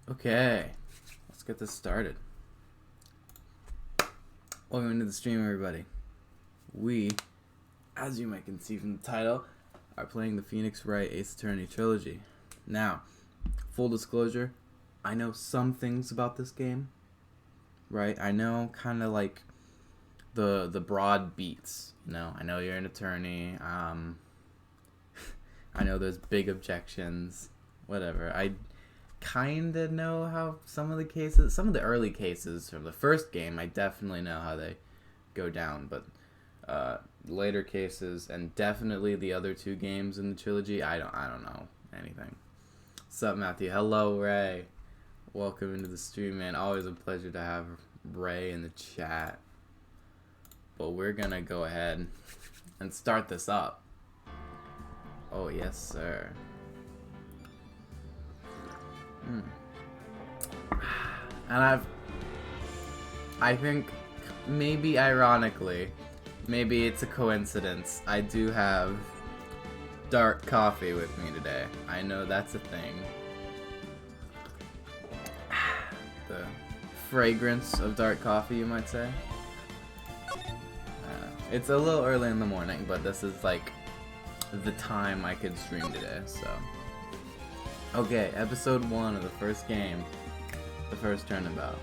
Okay, let's get this started. Welcome into the stream, everybody. We, as you might can see from the title, are playing the Phoenix Wright Ace Attorney trilogy. Now, full disclosure, I know some things about this game, right? I know kind of like the broad beats, you know. I know you're an attorney. I know there's big objections, whatever. I kind of know how some of the early cases from the first game, I definitely know how they go down, but later cases and definitely the other two games in the trilogy, I don't know anything. What's up, Matthew? Hello, Ray. Welcome into the stream, man. Always a pleasure to have Ray in the chat. But we're gonna go ahead and start this up. Oh, yes, sir. And I think, maybe ironically, maybe it's a coincidence, I do have dark coffee with me today. I know that's a thing. The fragrance of dark coffee, you might say. It's a little early in the morning, but this is like the time I could stream today, so. Okay, episode 1 of the first game. The first turnabout.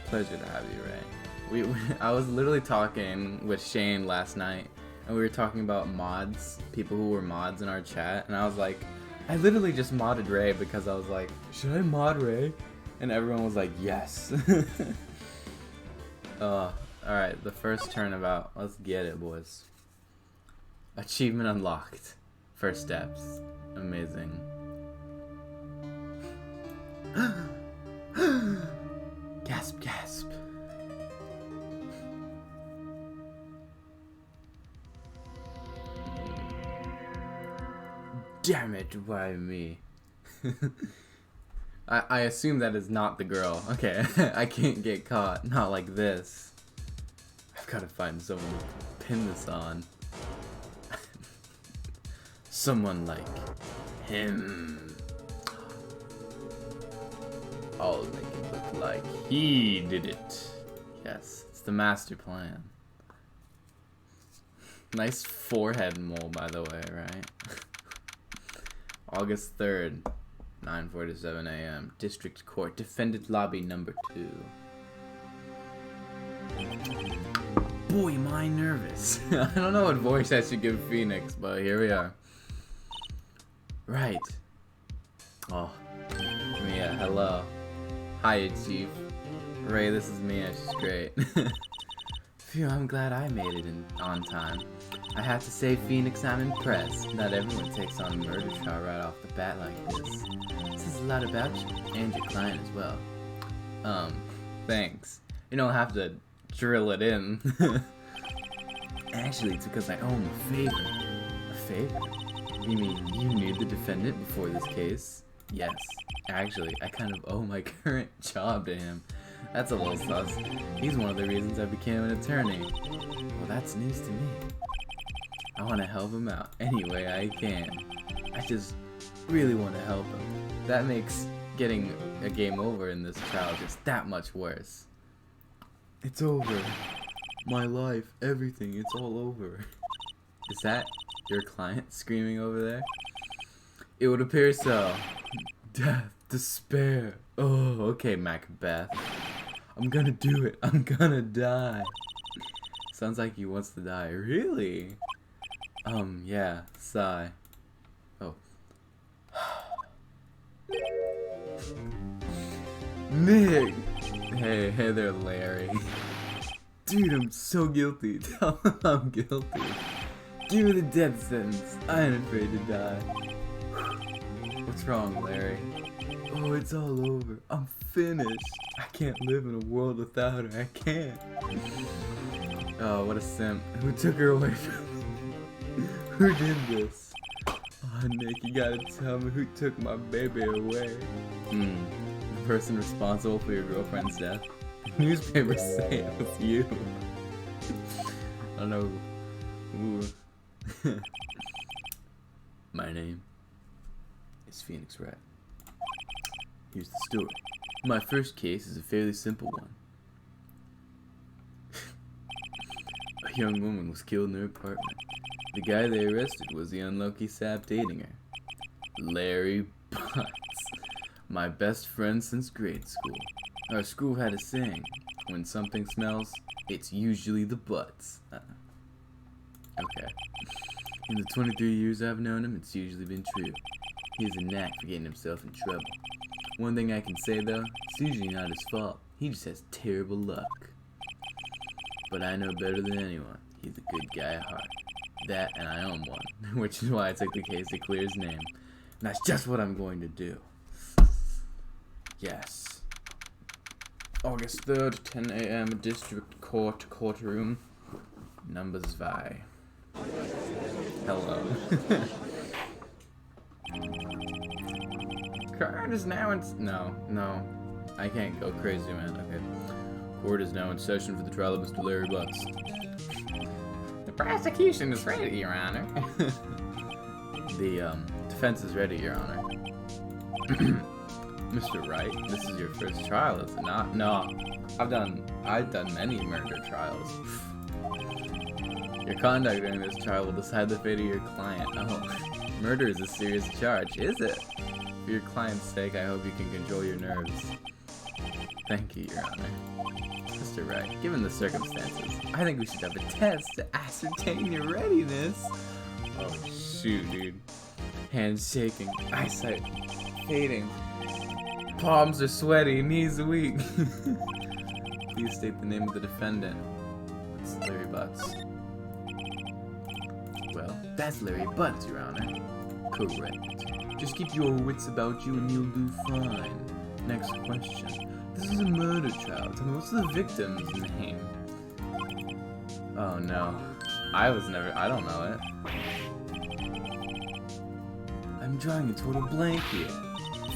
Pleasure to have you, Ray. I was literally talking with Shane last night, and we were talking about mods, people who were mods in our chat, and I was like, I literally just modded Ray because I was like, should I mod Ray? And everyone was like, yes. Alright, the first turnabout. Let's get it, boys. Achievement unlocked. First steps. Amazing. Gasp, gasp. Damn it, why me? I assume that is not the girl. Okay, I can't get caught. Not like this. I've got to find someone to pin this on. Someone like him. I'll make it look like he did it. Yes, it's the master plan. Nice forehead mole, by the way, right? August 3rd, 9:47 a.m. District Court, Defendant Lobby number 2. Boy, am I nervous. I don't know what voice I should give Phoenix, but here we are. Right. Oh, Mia, hello. Hi, Chief. Ray, this is Mia, she's great. Phew, I'm glad I made it on time. I have to say, Phoenix, I'm impressed. Not everyone takes on a murder trial right off the bat like this. This says a lot about you, and your client as well. Thanks. You don't have to drill it in. Actually, it's because I owe him a favor. A favor? You mean you knew the defendant before this case? Yes. Actually, I kind of owe my current job to him. That's a little sus. He's one of the reasons I became an attorney. Well, that's news to me. I want to help him out any way I can. I just really want to help him. That makes getting a game over in this trial just that much worse. It's over. My life, everything, it's all over. Is that your client screaming over there? It would appear so. Death, despair. Oh, okay, Macbeth. I'm gonna do it. I'm gonna die. Sounds like he wants to die. Really? Yeah, sigh. Oh. Nick! Hey there, Larry. Dude, I'm so guilty. Tell him I'm guilty. Give me the death sentence. I ain't afraid to die. What's wrong, Larry? Oh, it's all over. I'm finished. I can't live in a world without her. I can't. Oh, what a simp. Who took her away from me? Who did this? Oh, Nick, you gotta tell me who took my baby away. The person responsible for your girlfriend's death? Newspapers say it was you. I don't know. Ooh. My name is Phoenix Wright. Here's the story. My first case is a fairly simple one. A young woman was killed in her apartment. The guy they arrested was the unlucky sap dating her. Larry Butts. My best friend since grade school. Our school had a saying, when something smells, it's usually the butts. Okay. In the 23 years I've known him, it's usually been true. He has a knack for getting himself in trouble. One thing I can say though, it's usually not his fault. He just has terrible luck. But I know better than anyone, he's a good guy at heart. That and I own one, which is why I took the case to clear his name. And that's just what I'm going to do. Yes. August 3rd, 10 a.m. District Court, courtroom. Numbers Vi. Hello. Court is now in... No. I can't go crazy, man. Okay. Court is now in session for the trial of Mr. Larry Butts. The prosecution is ready, Your Honor. The defense is ready, Your Honor. Mr. Wright, this is your first trial, is it not? No, I've done many murder trials. Your conduct during this trial will decide the fate of your client. Oh, murder is a serious charge, is it? For your client's sake, I hope you can control your nerves. Thank you, Your Honor. Mr. Wright, given the circumstances, I think we should have a test to ascertain your readiness. Oh, shoot, dude. Hands shaking, eyesight fading, palms are sweaty, knees weak. Please state the name of the defendant. It's Larry Butts. Well, that's Larry Butts, Your Honor. Correct. Just keep your wits about you and you'll do fine. Next question. This is a murder trial. Tell me, what's the victim's name? Oh no. I don't know it. I'm drawing a total blank here.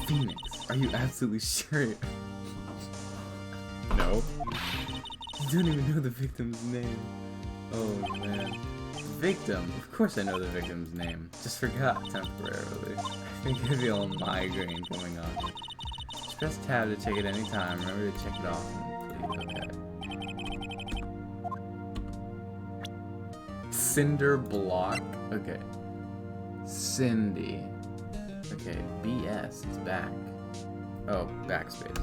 Phoenix, are you absolutely sure? No. You don't even know the victim's name. Oh man. Victim? Of course I know the victim's name. Just forgot temporarily. I think I feel a migraine coming on. Just press tab to check it any time. Remember to check it off. Okay. Cinder Block? Okay. Cindy. Okay, BS is back. Oh, backspace.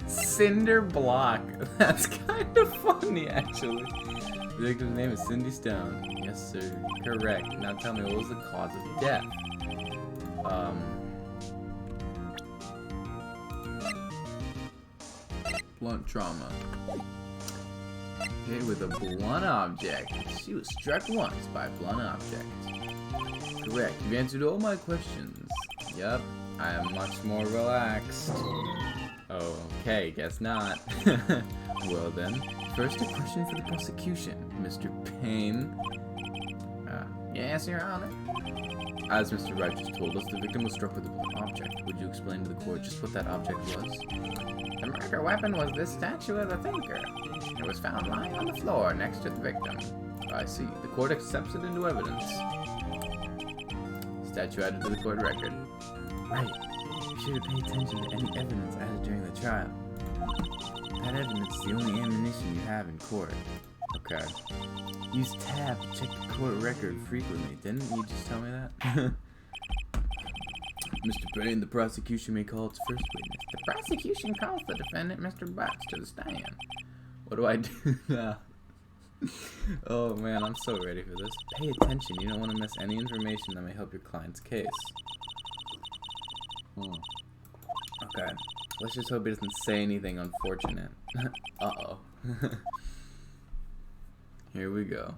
Cinder Block. That's kind of funny, actually. The victim's name is Cindy Stone. Yes, sir. Correct. Now tell me, what was the cause of death? Blunt trauma. Hit with a blunt object. She was struck once by a blunt object. Correct. You've answered all my questions. Yup. I am much more relaxed. Okay, guess not. Well then, first a question for the prosecution. Mr. Payne. Yes, Your Honor. As Mr. Wright just told us, the victim was struck with a blunt object. Would you explain to the court just what that object was? The murder weapon was this statue of the thinker. It was found lying on the floor next to the victim. I see. The court accepts it into evidence. Statue added to the court record. Right. Be sure to pay attention to any evidence added during the trial. That evidence is the only ammunition you have in court. Okay. Use tab to check the court record frequently. Didn't you just tell me that? Mr. Payne, the prosecution may call its first witness. The prosecution calls the defendant, Mr. Butts, to the stand. What do I do now? Oh man, I'm so ready for this. Pay attention. You don't want to miss any information that may help your client's case. Okay. Let's just hope he doesn't say anything unfortunate. Uh-oh. Here we go.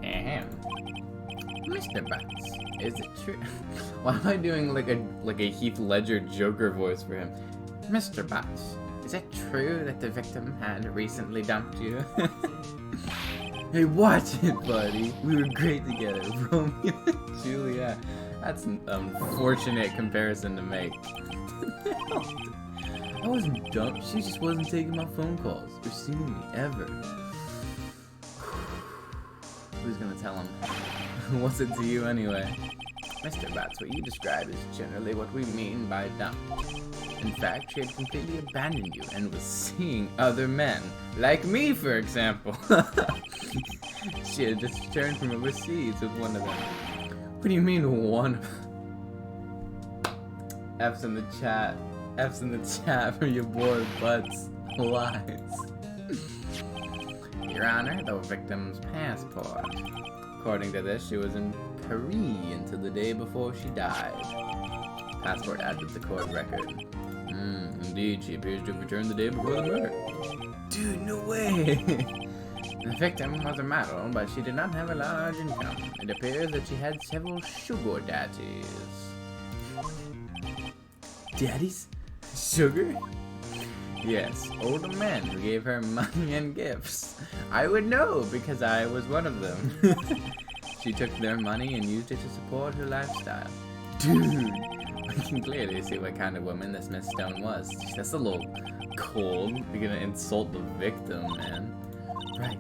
Ahem. Mr. Butts, is it true? Why am I doing like a Heath Ledger Joker voice for him? Mr. Butts, is it true that the victim had recently dumped you? Hey, watch it, buddy. We were great together. Romeo and Juliet. That's an unfortunate comparison to make. I wasn't dumped. She just wasn't taking my phone calls or seeing me ever. Who's gonna tell him? What's it to you anyway? Mr. Butts, what you describe is generally what we mean by dump. In fact, she had completely abandoned you and was seeing other men. Like me, for example. She had just returned from overseas with one of them. What do you mean, one? F's in the chat. F's in the chat for your boy Butts lies. Your Honor, the victim's passport. According to this, she was in Paris until the day before she died. Passport added to the court record. Indeed, she appears to have returned the day before the murder. Dude, no way! The victim was a model, but she did not have a large income. It appears that she had several sugar daddies. Daddies? Sugar? Yes, older men who gave her money and gifts. I would know because I was one of them. She took their money and used it to support her lifestyle. Dude, I can clearly see what kind of woman this Miss Stone was. That's a little cold. You're gonna insult the victim, man. Right.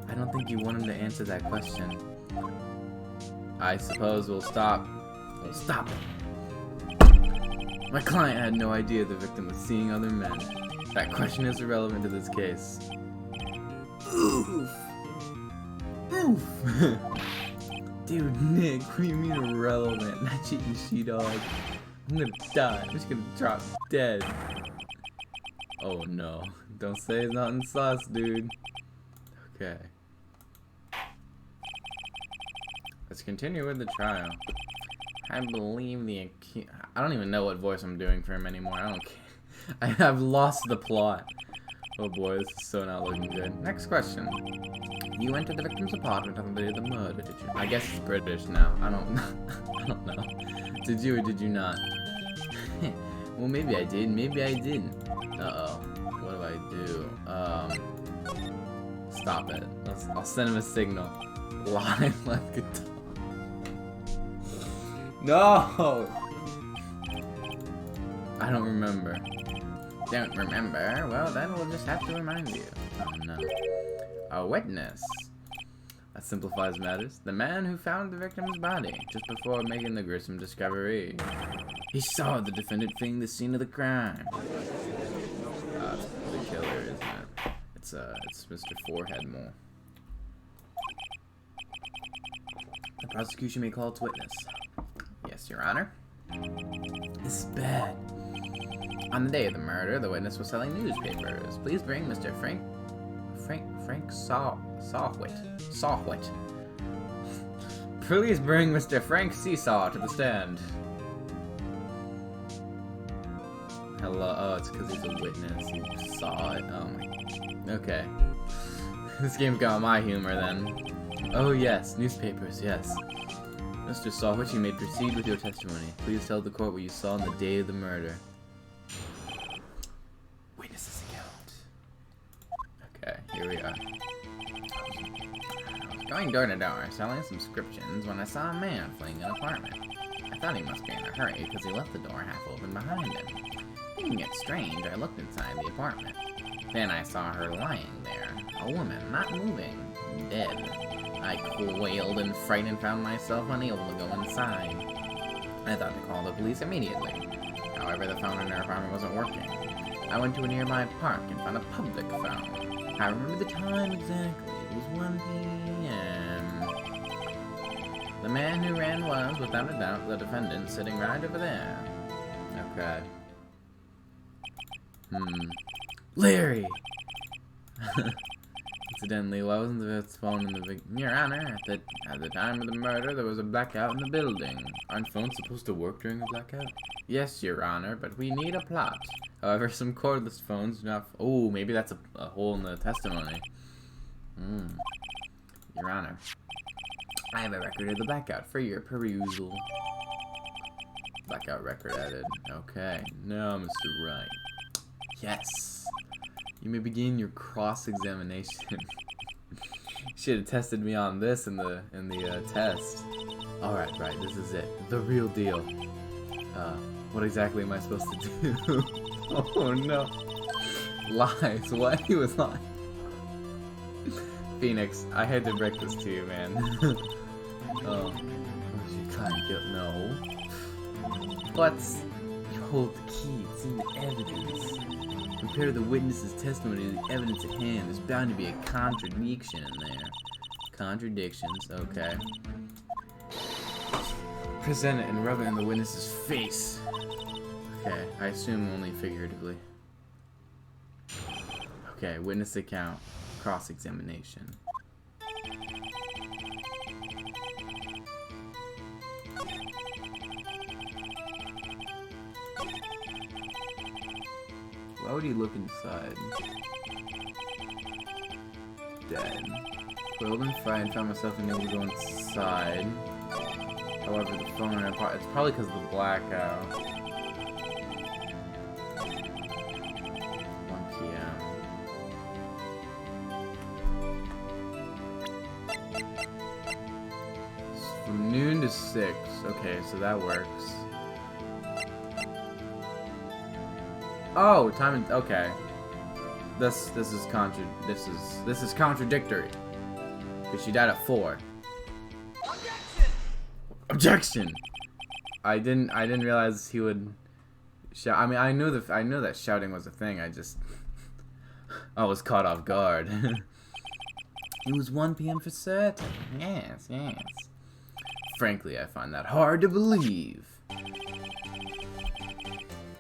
I don't think you want him to answer that question. I suppose we'll stop. We'll stop him. My client had no idea the victim was seeing other men. That question is irrelevant to this case. Oof. Oof. Dude, Nick, what do you mean irrelevant? Not cheating, she-dog. I'm gonna die. I'm just gonna drop dead. Oh no. Don't say it's not in sauce, dude. Okay. Let's continue with the trial. I believe the accused... I don't even know what voice I'm doing for him anymore. I don't care. I've lost the plot. Oh boy, this is so not looking good. Next question. You entered the victim's apartment on the day of the murder, did you? I guess it's British now. I don't know. Did you or did you not? Well, maybe I did. Maybe I didn't. Uh-oh. What do I do? Stop it. I'll send him a signal. Live like a dog. No! I don't remember. Don't remember? Well, then we'll just have to remind you. Oh, no. A witness. That simplifies matters. The man who found the victim's body just before making the gruesome discovery. He saw the defendant fleeing the scene of the crime. It's the killer, isn't it? It's Mr. Forehead Mole. The prosecution may call its witness. Yes, Your Honor. This is bad. On the day of the murder, the witness was selling newspapers. Please bring Mr. Frank Sawhwit. Please bring Mr. Frank Seesaw to the stand. Hello. Oh, it's because he's a witness. He saw it. Oh my. Okay. This game got my humor then. Oh yes, newspapers. Yes. Mr. Sawhwit, you may proceed with your testimony. Please tell the court what you saw on the day of the murder. Witness's account. Okay, here we are. I was going door to door, selling subscriptions, when I saw a man fleeing an apartment. I thought he must be in a hurry because he left the door half open behind him. Thinking it strange, I looked inside the apartment. Then I saw her lying there, a woman, not moving, dead. I quailed and frightened and found myself unable to go inside. I thought to call the police immediately. However, the phone in her apartment wasn't working. I went to a nearby park and found a public phone. I remember the time exactly. It was 1 p.m. The man who ran was, without a doubt, the defendant sitting right over there. Okay. Larry! Incidentally, why wasn't the phone in the victim? Your Honor, at the time of the murder, there was a blackout in the building. Aren't phones supposed to work during a blackout? Yes, Your Honor, but we need a plot. However, some cordless phones do not... Oh, maybe that's a hole in the testimony. Your Honor, I have a record of the blackout for your perusal. Blackout record added. Okay. Now, Mr. Wright. Yes. You may begin your cross-examination. Should have tested me on this in the test. All right, this is it. The real deal. What exactly am I supposed to do? Oh no. Lies. What? He was lying. Phoenix, I had to break this to you, man. Oh, you can't get no. But you hold the key. It's in the evidence. Compare the witness's testimony to the evidence at hand. There's bound to be a contradiction in there. Contradictions, okay. Present it and rub it in the witness's face. Okay, I assume only figuratively. Okay, witness account. Cross-examination. Why would he look inside? Dead. Quilled and frightened, found myself unable to go inside. However, the phone in our it's probably because of the blackout. 1 p.m. From noon to 6. Okay, so that works. Oh, time. Okay. This is contradictory. Because she died at 4. Objection! I didn't realize he would I mean, I know that shouting was a thing. I was caught off guard. It was 1 p.m. for certain. Yes, yes. Frankly, I find that hard to believe.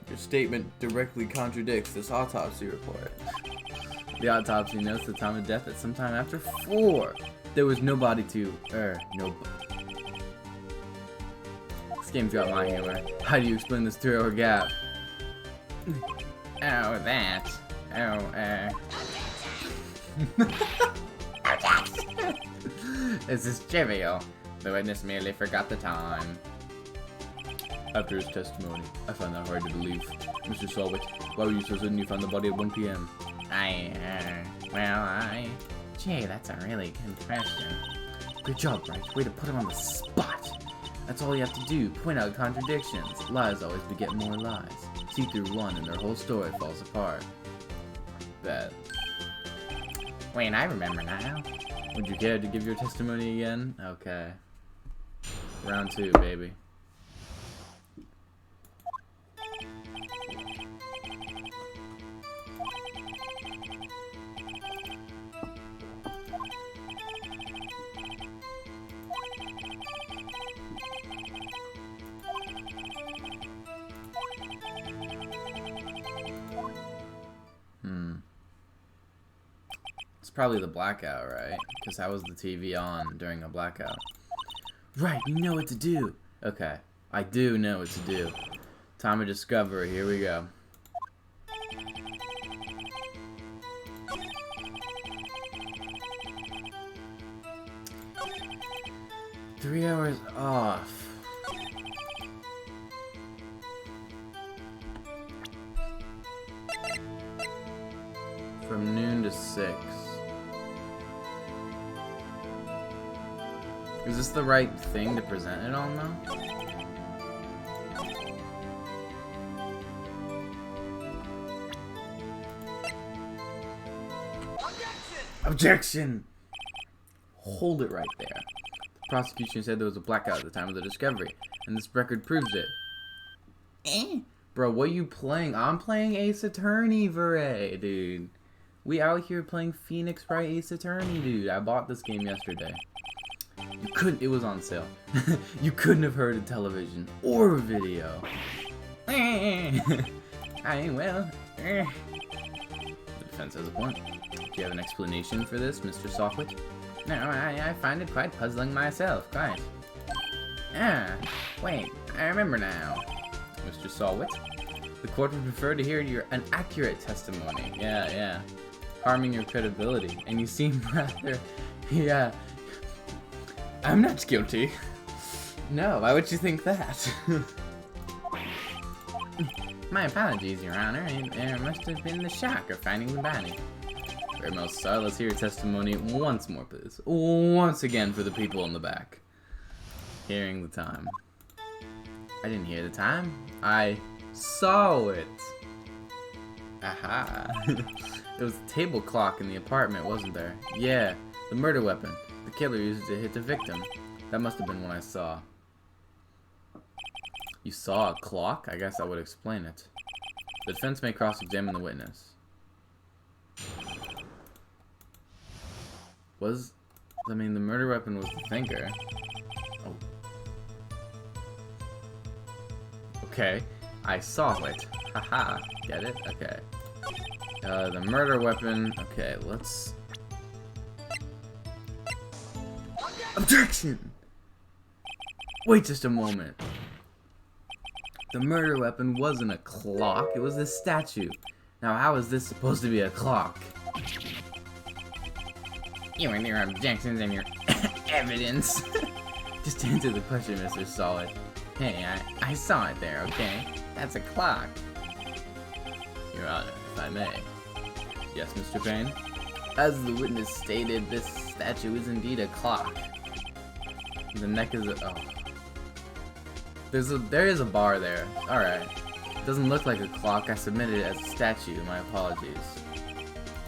Your statement directly contradicts this autopsy report. The autopsy notes the time of death at sometime after 4. There was no body to... no... This game's got my humor. How do you explain this 3-hour gap? Oh, that. This is trivial. The witness merely forgot the time. After his testimony, I find that hard to believe. Mr. Solwit, why were you so certain you found the body at 1 p.m.? Gee, that's a really good question. Good job, Bright. Way to put him on the spot. That's all you have to do. Point out contradictions. Lies always beget more lies. See through one and their whole story falls apart. Bet. Wait, I remember now. Would you care to give your testimony again? Okay. Round 2, baby. It's probably the blackout, right? Because how was the TV on during a blackout? Right, you know what to do. Okay, I do know what to do. Time of discovery, here we go. Three hours off. From noon to 6. Is this the right thing to present it on, though? Objection! Hold it right there. The prosecution said there was a blackout at the time of the discovery, and this record proves it. Bro, what are you playing? I'm playing Ace Attorney, Veray, dude. We out here playing Phoenix Wright Ace Attorney, dude. I bought this game yesterday. You couldn't, it was on sale. You couldn't have heard a television or a video. The defense has a point. Do you have an explanation for this, Mr. Softwit? No, I find it quite puzzling myself, quite. Wait, I remember now. Mr. Solwit, the court would prefer to hear an accurate testimony. Yeah. Harming your credibility. And you seem rather... Yeah. I'm not guilty. No, why would you think that? My apologies, Your Honor. It must have been the shock of finding the body. Very well, sir. Let's hear your testimony once more, please. Once again for the people in the back. Hearing the time. I didn't hear the time. I saw it. Aha. There was a table clock in the apartment, wasn't there? Yeah, the murder weapon. The killer used it to hit the victim. That must have been what I saw. You saw a clock? I guess that would explain it. The defense may cross-examine the witness. I mean, the murder weapon was the thinker. Oh. Okay. I saw it. Haha. Get it? Okay. The murder weapon. Okay, let's... Objection! Wait just a moment. The murder weapon wasn't a clock, it was a statue. Now how is this supposed to be a clock? You and your objections and your evidence. Just answer the question, Mr. Solid. Hey, I saw it there, okay? That's a clock. Your Honor, if I may. Yes, Mr. Payne? As the witness stated, this statue is indeed a clock. The neck is a... Oh. There is a bar there. Alright. It doesn't look like a clock. I submitted it as a statue. My apologies.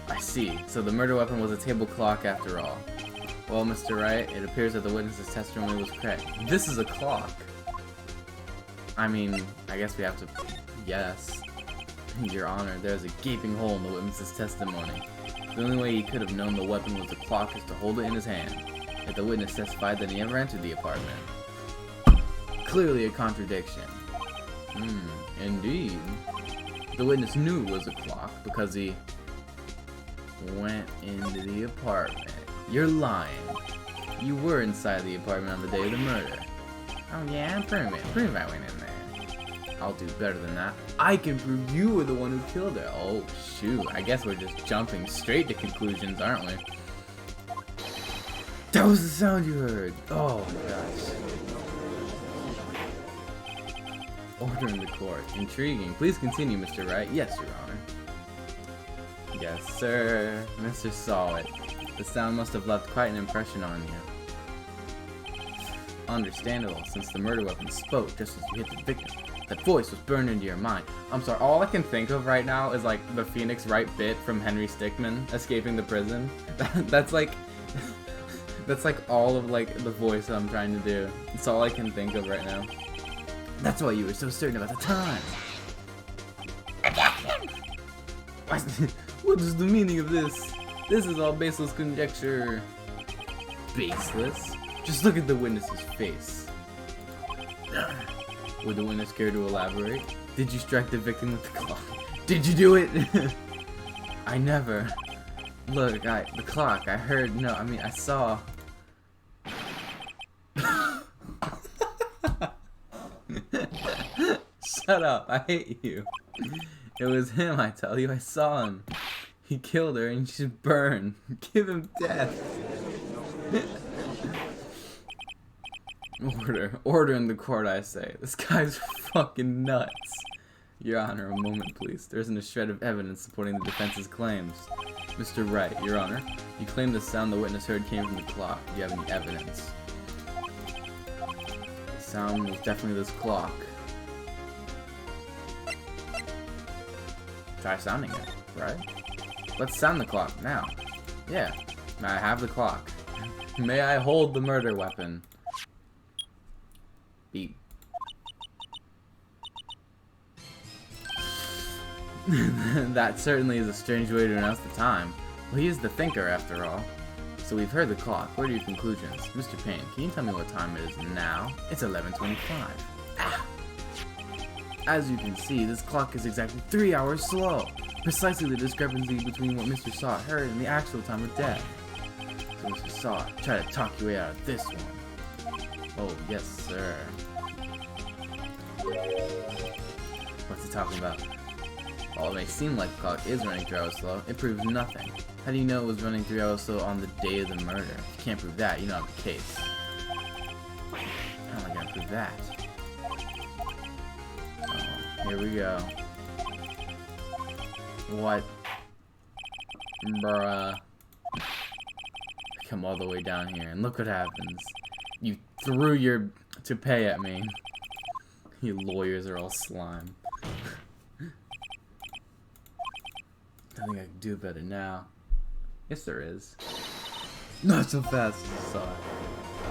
I see. So the murder weapon was a table clock after all. Well, Mr. Wright, it appears that the witness's testimony was correct. This is a clock. I mean, I guess we have to Yes. Your Honor, there's a gaping hole in the witness's testimony. The only way he could have known the weapon was the clock is to hold it in his hand. Yet the witness testified that he never entered the apartment. Clearly a contradiction. Indeed. The witness knew it was a clock because he went into the apartment. You're lying. You were inside the apartment on the day of the murder. Oh yeah? Prove it. Prove I went in there. I'll do better than that. I can prove you were the one who killed her. Oh shoot, I guess we're just jumping straight to conclusions, aren't we? That was the sound you heard. Oh my gosh. Order in the court. Intriguing. Please continue, Mr. Wright. Yes, Your Honor. Yes, sir. Mr. Saw it. The sound must have left quite an impression on you. Understandable, since the murder weapon spoke just as you hit the victim. That voice was burned into your mind. I'm sorry, all I can think of right now is like the Phoenix Wright bit from Henry Stickmin escaping the prison. That's like all of like the voice I'm trying to do. It's all I can think of right now. That's why you were so certain about the time. What is the meaning of this? This is all baseless conjecture. Baseless? Just look at the witness's face. Would the witness care to elaborate? Did you strike the victim with the clock? Did you do it? I never. Look, the clock, I heard, no, I mean, I saw. Shut up, I hate you. It was him, I tell you, I saw him. He killed her and she should burn. Give him death. Order in the court, I say. This guy's fucking nuts. Your Honor, a moment, please. There isn't a shred of evidence supporting the defense's claims. Mr. Wright, Your Honor, you claim the sound the witness heard came from the clock. Do you have any evidence? The sound was definitely this clock. Try sounding it, right? Let's sound the clock now. Yeah, I have the clock. May I hold the murder weapon? Beep. That certainly is a strange way to announce the time. Well, he is the thinker, after all. So we've heard the clock. What are your conclusions? Mr. Payne, can you tell me what time it is now? It's 11:25. Ah! As you can see, this clock is exactly 3 hours slow. Precisely the discrepancy between what Mr. Saw heard and the actual time of death. So Mr. Saw, try to talk your way out of this one. Oh, yes, sir. What's he talking about? While it may seem like the clock is running 3 hours slow, it proves nothing. How do you know it was running 3 hours slow on the day of the murder? If you can't prove that, you don't have a case. How am I gonna prove that? Oh, here we go. What? Bruh. Come all the way down here, and look what happens. You threw your toupee at me. You lawyers are all slime. I think I can do better now. Yes, there is. Not so fast as I saw it.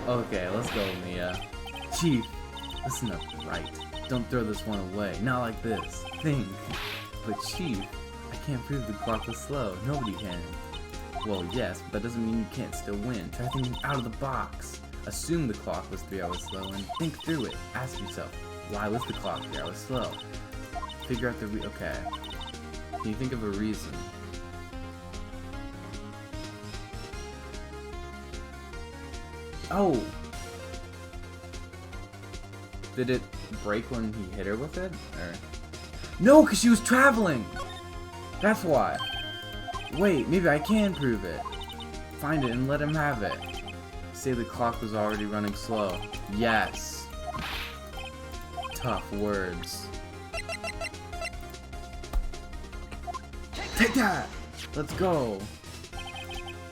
Okay, let's go, Mia. Chief, listen up, right? Don't throw this one away. Not like this. Think. But Chief, I can't prove the clock was slow. Nobody can. Well, yes, but that doesn't mean you can't still win. Try thinking out of the box. Assume the clock was 3 hours slow and think through it. Ask yourself, why was the clock 3 hours slow? Figure out the okay. Can you think of a reason? Oh! Did it break when he hit her with it? Or... No, because she was traveling! That's why. Wait, maybe I can prove it. Find it and let him have it. Say the clock was already running slow. Yes. Tough words. Take that! Let's go!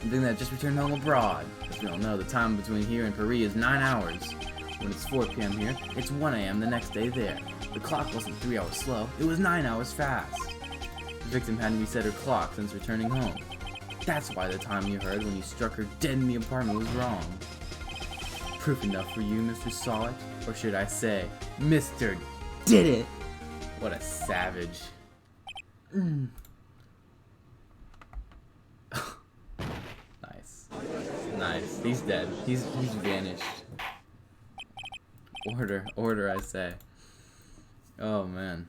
Something that just returned home abroad. As we all know, the time between here and Paris is 9 hours. When it's 4 p.m. here, it's 1 a.m. the next day there. The clock wasn't 3 hours slow, it was 9 hours fast. The victim hadn't reset her clock since returning home. That's why the time you heard when you struck her dead in the apartment was wrong. Proof enough for you, Mr. Saw It? Or should I say, Mr. Did It? What a savage. Nice. Nice. He's dead. He's vanished. Order, I say. Oh, man.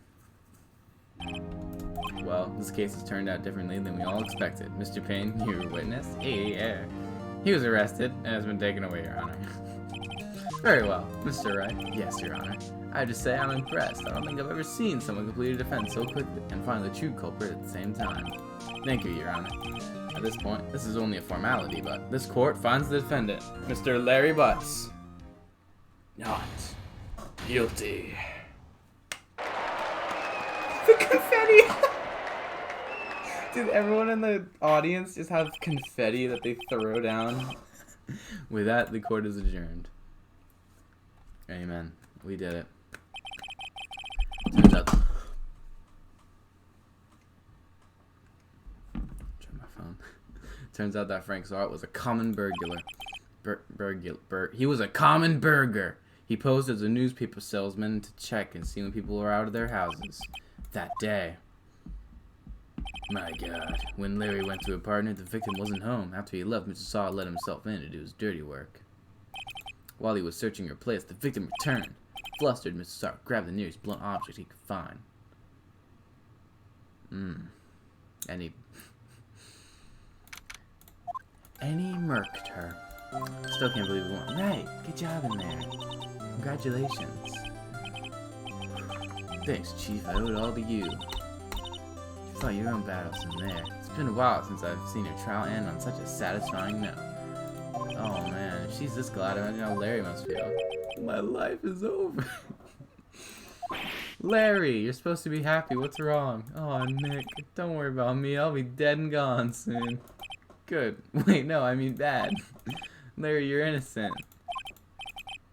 Well, this case has turned out differently than we all expected. Mr. Payne, you were witness? Yeah. He was arrested and has been taken away, Your Honor. Very well, Mr. Wright. Yes, Your Honor. I have to say I'm impressed. I don't think I've ever seen someone complete a defense so quickly and find the true culprit at the same time. Thank you, Your Honor. At this point, this is only a formality, but this court finds the defendant, Mr. Larry Butts, not guilty. The confetti! Did everyone in the audience just have confetti that they throw down? With that, the court is adjourned. Amen. We did it. Turns out... Turn my phone. Turns out that Frank Zwart was a common burglar. He was a common burglar. He posed as a newspaper salesman to check and see when people were out of their houses. That day. My God. When Larry went to a partner, the victim wasn't home. After he left, Mr. Saw let himself in to do his dirty work. While he was searching her place, the victim returned. Flustered, Mr. Saw grabbed the nearest blunt object he could find. And he murked her. Still can't believe it won. Right, good job in there. Congratulations. Thanks, Chief. I owe it all to you. You fought your own battles in there. It's been a while since I've seen her trial end on such a satisfying note. Oh man, if she's this glad, imagine how Larry must feel. My life is over. Larry, you're supposed to be happy. What's wrong? Oh, Nick, don't worry about me. I'll be dead and gone soon. Good. Wait, no, I mean bad. Larry, you're innocent.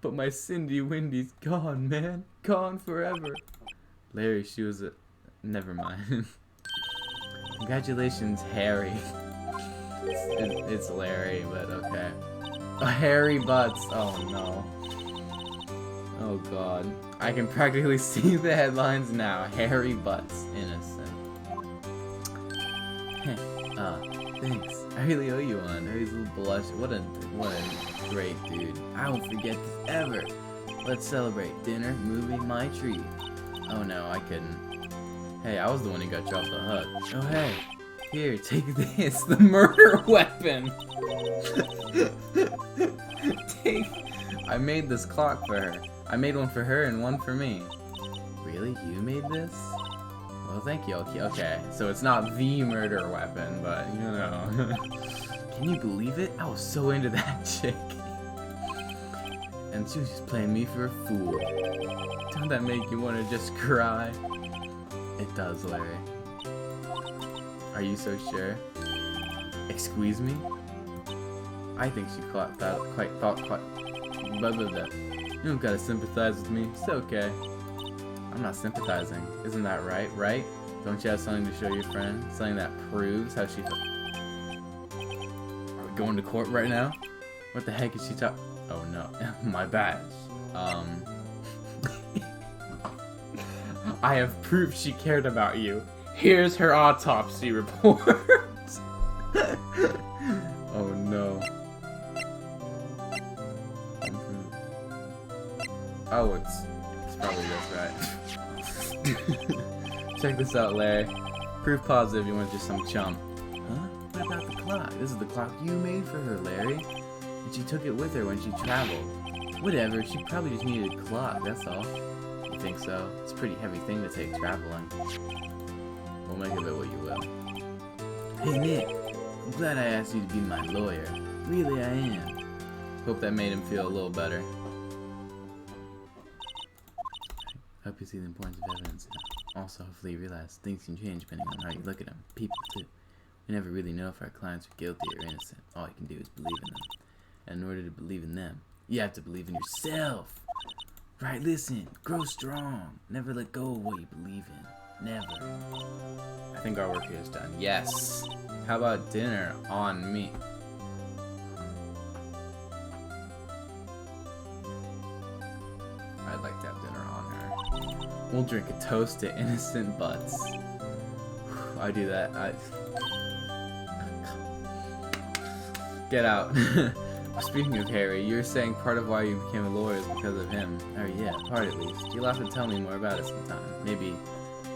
But my Cindy Windy's gone, man. Gone forever. Larry, she was a... Never mind. Congratulations, Harry. It's Larry, but okay. Oh, Harry Butts. Oh, no. Oh, God. I can practically see the headlines now. Harry Butts, innocent. Thanks. I really owe you one. Harry's little blush. What a great dude. I won't forget this ever. Let's celebrate. Dinner, movie, my treat. Oh no, I couldn't. Hey, I was the one who got you off the hook. Oh hey. Here, take this. The murder weapon. I made this clock for her. I made one for her and one for me. Really? You made this? Well, thank you. Okay, so it's not the murder weapon, but, you know. Can you believe it? I was so into that chick. And she was just playing me for a fool. Don't that make you want to just cry? It does, Larry. Are you so sure? Excuse me? I think she thought quite. Blah, blah, blah. You don't gotta sympathize with me. It's okay. I'm not sympathizing. Isn't that right? Right? Don't you have something to show your friend? Something that proves how she... Are we going to court right now? What the heck is she talking... Oh no. My badge. I have proof she cared about you. Here's her autopsy report. Oh no. Oh, it's probably this, right? Check this out, Larry. Proof positive you weren't just some chump. Huh? What about the clock? This is the clock you made for her, Larry. And she took it with her when she traveled. Whatever, she probably just needed a clock, that's all. You think so? It's a pretty heavy thing to take traveling. We'll make of it what you will. Hey, Nick. I'm glad I asked you to be my lawyer. Really, I am. Hope that made him feel a little better. Hope you see the importance of evidence. Also, hopefully you realize things can change depending on how you look at them. People, too. We never really know if our clients are guilty or innocent. All you can do is believe in them. And in order to believe in them, you have to believe in yourself. Right, listen. Grow strong. Never let go of what you believe in. Never. I think our work here is done. Yes. How about dinner on me? I'd like to have dinner on her. We'll drink a toast to innocent butts. I do that. Get out. Speaking of Harry, you're saying part of why you became a lawyer is because of him. Or yeah, part at least. You'll have to tell me more about it sometime. Maybe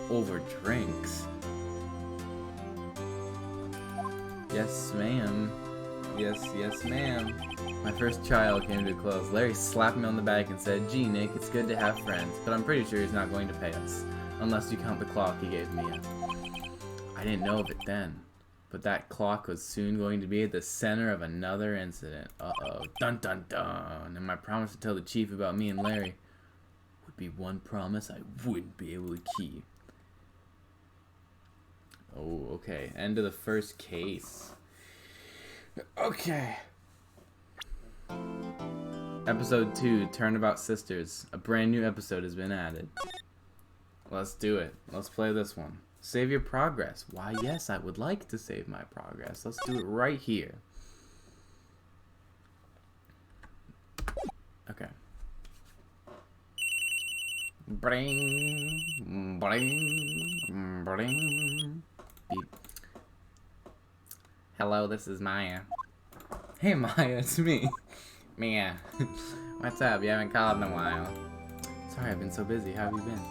over drinks. Yes, ma'am. Yes, ma'am. My first trial came to a close. Larry slapped me on the back and said, "Gee, Nick, it's good to have friends, but I'm pretty sure he's not going to pay us. Unless you count the clock he gave me." I didn't know of it then, but that clock was soon going to be at the center of another incident. Uh-oh. Dun dun dun. And my promise to tell the chief about me and Larry would be one promise I wouldn't be able to keep. Oh, okay. End of the first case. Okay. Episode 2, Turnabout Sisters. A brand new episode has been added. Let's do it. Let's play this one. Save your progress. Why, yes, I would like to save my progress. Let's do it right here. Okay. Bring, bring, bring. Beep. Hello, this is Maya. Hey Maya, it's me. Mia. What's up? You haven't called in a while. Sorry, I've been so busy. How have you been?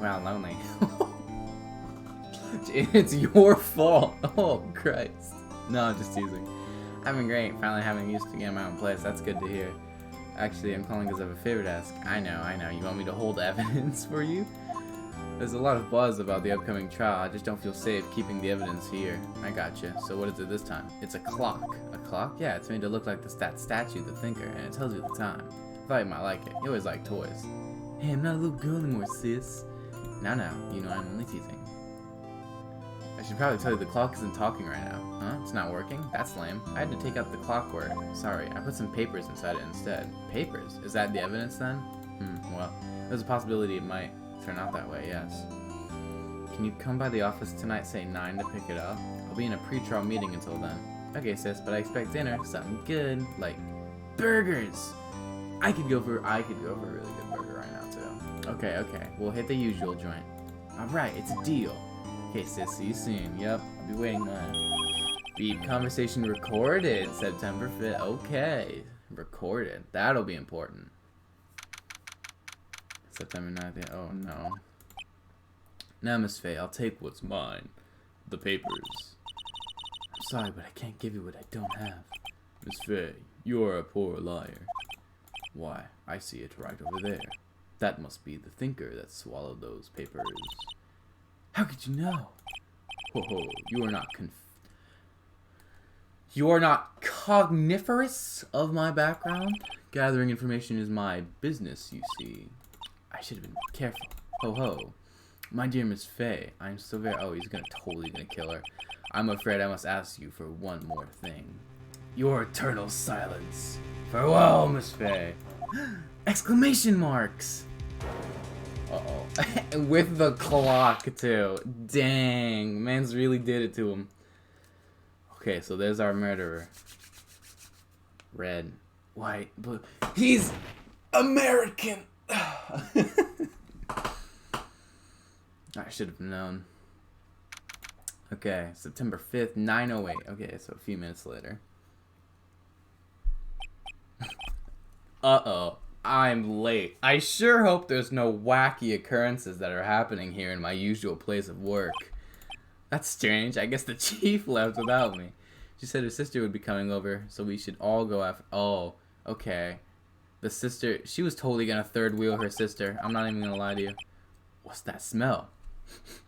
Well, lonely. It's your fault. Oh, Christ. No, I'm just teasing. I've been great. Finally having used to get my own place. That's good to hear. Actually, I'm calling because I have a favor to ask. I know. You want me to hold evidence for you? There's a lot of buzz about the upcoming trial. I just don't feel safe keeping the evidence here. I gotcha. So what is it this time? It's a clock. A clock? Yeah, it's made to look like that statue, the thinker, and it tells you the time. I thought you might like it. You always like toys. Hey, I'm not a little girl anymore, sis. Now, you know I'm only teasing. I should probably tell you the clock isn't talking right now. Huh? It's not working? That's lame. I had to take out the clockwork. Sorry, I put some papers inside it instead. Papers? Is that the evidence then? Well, there's a possibility it might turn out that way, yes. Can you come by the office tonight, say 9 to pick it up? I'll be in a pre-trial meeting until then. Okay, sis, but I expect dinner, something good, like burgers. I could go for a really good burger right now too. Okay, we'll hit the usual joint. Alright, it's a deal. Okay, sis, see you soon. Yep, I'll be waiting on it. Beep, conversation recorded, September 5th. Okay, recorded. That'll be important. September 9th. Oh, no. Now, Miss Faye, I'll take what's mine. The papers. I'm sorry, but I can't give you what I don't have. Miss Faye, you are a poor liar. Why, I see it right over there. That must be the thinker that swallowed those papers. How could you know? Ho, you are not cogniferous of my background? Gathering information is my business, you see. I should have been careful. Ho. My dear Miss Faye, I'm so very... Oh, he's totally gonna kill her. I'm afraid I must ask you for one more thing. Your eternal silence. Farewell, Miss Faye. Exclamation marks! Uh-oh. With the clock, too. Dang. Man's really did it to him. Okay, so there's our murderer. Red, white, blue. He's American! I should have known. Okay, September 5th, 9:08. Okay, so a few minutes later. Uh-oh. I'm late. I sure hope there's no wacky occurrences that are happening here in my usual place of work. That's strange. I guess the chief left without me. She said her sister would be coming over, so we should all go after... Oh, okay. The sister... She was totally gonna third wheel her sister. I'm not even gonna lie to you. What's that smell?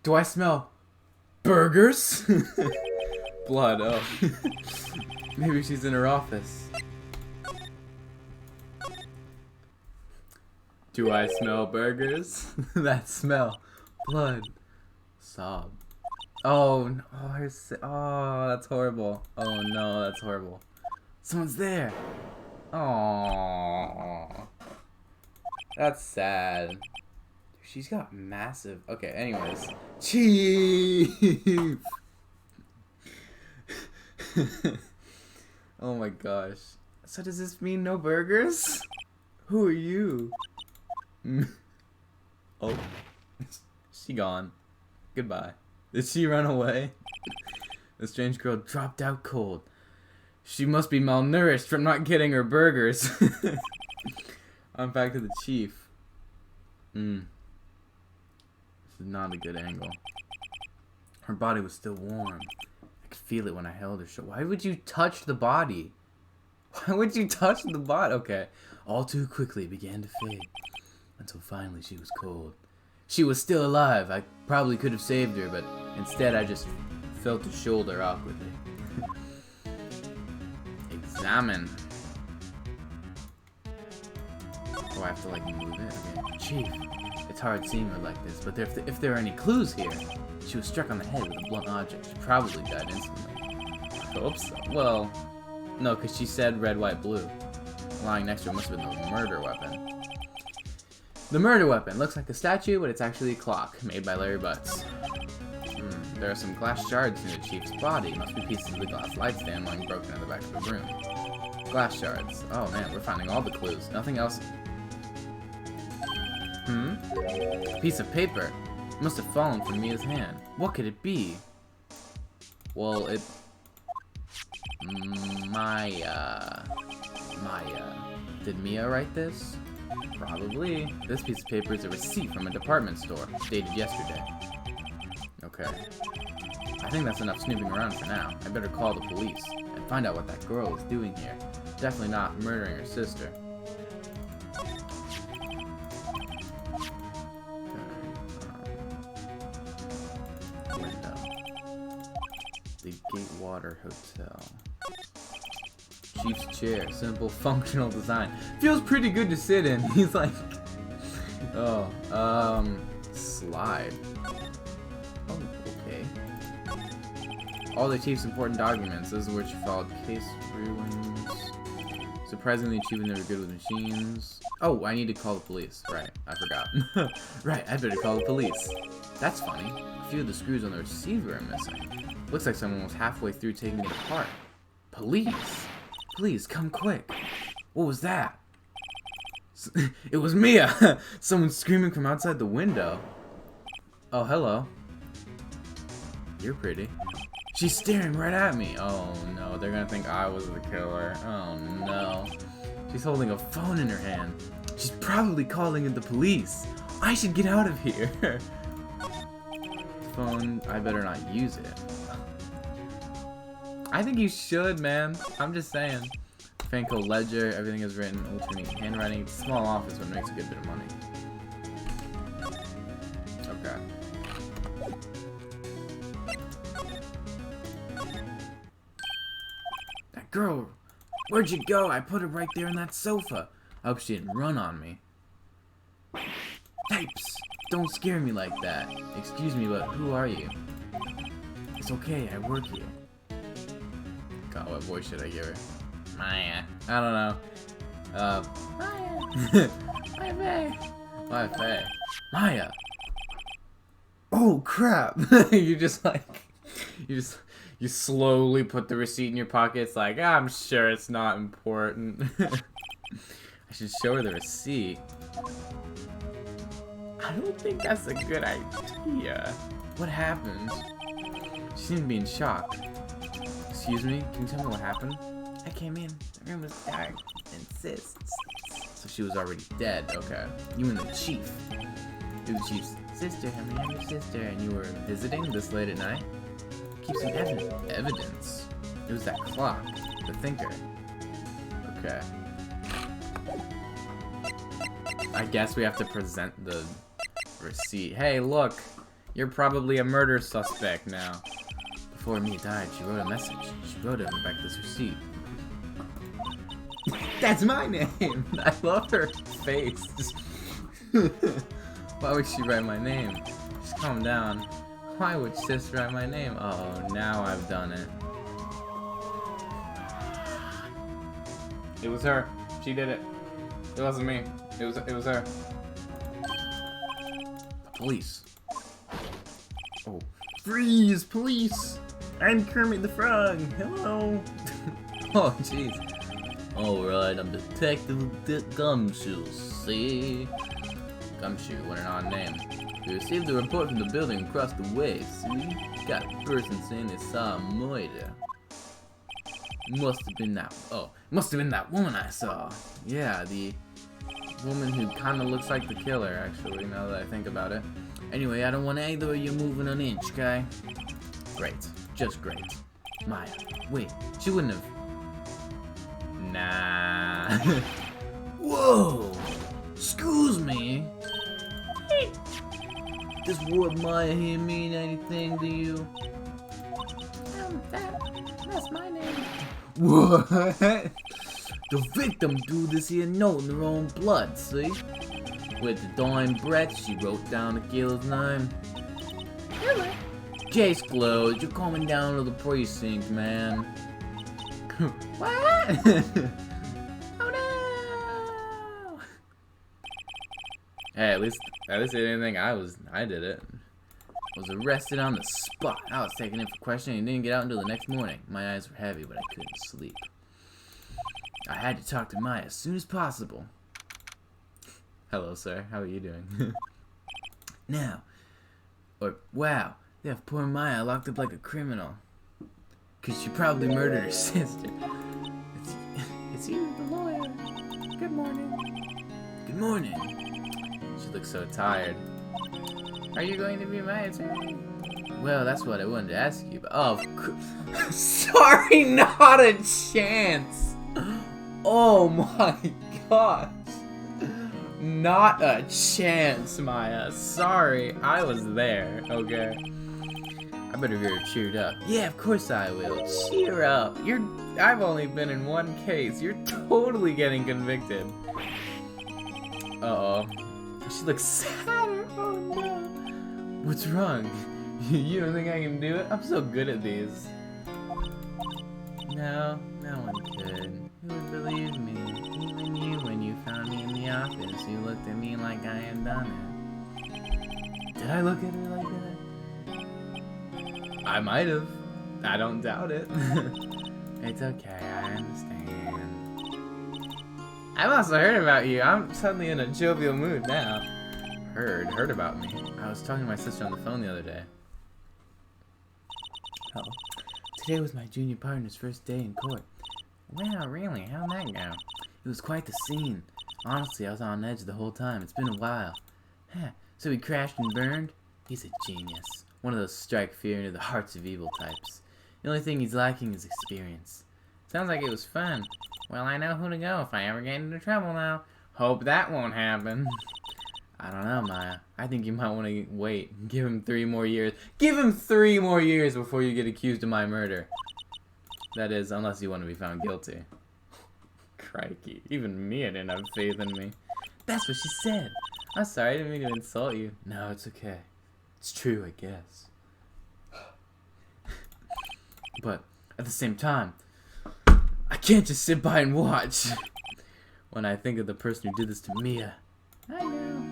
Do I smell... burgers? Blood, oh. Maybe she's in her office. Do I smell burgers? That smell. Blood. Sob. Oh, no. Oh, that's horrible. Oh, no, that's horrible. Someone's there. Oh, that's sad. She's got massive... Okay, anyways. Chief! Oh my gosh. So does this mean no burgers? Who are you? Oh. She gone. Goodbye. Did she run away? The strange girl dropped out cold. She must be malnourished from not getting her burgers. I'm back to the chief. This is not a good angle. Her body was still warm. I could feel it when I held her. Why would you touch the body? Why would you touch the body? Okay. All too quickly began to fade. Until finally she was cold. She was still alive. I probably could have saved her, but instead I just felt her shoulder awkwardly. Examine. Oh, I have to like move it? Okay. Chief, it's hard seeing her like this, but if there are any clues here, she was struck on the head with a blunt object. She probably died instantly. Oops. Well, no, because she said red, white, blue. Lying next to her must have been the murder weapon. The murder weapon looks like a statue, but it's actually a clock made by Larry Butts. There are some glass shards in the chief's body. Must be pieces of the glass light stand lying broken in the back of the room. Glass shards. Oh man, we're finding all the clues. Nothing else. A piece of paper. It must have fallen from Mia's hand. What could it be? Well, it... Maya. Did Mia write this? Probably. This piece of paper is a receipt from a department store, dated yesterday. Okay. I think that's enough snooping around for now. I better call the police and find out what that girl is doing here. Definitely not murdering her sister. Window. The Gatewater Hotel. Chief's chair. Simple, functional design. Feels pretty good to sit in. He's like... Oh, slide. Oh, okay. All the chief's important documents. This is where she followed case ruins. Surprisingly, Chief was never good with machines. Oh, I need to call the police. Right, I forgot. Right, I better call the police. That's funny. A few of the screws on the receiver are missing. Looks like someone was halfway through taking it apart. Police! Please, come quick. What was that? It was Mia! Someone screaming from outside the window. Oh, hello. You're pretty. She's staring right at me. Oh no, they're gonna think I was the killer. Oh no. She's holding a phone in her hand. She's probably calling in the police. I should get out of here. Phone, I better not use it. I think you should, man. I'm just saying. Fanco ledger, everything is written, alternate handwriting. Small office, but makes a good bit of money. Okay. That girl, where'd you go? I put her right there on that sofa. I hope she didn't run on me. Types, don't scare me like that. Excuse me, but who are you? It's okay, I work here. God, what voice should I give her? Maya. I don't know. Maya. Maya Faye. Maya. Oh crap! You just like, you slowly put the receipt in your pocket. It's like, I'm sure it's not important. I should show her the receipt. I don't think that's a good idea. What happened? She seemed to be in shock. Excuse me, can you tell me what happened? I came in, the room was dark, and so she was already dead, okay. You and the chief. You're the chief's sister, how many are your sister? And you were visiting this late at night? Keep some evidence. It was that clock, the thinker. Okay. I guess we have to present the receipt. Hey, look, you're probably a murder suspect now. Before Mia died, she wrote a message. She wrote it on the back of this receipt. That's my name! I love her face. Why would she write my name? Just calm down. Why would sis write my name? Oh, now I've done it. It was her. She did it. It wasn't me. It was her. Police. Oh. Freeze, police! I'm Kermit the Frog. Hello. Oh, jeez. Alright, I'm Detective Gumshoe. See? Gumshoe, what an odd name. We received a report from the building across the way. See? Got a person saying they saw a murder. Must have been that woman I saw. Yeah, the woman who kind of looks like the killer, actually, now that I think about it. Anyway, I don't want either of you moving an inch, okay? Great. Just great. Maya, wait, she wouldn't have. Nah. Whoa! Excuse me. Does what Maya here mean anything to you? That's my name. What? The victim threw this here note in her own blood, see? With the dying breath, she wrote down the killer's name. Really? Case closed. You're coming down to the precinct, man. What? Oh no! Hey, at least I didn't think I did it. Was arrested on the spot. I was taken in for questioning and didn't get out until the next morning. My eyes were heavy, but I couldn't sleep. I had to talk to Maya as soon as possible. Hello, sir. How are you doing? Wow, they have poor Maya locked up like a criminal. 'Cause she probably murdered her sister. It's you, the lawyer. Good morning. Good morning. She looks so tired. Are you going to be my attorney? Well, that's what I wanted to ask you, but sorry, not a chance. Oh my gosh. Not a chance, Maya. Sorry, I was there, okay? I better get her cheered up. Yeah, of course I will. Cheer up. I've only been in one case. You're totally getting convicted. Uh-oh. She looks sadder. Oh no. What's wrong? You don't think I can do it? I'm so good at these. No, no one could. Who would believe me? Even you, when you found me in the office, you looked at me like I had done it. Did I look at her like that? I might have. I don't doubt it. It's okay, I understand. I've also heard about you. I'm suddenly in a jovial mood now. Heard about me. I was talking to my sister on the phone the other day. Oh. Today was my junior partner's first day in court. Wow, really? How'd that go? It was quite the scene. Honestly, I was on edge the whole time. It's been a while. Huh. So he crashed and burned? He's a genius. One of those strike fear into the hearts of evil types. The only thing he's lacking is experience. Sounds like it was fun. Well, I know who to go if I ever get into trouble now. Hope that won't happen. I don't know, Maya. I think you might want to wait. Give him 3 more years. Give him 3 more years before you get accused of my murder. That is, unless you want to be found guilty. Crikey. Even Mia didn't have faith in me. That's what she said. I'm sorry, I didn't mean to insult you. No, it's okay. It's true, I guess. But, at the same time, I can't just sit by and watch. When I think of the person who did this to Mia. I know.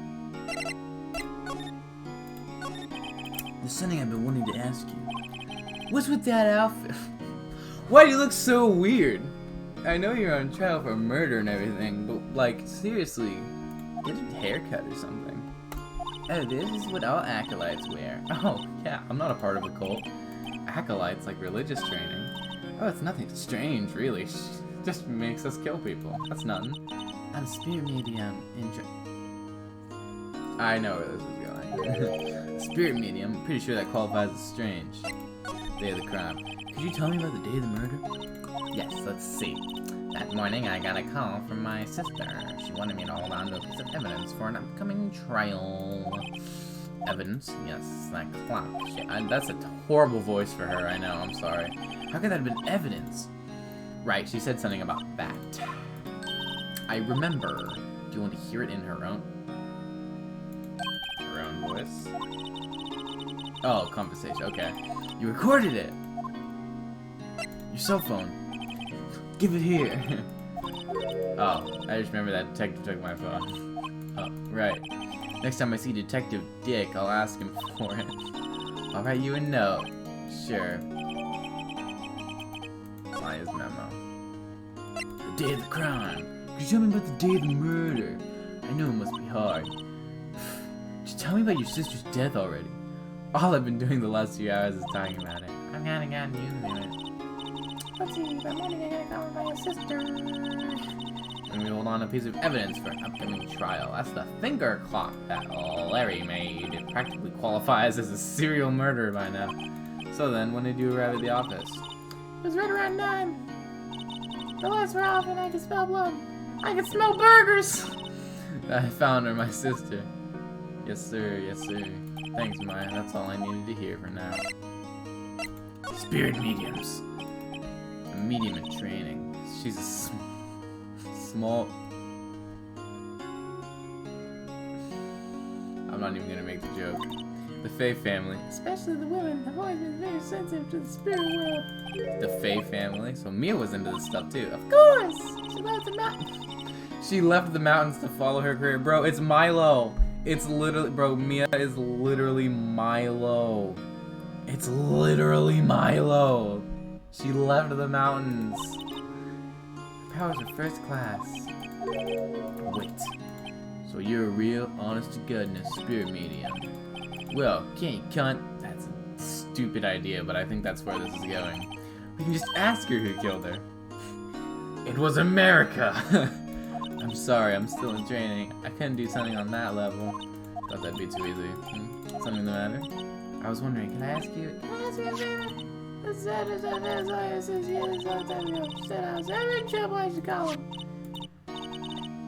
There's something I've been wanting to ask you. What's with that outfit? Why do you look so weird? I know you're on trial for murder and everything, but like, seriously, get a haircut or something. Oh, this is what all acolytes wear. Oh, yeah, I'm not a part of a cult. Acolytes, like religious training. Oh, it's nothing strange, really. Just makes us kill people. That's nothing. I'm a spirit medium. I know where this is going. Spirit medium. Pretty sure that qualifies as strange. Day of the crime. Could you tell me about the day of the murder? Yes, let's see. That morning, I got a call from my sister. She wanted me to hold on to a piece of evidence for an upcoming trial. Evidence? Yes, that clock. That's a horrible voice for her, I know, I'm sorry. How could that have been evidence? Right, she said something about that. I remember. Do you want to hear it in her own voice? Oh, conversation, okay. You recorded it! Your cell phone. Give it here. Oh, I just remember that detective took my phone. Oh, right. Next time I see Detective Dick, I'll ask him for it. I'll write you a note. Sure. Maya's memo. The day of the crime. Could you tell me about the day of the murder? I know it must be hard. Just tell me about your sister's death already. All I've been doing the last few hours is talking about it. I've kinda gotten used to it. Let's see, that morning I gotta call my sister. And we hold on a piece of evidence for an upcoming trial. That's the finger clock that Larry made. It practically qualifies as a serial murderer by now. So then, when did you arrive at the office? It was right around 9. The lights were off and I could smell blood. I could smell burgers! I found her, my sister. Yes, sir, yes, sir. Thanks, Maya. That's all I needed to hear for now. Spirit mediums. A medium in training. She's a small... I'm not even gonna make the joke. The Faye family. Especially the women have always been very sensitive to the spirit world. The Faye family? So Mia was into this stuff too. Of course! She left the mountain. She left the mountains to follow her career. Bro, it's Milo. It's literally... Bro, Mia is literally Milo. It's literally Milo. She left the mountains. Her powers are first class. Wait. So you're a real, honest to goodness spirit medium. Well, can't cunt. That's a stupid idea, but I think that's where this is going. We can just ask her who killed her. It was America! I'm sorry, I'm still in training. I couldn't do something on that level. Thought that'd be too easy. Something the matter? I was wondering, can I ask you? Can I ask you a favor? The said is that there's like associated sometimes said I was ever in trouble, I should call him.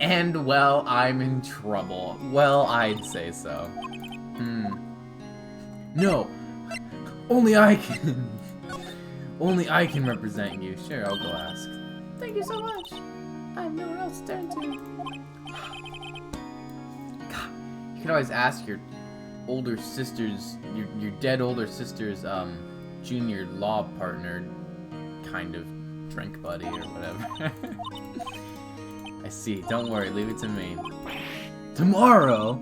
And, well, I'm in trouble. Well, I'd say so. No! Only I can... Only I can represent you. Sure, I'll go ask. Thank you so much. I have nowhere else to turn to. God, you could always ask your older sister's... Your dead older sister's, junior law partner, kind of drink buddy or whatever. I see. Don't worry. Leave it to me. Tomorrow?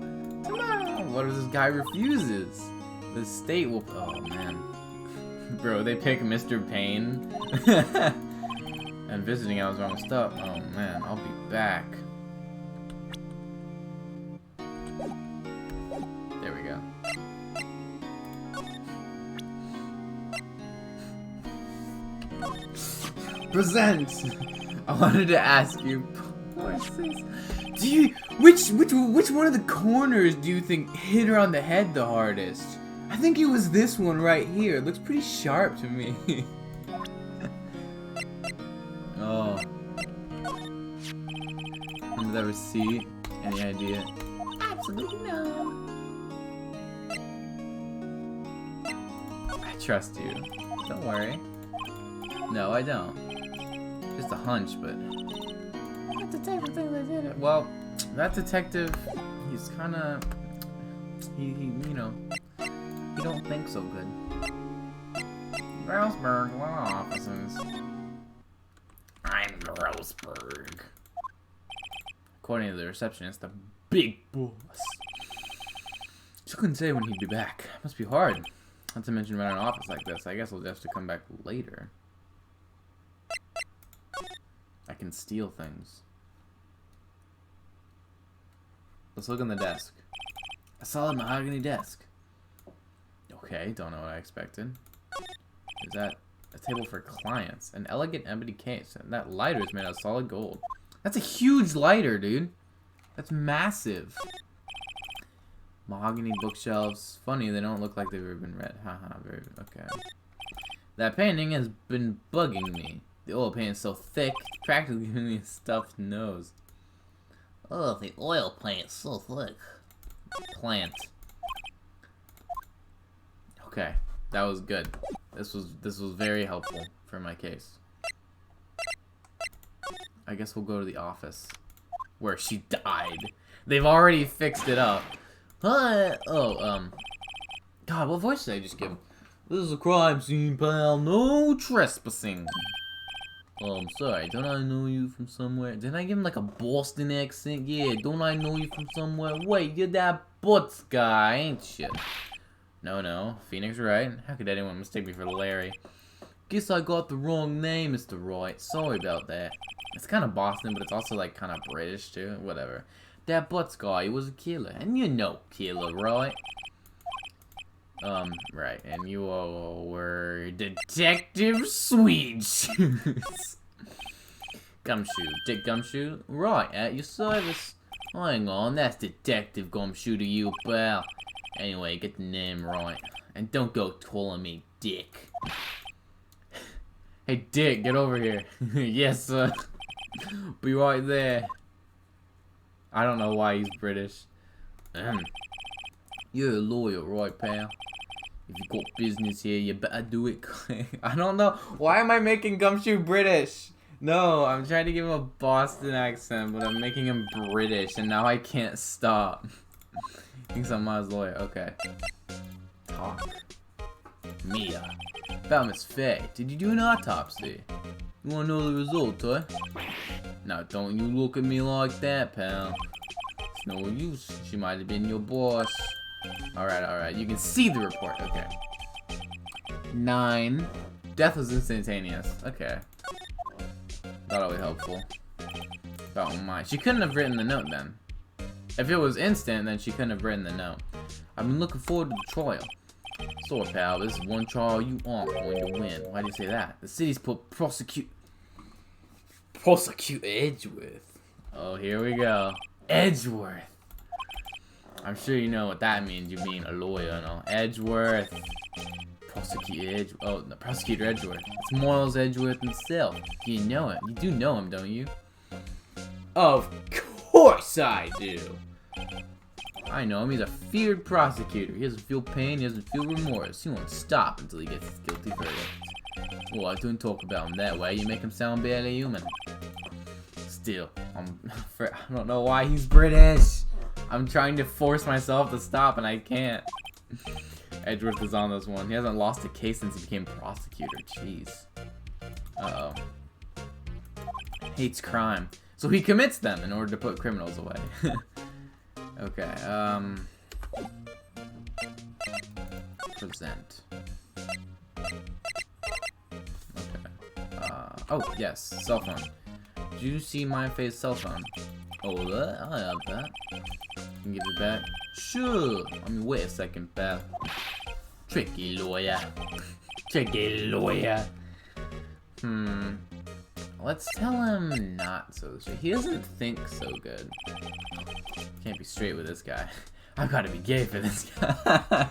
Tomorrow! What if this guy refuses? The state will... Oh, man. Bro, they pick Mr. Payne. And visiting hours are almost up. Oh, man. I'll be back. There we go. Present! I wanted to ask you... Do you... Which one of the corners do you think hit her on the head the hardest? I think it was this one right here. It looks pretty sharp to me. Oh. Remember that receipt? Any idea? Absolutely no. I trust you. Don't worry. No, I don't. Just a hunch, but... That detective thinks I did it. Well, that detective, he's kinda... He you know... He don't think so good. Grousberg, law offices. I'm Grousberg. According to the receptionist, the big boss. She couldn't say when he'd be back. Must be hard. Not to mention running an office like this. I guess we'll just have to come back later. I can steal things. Let's look on the desk. A solid mahogany desk. Okay, don't know what I expected. Is that a table for clients? An elegant ebony case. And that lighter is made out of solid gold. That's a huge lighter, dude. That's massive. Mahogany bookshelves. Funny, they don't look like they've ever been read. Haha, very okay. That painting has been bugging me. The oil paint is so thick, it's practically giving me a stuffed nose. Oh, the oil paint is so thick. Plant. Okay, that was good. This was very helpful for my case. I guess we'll go to the office where she died. They've already fixed it up. Hi. Oh, God, what voice did I just give? This is a crime scene, pal. No trespassing. Oh, I'm sorry. Don't I know you from somewhere? Didn't I give him like a Boston accent? Yeah, don't I know you from somewhere? Wait, you're that Butts guy, ain't you? No. Phoenix Wright. How could anyone mistake me for Larry? Guess I got the wrong name, Mr. Wright. Sorry about that. It's kind of Boston, but it's also like kind of British too. Whatever. That Butts guy, he was a killer. And you know killer, right? Right. And you all were Detective Sweet Shoes. Gumshoe. Dick Gumshoe? Right, at your service. Hang on, that's Detective Gumshoe to you, pal. Anyway, get the name right. And don't go calling me Dick. Hey, Dick, get over here. Yes, sir. Be right there. I don't know why he's British. You're a lawyer, right, pal? If you got business here, you better do it quick. I don't know. Why am I making Gumshoe British? No, I'm trying to give him a Boston accent, but I'm making him British, and now I can't stop. Thinks I'm Ma's lawyer. Okay. Talk. Mia. About Miss Faye. Did you do an autopsy? You wanna know the result, huh? Now, don't you look at me like that, pal. It's no use. She might have been your boss. Alright. You can see the report. Okay. 9. Death was instantaneous. Okay. That'll be helpful. Oh my. She couldn't have written the note then. If it was instant, then she couldn't have written the note. I've been looking forward to the trial. So, pal, this is one trial you aren't going to win. Why do you say that? The city's put prosecute Edgeworth. Oh, here we go. Edgeworth. I'm sure you know what that means. You mean a lawyer, no? Edgeworth. Prosecutor Edgeworth. It's Miles Edgeworth himself. You know him. You do know him, don't you? Of course I do. I know him. He's a feared prosecutor. He doesn't feel pain. He doesn't feel remorse. He won't stop until he gets his guilty verdict. Well, I don't talk about him that way. You make him sound barely human. Still, I don't know why he's British. I'm trying to force myself to stop and I can't. Edgeworth is on this one. He hasn't lost a case since he became prosecutor. Jeez. Uh-oh. Hates crime. So he commits them in order to put criminals away. Okay, present. Okay. Oh, yes, cell phone. Did you see my face cell phone? Oh, I have that. Can give it back? Sure. I mean, wait a second, pal. Tricky lawyer. Tricky lawyer. Let's tell him not so straight. He doesn't think so good. Can't be straight with this guy. I've got to be gay for this guy.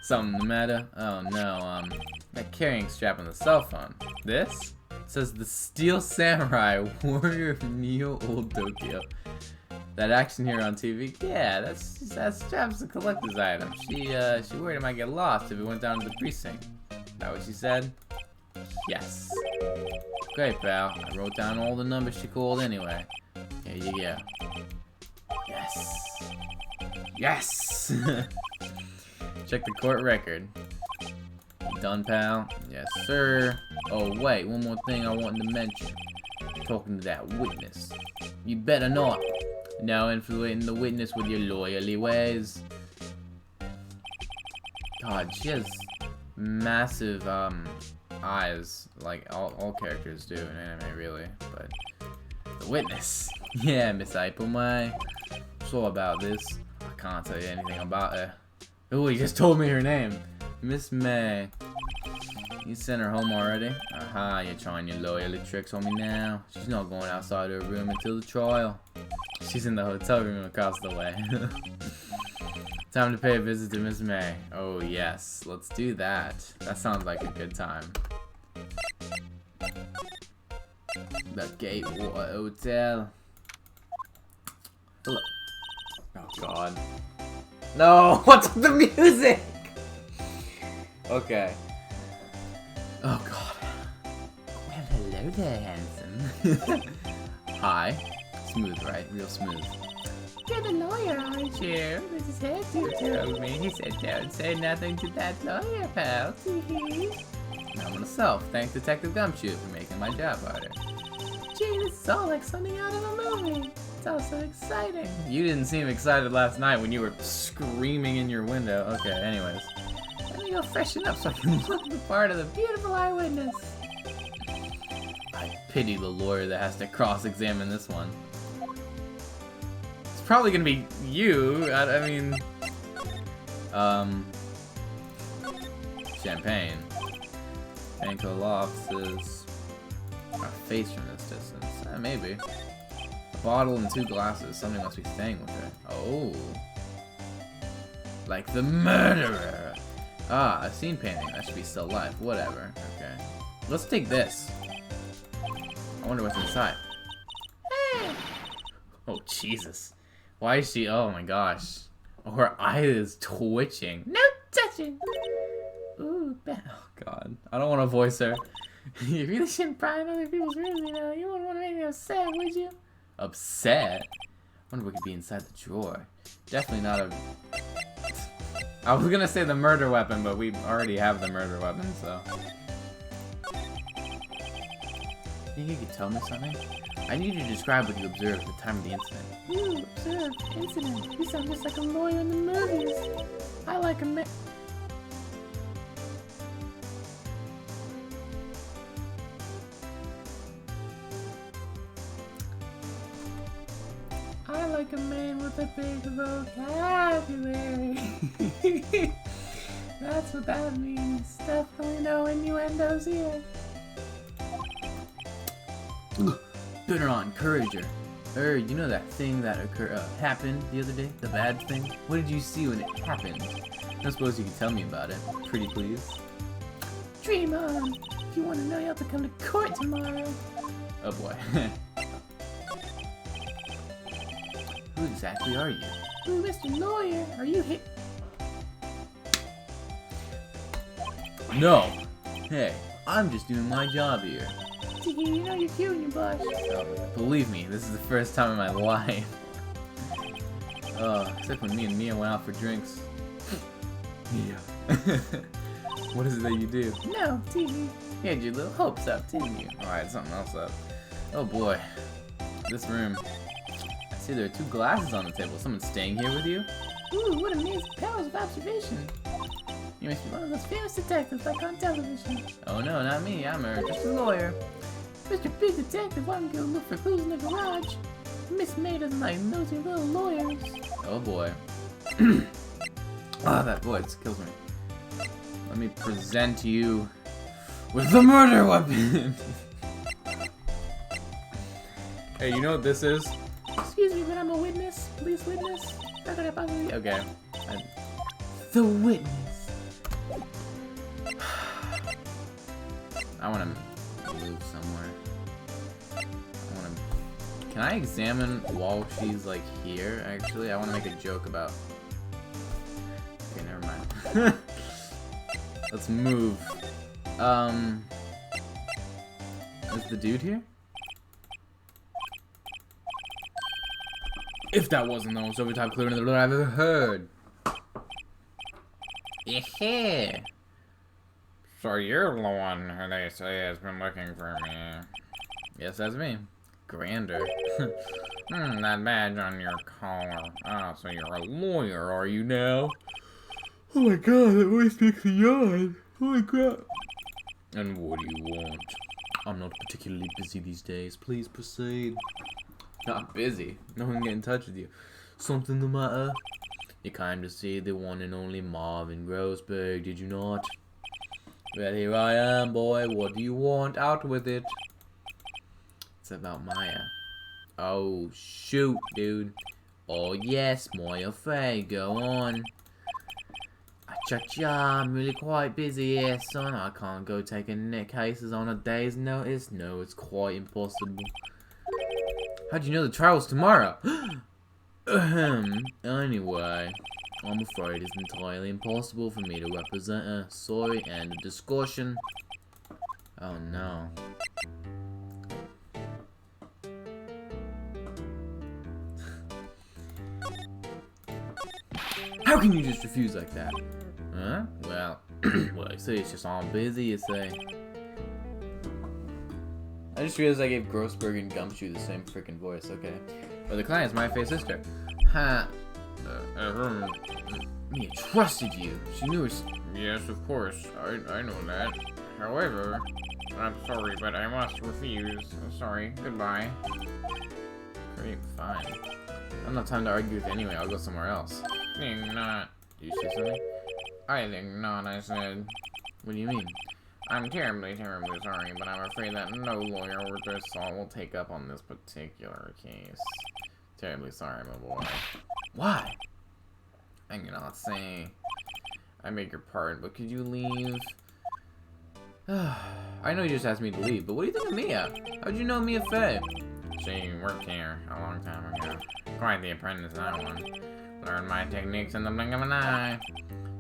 Something the matter? Oh no, that carrying strap on the cell phone. This? It says the Steel Samurai, Warrior of Neo Old Tokyo. That action hero on TV? Yeah, that strap's a collector's item. She worried it might get lost if it went down to the precinct. Is that what she said? Yes. Great, pal. I wrote down all the numbers she called anyway. Here you go. Yes. Yes! Check the court record. You done, pal? Yes, sir. Oh, wait. One more thing I wanted to mention. Talking to that witness. You better not. No influencing the witness with your lawyerly ways. God, she has massive, eyes, like all characters do in anime, really. But the witness, yeah, Miss Aipumai. So about this, I can't tell you anything about her. Oh, he just told me her name, Miss May. You sent her home already? Aha, you're trying your lawyerly tricks on me now. She's not going outside her room until the trial. She's in the hotel room across the way. Time to pay a visit to Miss May. Oh yes, let's do that. That sounds like a good time. The Gatewater Hotel. Hello. Oh god. No, what's with the music? Okay. Oh god. Well, hello there, handsome. Hi. Smooth, right? Real smooth. You're the lawyer, aren't you? Mrs. Hairdo told me. He said don't say nothing to that lawyer, pal. Now myself. Thanks Detective Gumshoe for making my job harder. Gee, this is all like something out of a movie. It's all so exciting. You didn't seem excited last night when you were screaming in your window. Okay, anyways. Let me go freshen up so I can look the part of the beautiful eyewitness. I pity the lawyer that has to cross-examine this one. probably gonna be you. I mean, champagne. Banco Lofts' a face from this distance. Maybe. A bottle and 2 glasses. Somebody must be staying with her. Oh. Like the murderer. Ah, a scene painting. That should be still alive. Whatever. Okay. Let's take this. I wonder what's inside. Oh, Jesus. Why is she... Oh, my gosh. Her eye is twitching. No touching. Ooh, oh, God. I don't want to voice her. You really shouldn't pry in other people's rooms, you know. You wouldn't want to make me upset, would you? Upset? I wonder what could be inside the drawer. Definitely not a... I was gonna say the murder weapon, but we already have the murder weapon, so... Think you could tell me something? I need you to describe what you observed at the time of the incident. Ooh, observed. Incident. You sound just like a lawyer in the movies. I like a man. I like a man with a big vocabulary. That's what that means. Definitely no innuendos here. Bitter on, Courager. You know that thing that happened the other day? The bad thing? What did you see when it happened? I suppose you could tell me about it. Pretty please. Dream on. If you want to know, you have to come to court tomorrow. Oh boy. Who exactly are you? Ooh, Mr. Lawyer, are you here? No! Hey, I'm just doing my job here. You know you're cute in your blush. Oh, believe me, this is the first time in my life. Except when me and Mia went out for drinks. Mia. What is it that you do? No, TV. You had your little hopes up, didn't you? Alright, something else up. Oh boy. This room. I see there are 2 glasses on the table. Someone's staying here with you? Ooh, what amazing powers of observation. You must be one of those famous detectives like on television. Oh no, not me. I'm just a lawyer. Mr. Big Detective, why don't you go look for clues in the garage? Miss May doesn't like nosy little lawyers. Oh boy. Ah, that voice kills me. Let me present you with the murder weapon. Hey, you know what this is? Excuse me, but I'm a witness. Police witness. How could I possibly... Okay. The witness. I want to move somewhere. Can I examine while she's like here? Actually, I want to make a joke about. Okay, never mind. Let's move. Is the dude here? If that wasn't the most overtime clear in the I've ever heard. Yeah. So you're the one who they say has been looking for me. Yes, that's me. Grander. That badge on your collar. Ah, so you're a lawyer, are you now? Oh my god, that voice makes me yawn. Holy crap. And what do you want? I'm not particularly busy these days. Please proceed. Not busy. No one can get in touch with you. Something the matter? You came to see the one and only Marvin Grossberg, did you not? Well, here I am, boy. What do you want? Out with it. It's about Maya. Oh, shoot, dude. Oh, yes, Maya Fey. Go on. Cha-cha, I'm really quite busy here, son. I can't go taking cases on a day's notice. No, it's quite impossible. How'd you know the trial was tomorrow? Anyway, I'm afraid it's entirely impossible for me to represent her. Sorry, end of discussion. Oh no. How can you just refuse like that? Huh? Well, well, you say it's just all busy, you say. I just realized I gave Grossberg and Gumshoe the same freaking voice, okay. But the client is my fake sister. Ha! Mia trusted you. She knew it. Yes, of course. I know that. However, I'm sorry, but I must refuse. Sorry. Goodbye. Great, fine. I don't have time to argue with you anyway. I'll go somewhere else. Think not. Do you say something? I think not, I said. What do you mean? I'm terribly, terribly sorry, but I'm afraid that no lawyer worth their salt will take up on this particular case. Terribly sorry, my boy. Why? I cannot say. I beg your pardon, but could you leave? I know you just asked me to leave, but what do you think of Mia? How'd you know Mia Fey? She worked here a long time ago. Quite the apprentice, that one. Learned my techniques in the blink of an eye.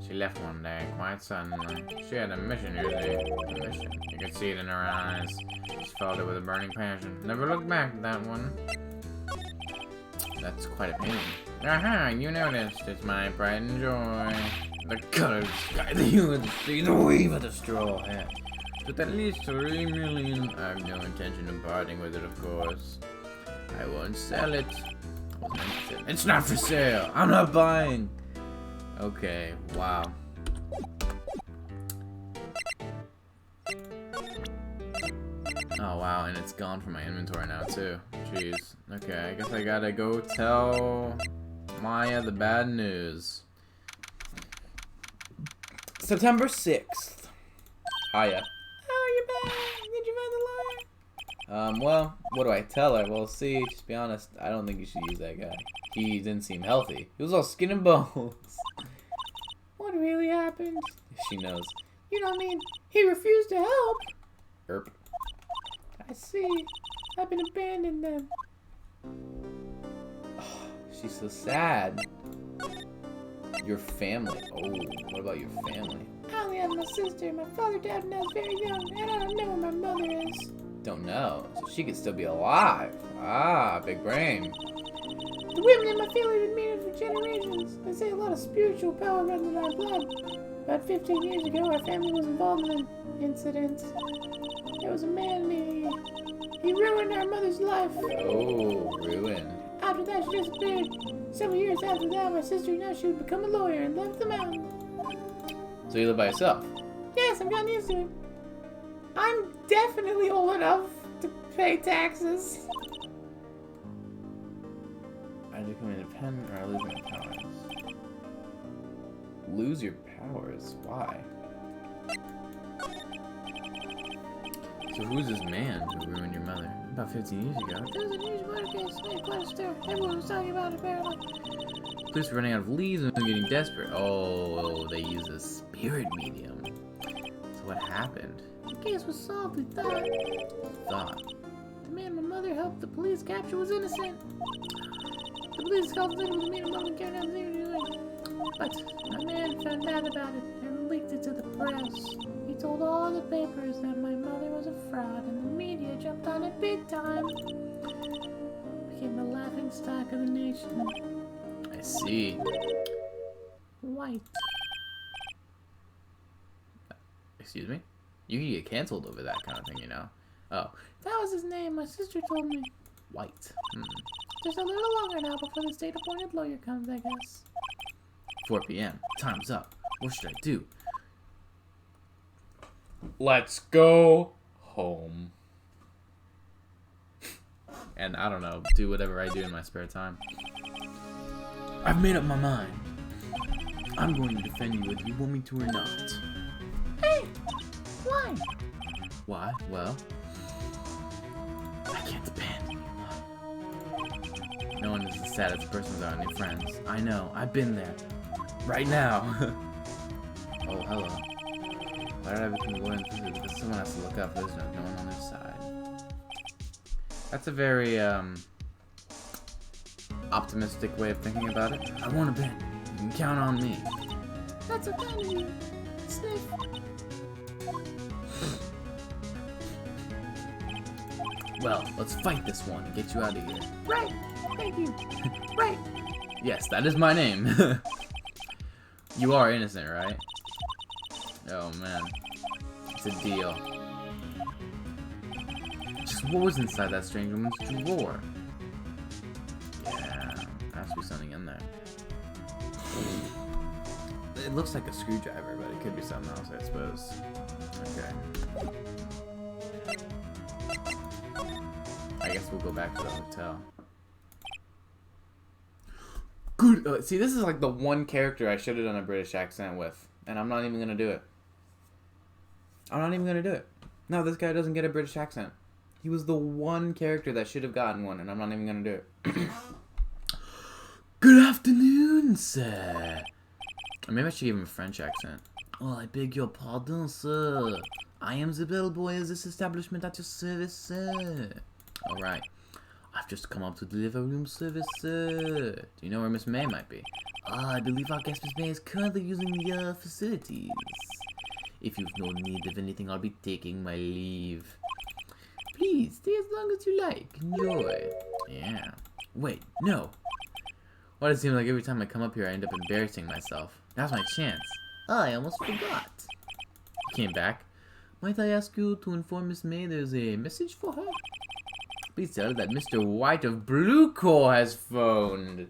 She left one day, quite suddenly. She had a mission, you see. A mission. You could see it in her eyes. She followed it with a burning passion. Never looked back at that one. That's quite a painting. Aha, you noticed. It's my pride and joy. The color of the sky, the hue of the street, the wave of the straw hat. With at least 3 million. I have no intention of parting with it, of course. I won't sell it. It's not for sale. I'm not buying. Okay, wow. Oh wow, and it's gone from my inventory now too. Jeez. Okay, I guess I gotta go tell Maya the bad news. September 6th. Hiya. Oh, you're back. Did you find the lawyer? Well, what do I tell her? Well, see, just be honest, I don't think you should use that guy. He didn't seem healthy. He was all skin and bones. What really happened? She knows. You don't mean he refused to help? Erp. I see. I've been abandoned then. She's so sad. Your family. Oh, what about your family? I only have my sister. My father died when I was very young, and I don't know where my mother is. Don't know. So she could still be alive. Ah, big brain. The women in my family have been married for generations. They say a lot of spiritual power runs in our blood. About 15 years ago, our family was involved in an incident. There was a man, he ruined our mother's life. Oh, ruined. After that, she disappeared. Several years after that, my sister announced she would become a lawyer and left the mountain. So you live by yourself? Yes, I've gotten used to it. I'm definitely old enough to pay taxes. I become independent or I lose my powers? Lose your powers? Why? So who's this man who ruined your mother? About 15 years ago. There was a news murder case made quite a stir. Everyone was talking about it apparently. Police were running out of leads and getting desperate. Oh, they used a spirit medium. So what happened? The case was solved, we thought. Thought. The man my mother helped the police capture was innocent. The police called it with me and mom carried out zero doing. But my man found out about it and leaked it to the press. He told all the papers that my mother was a fraud, and the media jumped on it big time. Became the laughing stock of the nation. I see. White. Excuse me? You can get canceled over that kind of thing, you know? Oh, That was his name, my sister told me. white. Just a little longer now before the state-appointed lawyer comes, I guess. 4 p.m. Time's up. What should I do? Let's go home. And I don't know, do whatever I do in my spare time. I've made up my mind. I'm going to defend you whether you want me to or not. Hey! Why? Why? Well, I can't abandon you. No one is as sad as the person without any friends. I know, I've been there. Right now. Oh, hello. Why did I become a lawyer? Because someone has to look out for this. No one on their side. That's a very, optimistic way of thinking about it. I won't abandon you. You can count on me. That's so kind of you. Sniff. Well, let's fight this one and get you out of here. Right. Thank you. Right. Yes, that is my name. You are innocent, right? Oh man. It's a deal. Just what was inside that strange woman's drawer? Yeah, there has to be something in there. It looks like a screwdriver, but it could be something else, I suppose. Okay. I guess we'll go back to the hotel. See, this is like the one character I should have done a British accent with, and I'm not even gonna do it. I'm not even gonna do it. No, this guy doesn't get a British accent. He was the one character that should have gotten one, and I'm not even gonna do it. Good afternoon, sir. Or maybe I should give him a French accent. Oh, I beg your pardon, sir. I am the bellboy of this establishment at your service, sir. Alright. I've just come up to deliver room service, sir. Do you know where Miss May might be? I believe our guest Miss May is currently using the facilities. If you've no need of anything, I'll be taking my leave. Please, stay as long as you like. Enjoy. Yeah. Wait, no. Why does it seem like every time I come up here, I end up embarrassing myself? Now's my chance. I almost forgot. You came back. Might I ask you to inform Miss May there's a message for her? Please tell her that Mr. White of Bluecore has phoned.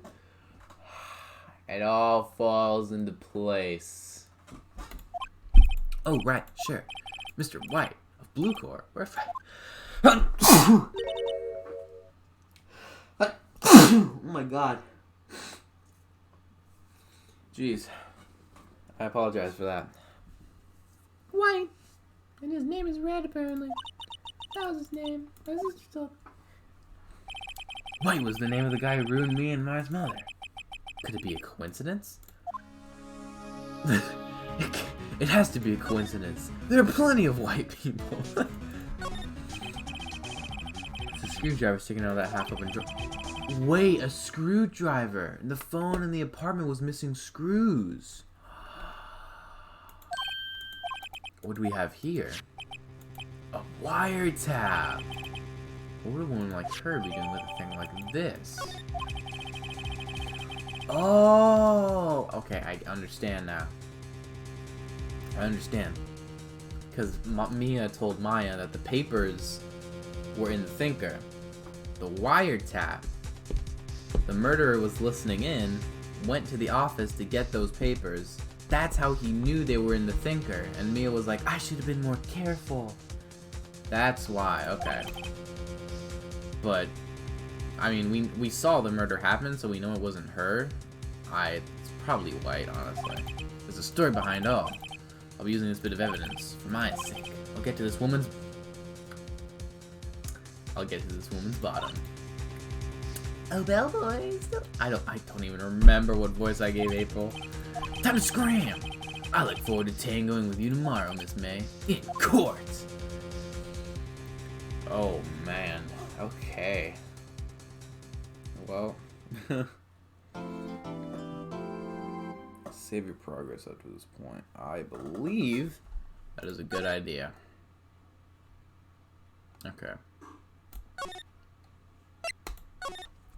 It all falls into place. Oh, right, sure. Mr. White of Bluecore. Oh my god. Jeez. I apologize for that. White. And his name is Red, apparently. That was his name. Where's his stuff? White was the name of the guy who ruined me and Mara's mother. Could it be a coincidence? It has to be a coincidence. There are plenty of white people. The screwdriver sticking out of that half-open drawer. Wait, a screwdriver. The phone in the apartment was missing screws. What do we have here? A wiretap. What would a woman like her be doing with a thing like this? Oh, okay, I understand now. I understand. Because Mia told Maya that the papers were in the thinker. The wiretap. The murderer was listening in, went to the office to get those papers. That's how he knew they were in the thinker. And Mia was like, I should have been more careful. That's why, okay. But, I mean, we saw the murder happen, so we know it wasn't her. It's probably White, honestly. There's a story behind all. I'll be using this bit of evidence for my sake. I'll get to this woman's bottom. Oh, bellboys. I don't even remember what voice I gave April. Time to scram! I look forward to tangoing with you tomorrow, Miss May. In court! Oh, man. Okay. Well. Save your progress up to this point. I believe that is a good idea. Okay.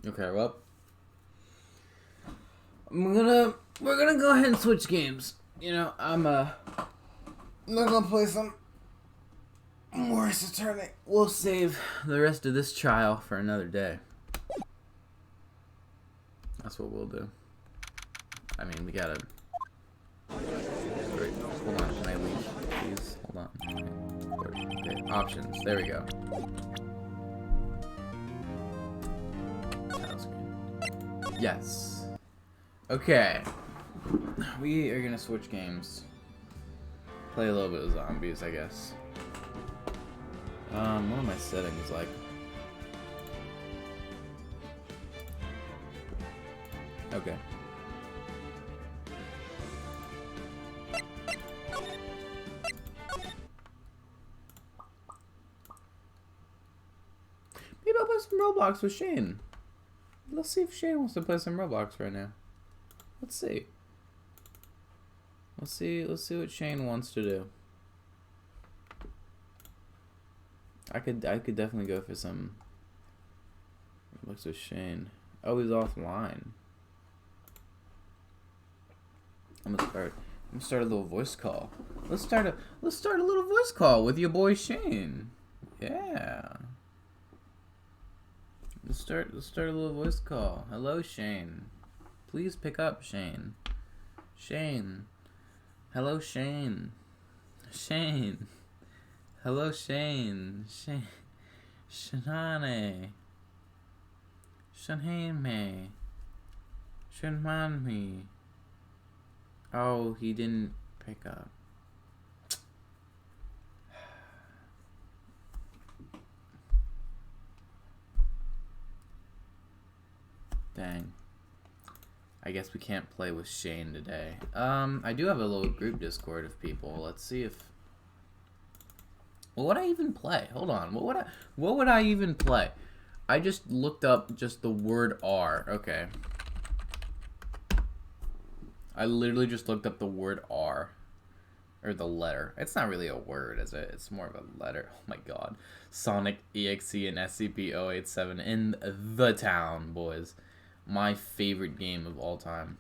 Okay, well. We're gonna go ahead and switch games. You know, I'm not gonna play some Morris Attorney. We'll save the rest of this trial for another day. That's what we'll do. I mean, we gotta... Wait, hold on, can I leave, please? Hold on. Okay, options, there we go. Title screen. Yes. Okay. We are gonna switch games. Play a little bit of zombies, I guess. What are my settings like? Okay. Maybe I'll play some Roblox with Shane. Let's see if Shane wants to play some Roblox right now. Let's see. Let's see what Shane wants to do. I could definitely go for some Roblox with Shane. Oh, he's offline. I'm gonna start a little voice call. Let's start a little voice call with your boy Shane. Yeah. Let's start a little voice call. Hello, Shane. Please pick up, Shane. Shane. Hello, Shane. Shane. Hello, Shane. Shane. Shanane. Shaname. Shouldn't mind me. Oh, he didn't pick up. Dang. I guess we can't play with Shane today. I do have a little group Discord of people. Let's see if... What would I even play? Hold on. What would I even play? I just looked up just the word R. Okay. I literally just looked up the word R. Or the letter. It's not really a word, is it? It's more of a letter. Oh my god. Sonic EXE and SCP-087 in the town, boys. My favorite game of all time.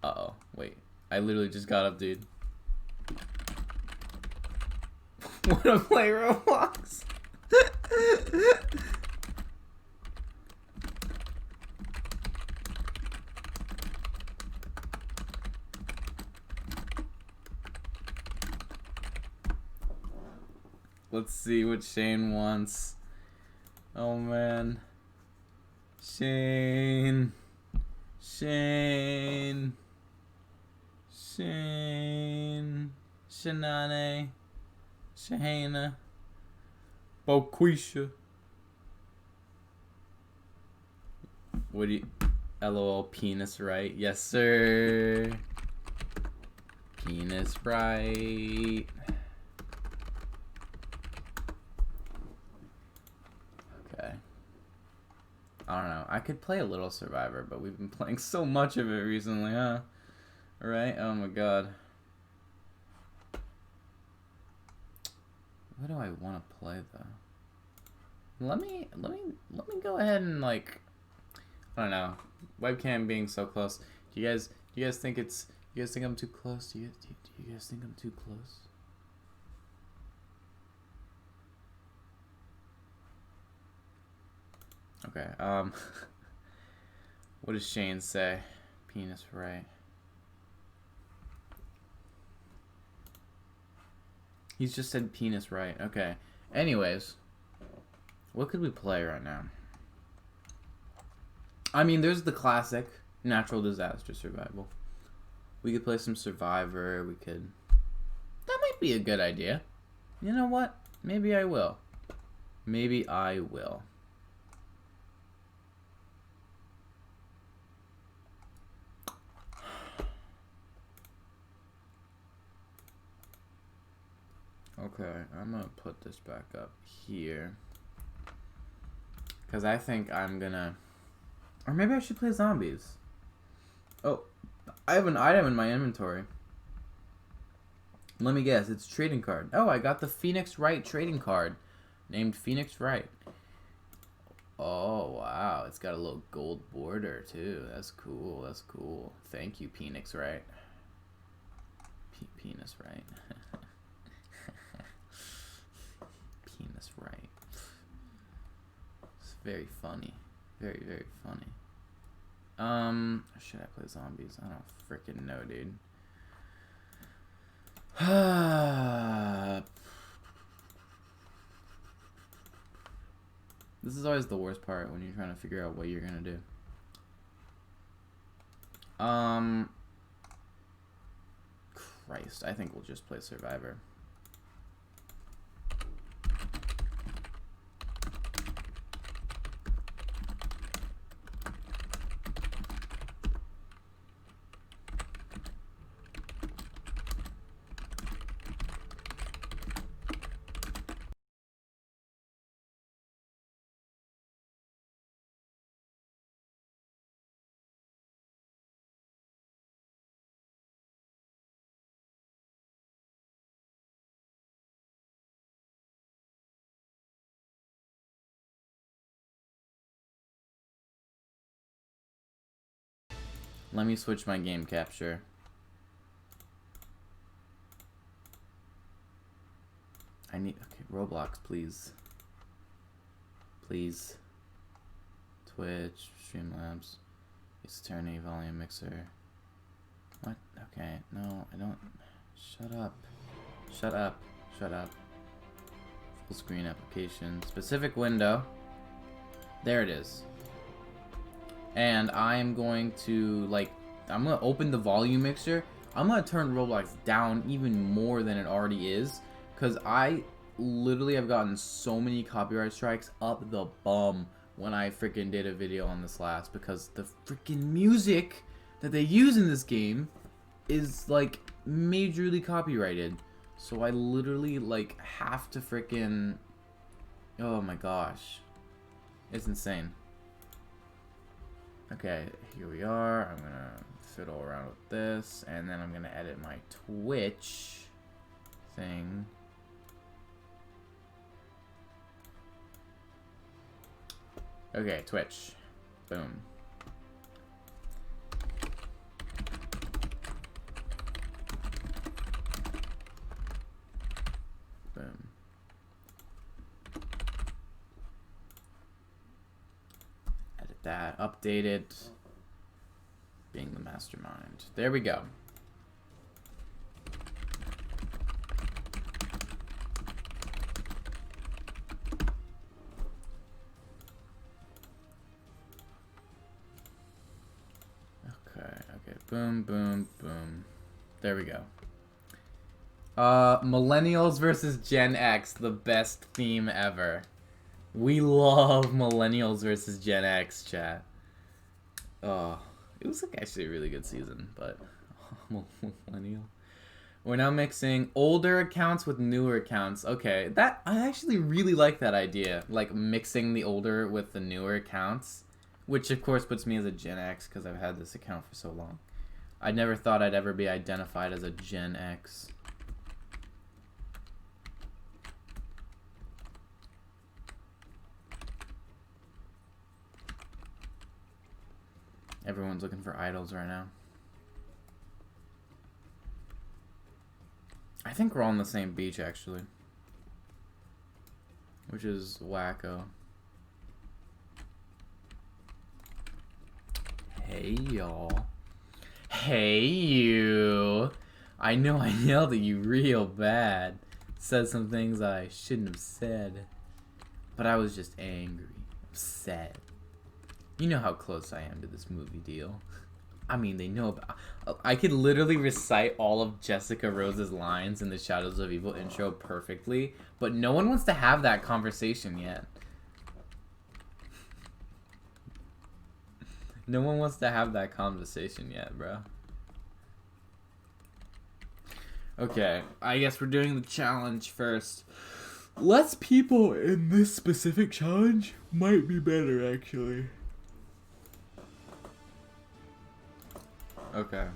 Uh-oh. Wait. I literally just got up, dude. Wanna play Roblox? Let's see what Shane wants. Oh man. Shane. Shane. Shane. Shanane. Shahana. Boquisha. What do you... LOL, penis right? Yes, sir. Penis right. Okay. I don't know. I could play a little Survivor, but we've been playing so much of it recently, huh? Right? Oh my god. What do I want to play though? Let me go ahead and like, I don't know. Webcam being so close. Do you guys think it's, you guys think I'm too close? Do you guys think I'm too close? Okay, what does Shane say? Penis right. He's just said penis right. Okay. Anyways, what could we play right now? I mean, there's the classic natural disaster survival. We could play some Survivor. We could... That might be a good idea. You know what? Maybe I will. Maybe I will. Okay, I'm gonna put this back up here. Because I think I'm gonna... Or maybe I should play zombies. Oh, I have an item in my inventory. Let me guess, it's trading card. Oh, I got the Phoenix Wright trading card. Named Phoenix Wright. Oh, wow. It's got a little gold border, too. That's cool. That's cool. Thank you, Phoenix Wright. Penis Wright. Penis Wright. It's very funny. Very, very funny. Should I play zombies? I don't freaking know, dude. This is always the worst part when you're trying to figure out what you're gonna do. Christ, I think we'll just play Survivor. Let me switch my game capture. I need... Okay, Roblox, please. Please. Twitch, Streamlabs, Ace Attorney, Volume Mixer. What? Okay, no, I don't... Shut up. Shut up. Shut up. Full screen application. Specific window. There it is. And I am going to, like, I'm going to open the volume mixer. I'm going to turn Roblox down even more than it already is. Because I literally have gotten so many copyright strikes up the bum when I freaking did a video on this last. Because the freaking music that they use in this game is, like, majorly copyrighted. So I literally, like, have to freaking... Oh my gosh. It's insane. Okay, here we are. I'm gonna fiddle around with this, and then I'm gonna edit my Twitch thing. Okay, Twitch. Boom. Boom. Edit that. Update it. Being the mastermind. There we go. Okay. Boom, boom, boom. There we go. Millennials versus Gen X, the best theme ever. We love Millennials versus Gen X, chat. Oh, it was like actually a really good season, but Millennial. We're now mixing older accounts with newer accounts. Okay, that I actually really like that idea, like mixing the older with the newer accounts, which of course puts me as a Gen X because I've had this account for so long. I never thought I'd ever be identified as a Gen X. Everyone's looking for idols right now. I think we're all on the same beach, actually. Which is wacko. Hey, y'all. Hey, you. I know I yelled at you real bad. Said some things I shouldn't have said. But I was just angry. Upset. You know how close I am to this movie deal. I mean, they know about... I could literally recite all of Jessica Rose's lines in the Shadows of Evil intro perfectly, but no one wants to have that conversation yet. No one wants to have that conversation yet, bro. Okay, I guess we're doing the challenge first. Less people in this specific challenge might be better, actually. Okay.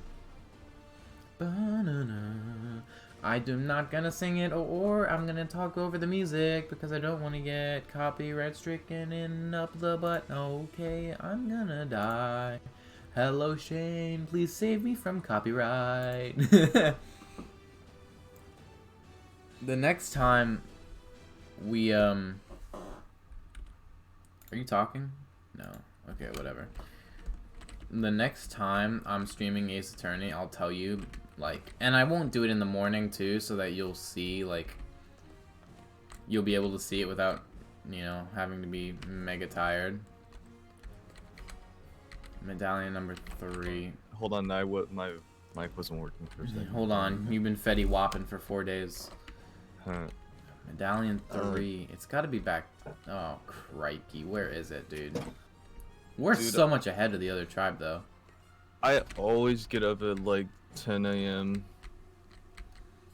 Ba-na-na. I'm not gonna sing it, or I'm gonna talk over the music because I don't want to get copyright stricken in up the butt. Okay, I'm gonna die. Hello, Shane. Please save me from copyright. The next time we are you talking? No. Okay, whatever. The next time I'm streaming Ace Attorney, I'll tell you, like, and I won't do it in the morning too, so that you'll see, like, you'll be able to see it without, you know, having to be mega tired. Medallion number 3. Hold on, my mic wasn't working for a second. Hold on, you've been Fetty Whopping for 4 days. Huh. Medallion 3. It's got to be back. Oh, crikey. Where is it, dude? We're so much ahead of the other tribe, though. I always get up at like 10 a.m.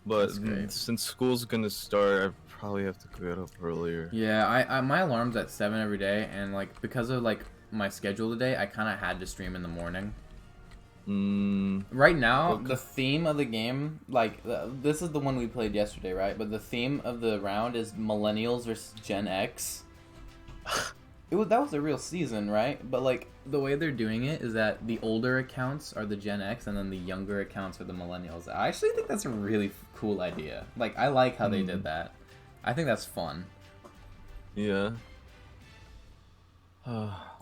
But since school's gonna start, I probably have to get up earlier. Yeah, I my alarm's at 7 every day, and like because of like my schedule today, I kind of had to stream in the morning. Right now, the theme of the game, like this is the one we played yesterday, right? But the theme of the round is Millennials versus Gen X. That was a real season, right? But like the way they're doing it is that the older accounts are the Gen X, and then the younger accounts are the Millennials. I actually think that's a really cool idea. Like I like how they did that. I think that's fun. Yeah.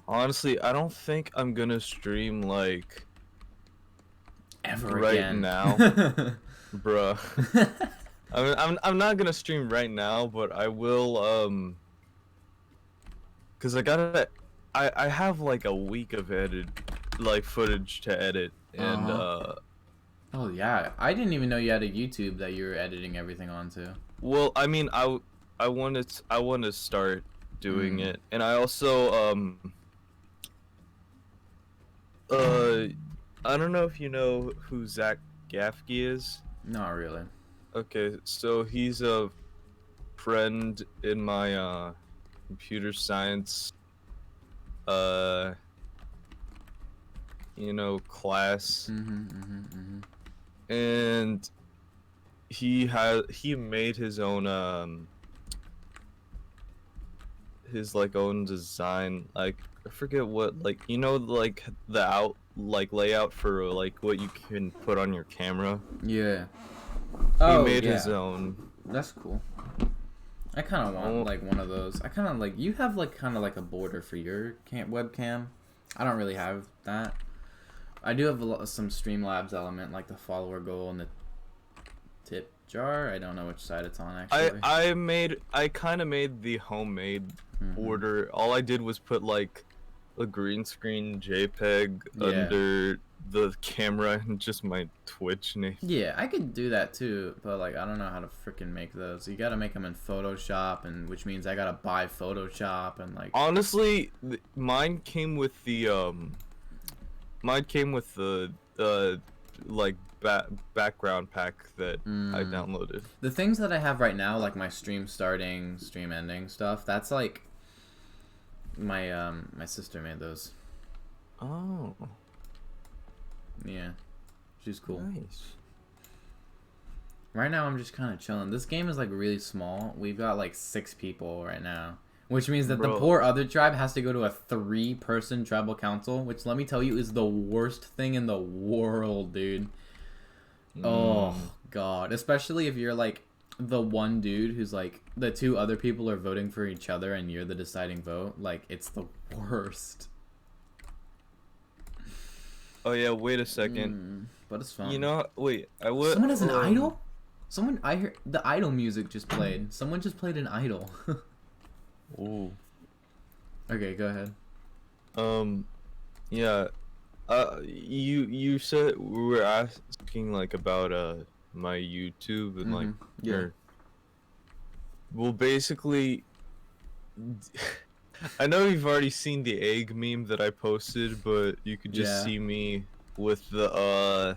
Honestly, I don't think I'm gonna stream like ever right again. now, bruh. I'm not gonna stream right now, but I will. Cause I gotta I have like a week of footage to edit, and Oh yeah, I didn't even know you had a YouTube that you were editing everything onto. well, I mean, I want to start doing it, and I also I don't know if you know who Zach Gafke is. Not really. Okay, so he's a friend in my computer science class, and he made his own his own design, like I forget what, like like the layout for like what you can put on your camera. Yeah. He made his own. That's cool. I kind of want like one of those. I kind of like, you have like kind of like a border for your webcam. I don't really have that. I do have some Streamlabs element, like the follower goal and the tip jar. I don't know which side it's on actually. I kind of made the homemade border. All I did was put like a green screen JPEG under the camera and just my Twitch name. Yeah, I could do that too, but like I don't know how to freaking make those. You gotta make them in Photoshop, and which means I gotta buy Photoshop and like. Honestly, mine came with the like background pack that I downloaded. The things that I have right now, like my stream starting, stream ending stuff, that's like my my sister made those. Oh. Yeah, she's cool. Nice. Right now I'm just kind of chilling. This game is like really small. We've got like 6 people right now, which means that the poor other tribe has to go to a 3-person tribal council, which let me tell you is the worst thing in the world, dude. Oh god, especially if you're like the one dude who's like the 2 other people are voting for each other and you're the deciding vote. Like it's the worst. Oh yeah, wait a second. But it's fun. You know, wait, I would. Someone has an idol? Someone, I hear the idol music just played. Someone just played an idol. Ooh. Okay, go ahead. Yeah. You said we were asking like about my YouTube and like your. Well, basically, I know you've already seen the egg meme that I posted, but you could just see me with the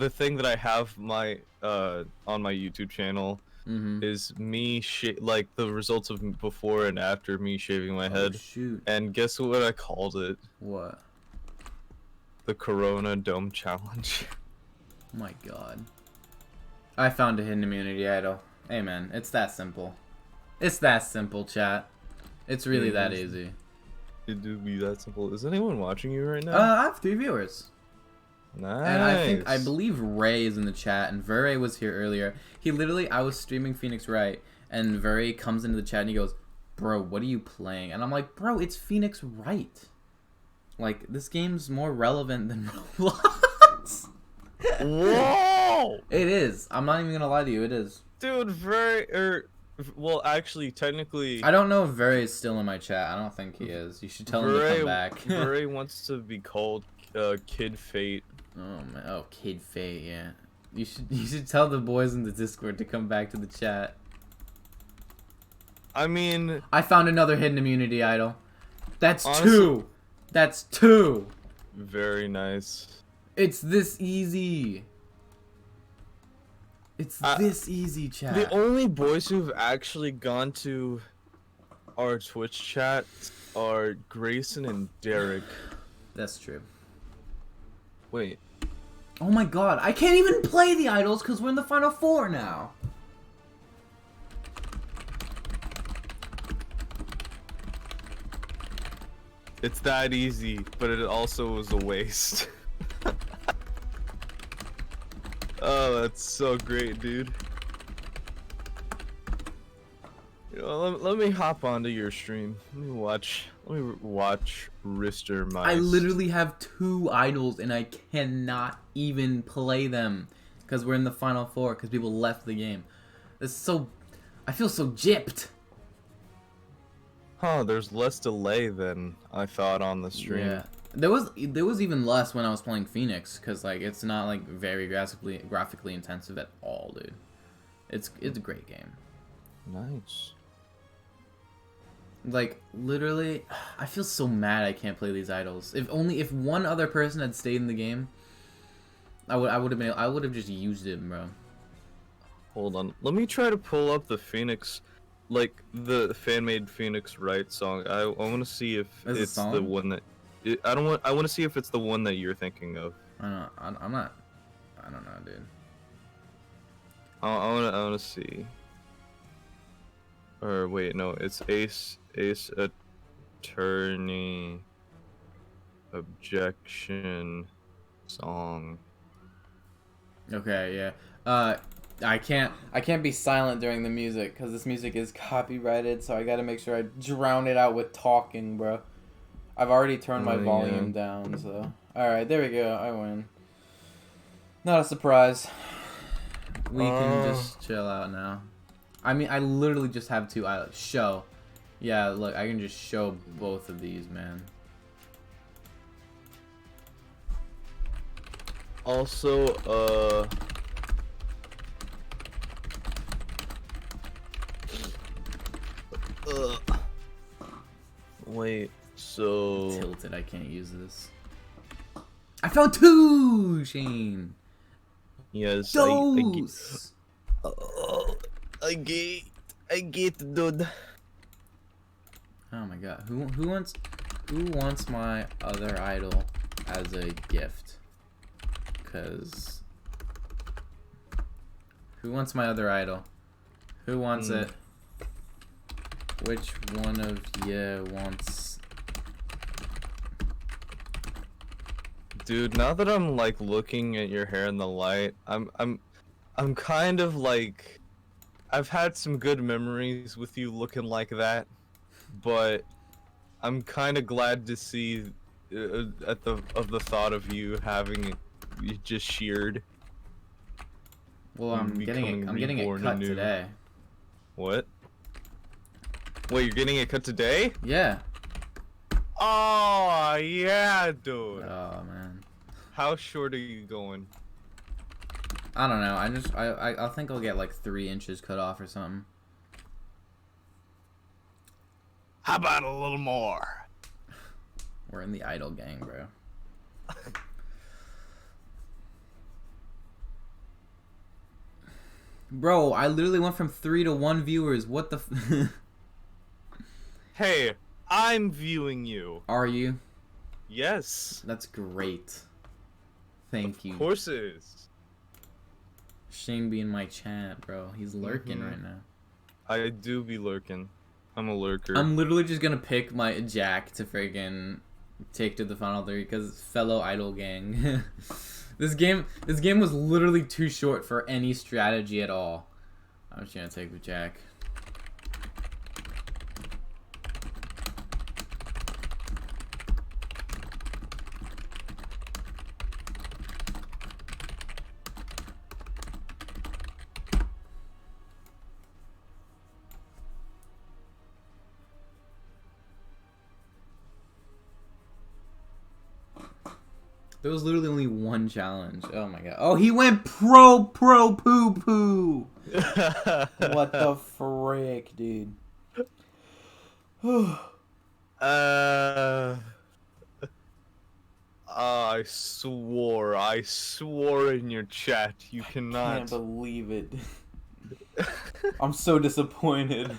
thing that I have my on my YouTube channel is me like the results of before and after me shaving my head. Shoot. And guess what I called it? What? The Corona Dome Challenge. Oh my god. I found a hidden immunity idol. Hey man, it's that simple. It's that simple, chat. It's really that easy. It do be that simple. Is anyone watching you right now? I have 3 viewers. Nice. And I believe Ray is in the chat, and Vere was here earlier. He literally, I was streaming Phoenix Wright, and Vere comes into the chat and he goes, "Bro, what are you playing?" And I'm like, "Bro, it's Phoenix Wright. Like, this game's more relevant than Roblox." Whoa! It is. I'm not even gonna lie to you. It is. Dude, well, actually, technically, I don't know if Vere is still in my chat. I don't think he is. You should tell him to come back. Vere wants to be called Kid Fate. Oh man, oh Kid Fate, yeah. You should tell the boys in the Discord to come back to the chat. I mean, I found another hidden immunity idol. That's honestly, 2. That's 2. Very nice. It's this easy. It's this easy, chat. The only boys who've actually gone to our Twitch chat are Grayson and Derek. That's true. Wait. Oh my god, I can't even play the idols because we're in the final 4 now. It's that easy, but it also was a waste. Oh, that's so great, dude. You know, let me hop onto your stream. Let me watch Rister Mice. I literally have 2 idols and I cannot even play them because we're in the final 4 because people left the game. It's so, I feel so gypped. Huh, there's less delay than I thought on the stream. Yeah, there was even less when I was playing Phoenix, cause like it's not like very graphically intensive at all, dude. It's a great game. Nice. Like literally, I feel so mad I can't play these idols. If one other person had stayed in the game, I would have just used it, bro. Hold on. Let me try to pull up the Phoenix, like the fan-made Phoenix Wright song. I want to see if Is it a it's song? the one that I want to see if it's the one that you're thinking of. I don't know. I'm not. I don't know, dude. I want to see. Or wait, no, it's Ace Attorney Objection song. Okay, yeah. I can't be silent during the music because this music is copyrighted, so I gotta make sure I drown it out with talking, bro. I've already turned my Oh, volume yeah. down, so alright, there we go. I win. Not a surprise. We can just chill out now. I mean, I literally just have two idols. Show. Yeah, look, I can just show both of these, man. Also, wait, so Tilted, I can't use this. I found two, Shane. yes, Those. I get, dude. Oh my god, who wants my other idol as a gift? Cause who wants my other idol? Who wants it? Which one of you wants? Dude, now that I'm like looking at your hair in the light, I'm kind of like, I've had some good memories with you looking like that, but I'm kind of glad to see at the thought of you having it just sheared. Well, I'm Becoming getting it reborn cut anew. today. What? Wait, you're getting it cut today? Yeah. Oh yeah, dude. Oh man. How short are you going? I don't know. I think I'll get like 3 inches cut off or something. How about a little more? We're in the idol gang, bro. Bro, I literally went from 3 to 1 viewers. What the Hey, I'm viewing you. Are you? Yes. That's great. Thank you. Of course it is. Shane be in my chat, bro. He's lurking Mhm. right now. I do be lurking. I'm a lurker. I'm literally just gonna pick my Jack to friggin' take to the final 3 because fellow idol gang. This game was literally too short for any strategy at all. I'm just gonna take with Jack. There was literally only one challenge. Oh my god. Oh, he went pro poo poo. What the frick, dude? I swore in your chat. You Can't cannot. believe it. I'm so disappointed.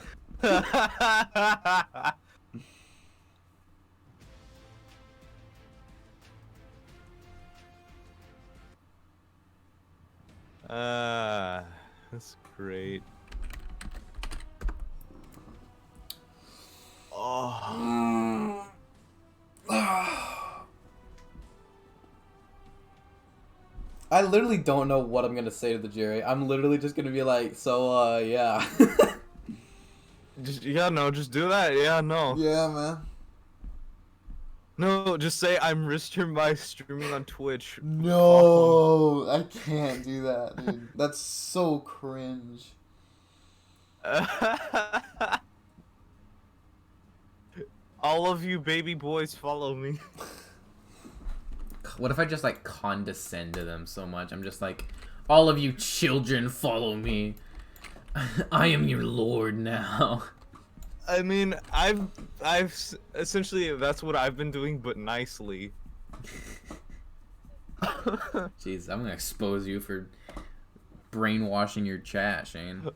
That's great. Oh. I literally don't know what I'm gonna say to the jury. I'm literally just gonna be like, so, yeah. Just do that. Yeah, no. Yeah, man. No, just say I'm Rister by streaming on Twitch. No, I can't do that, dude. That's so cringe. all of you baby boys follow me. What if I just like condescend to them so much? I'm just like, all of you children follow me. I am your lord now. I mean, essentially that's what I've been doing, but nicely. Jeez, I'm gonna expose you for brainwashing your chat, Shane.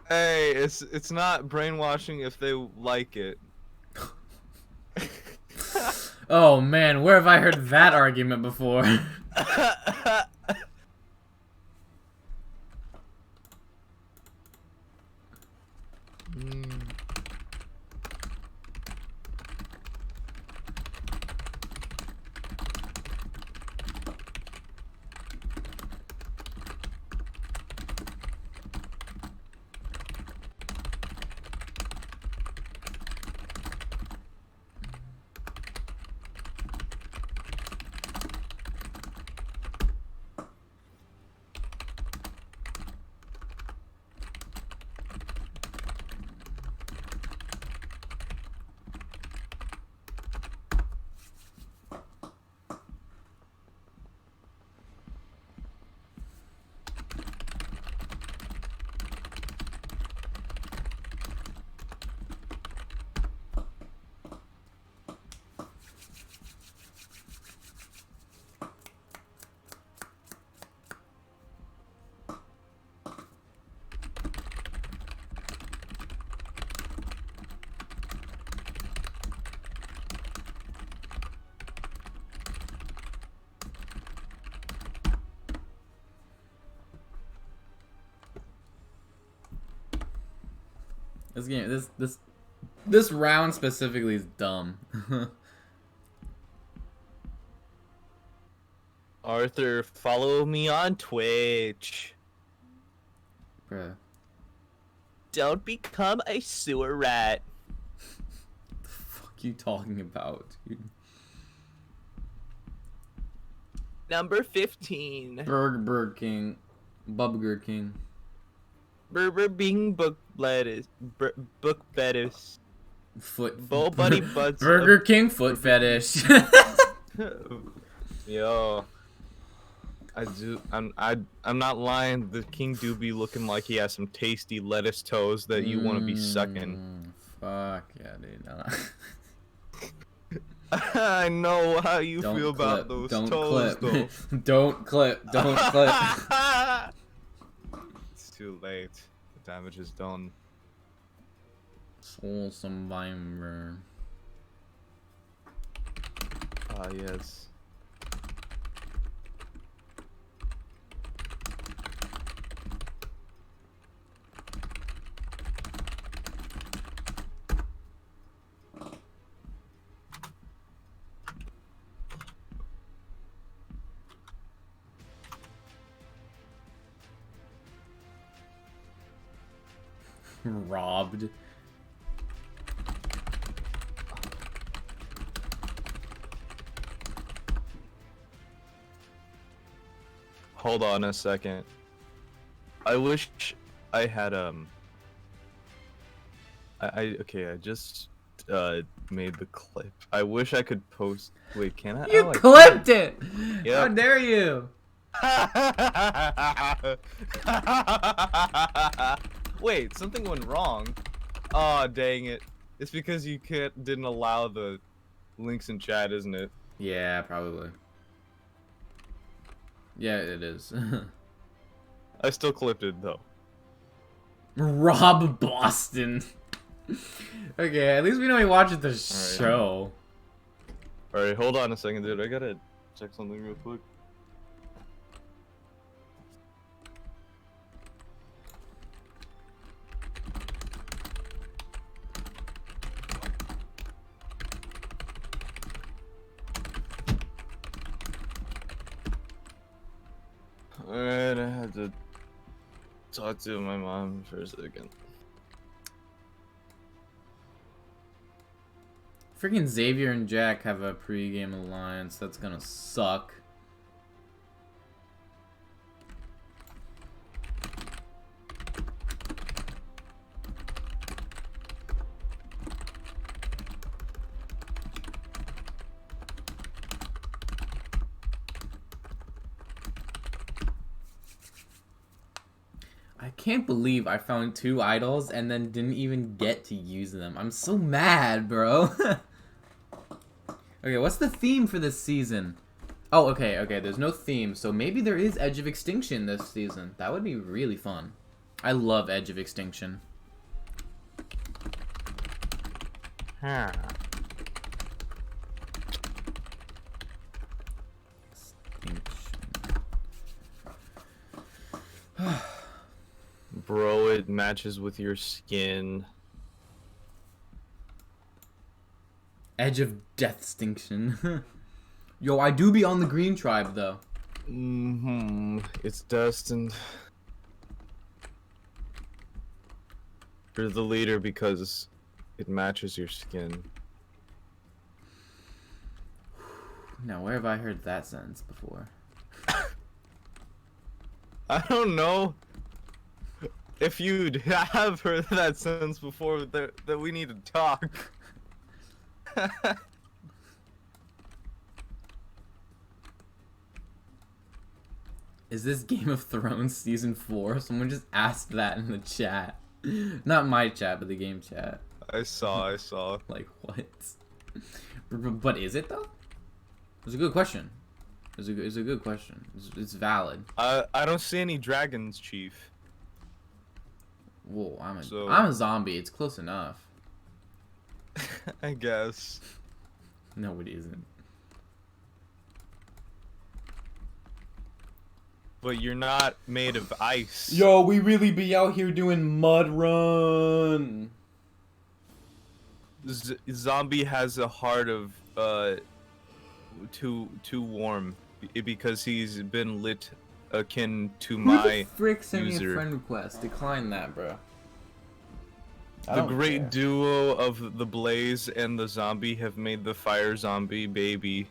Hey, it's not brainwashing if they like it. Oh man, where have I heard that argument before? This game, this round specifically is dumb. Arthur, follow me on Twitch. Bruh. Don't become a sewer rat. The fuck you talking about, dude? Number 15. Burger King. Burger King. Burger Bing book lettuce. Book lettuce. Foot. Bull buddy buds. Burger King foot fetish. Yo. I'm not lying. The king do be looking like he has some tasty lettuce toes that you want to be sucking. Fuck yeah, dude. I know how you Don't feel clip. about those Don't toes, clip. Don't clip. Don't clip. though. It's too late. The damage is done. Soul Survivor. Ah, yes. Robbed. Hold on a second. I wish I had okay, I just made the clip. I wish I could post. Wait, can I? You Oh, clipped it! Yep. How dare you! Wait, something went wrong. Oh, dang it. It's because you didn't allow the links in chat, isn't it? Yeah, probably. Yeah, it is. I still clipped it though. Rob Boston. Okay, at least we know he watches the show. Alright, hold on a second, dude. I gotta check something real quick. Alright, I had to talk to my mom for a second. Freaking Xavier and Jack have a pre-game alliance. That's gonna suck. can't believe I found 2 idols and then didn't even get to use them. I'm so mad, bro. Okay, what's the theme for this season? Oh, okay, there's no theme, so maybe there is Edge of Extinction this season. That would be really fun. I love Edge of Extinction. Huh. Bro, it matches with your skin. Edge of Death Extinction. Yo, I do be on the green tribe, though. It's destined. You're the leader because it matches your skin. Now, where have I heard that sentence before? I don't know if you have heard that sentence before, that we need to talk. Is this Game of Thrones season 4? Someone just asked that in the chat. Not my chat, but the game chat. I saw. Like, what? But is it, though? It's a good question. It's a good question. It's valid. I don't see any dragons, Chief. Whoa, I'm So- a zombie. It's close enough. I guess. No, it isn't. But you're not made of ice. Yo, we really be out here doing mud run. Zombie has a heart of too warm because he's been lit akin to Who my the frick sent me a user. friend request? Decline that, bro. I The don't great care. duo of the Blaze and the Zombie have made the Fire Zombie baby.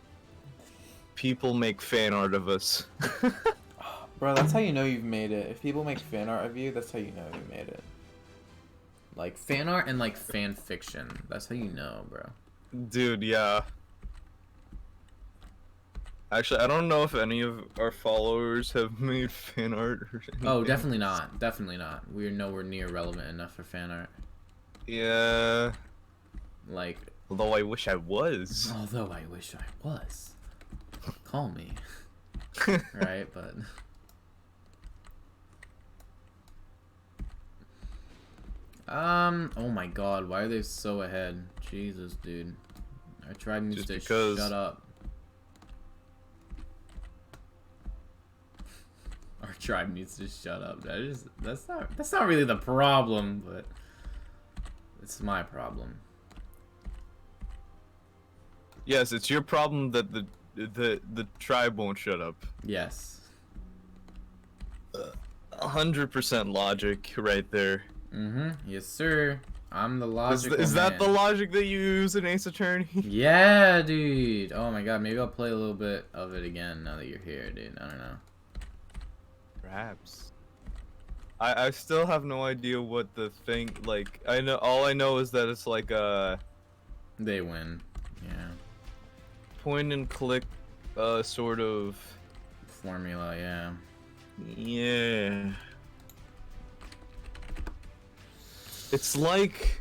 People make fan art of us. Bro, that's how you know you've made it. If people make fan art of you, that's how you know you made it. Like, fan art and, like, fan fiction. That's how you know, bro. Dude, yeah. Actually, I don't know if any of our followers have made fan art or anything. Oh, definitely not. Definitely not. We're nowhere near relevant enough for fan art. Yeah. Like, Although I wish I was. although I wish I was. Call me. Right? But... oh my god, why are they so ahead? Jesus, dude. Our tribe needs Just to because- shut up. Our tribe needs to shut up. That's not really the problem, but it's my problem. Yes, it's your problem that the tribe won't shut up. Yes. 100% logic right there. Mm-hmm. Yes, sir. I'm the logical Is that the man. logic that you use in Ace Attorney? Yeah, dude. Oh my god, maybe I'll play a little bit of it again now that you're here, dude. I don't know. Perhaps. I still have no idea what the thing, like, all I know is that it's like a They win. Yeah. point and click sort of, Formula, yeah. yeah. It's like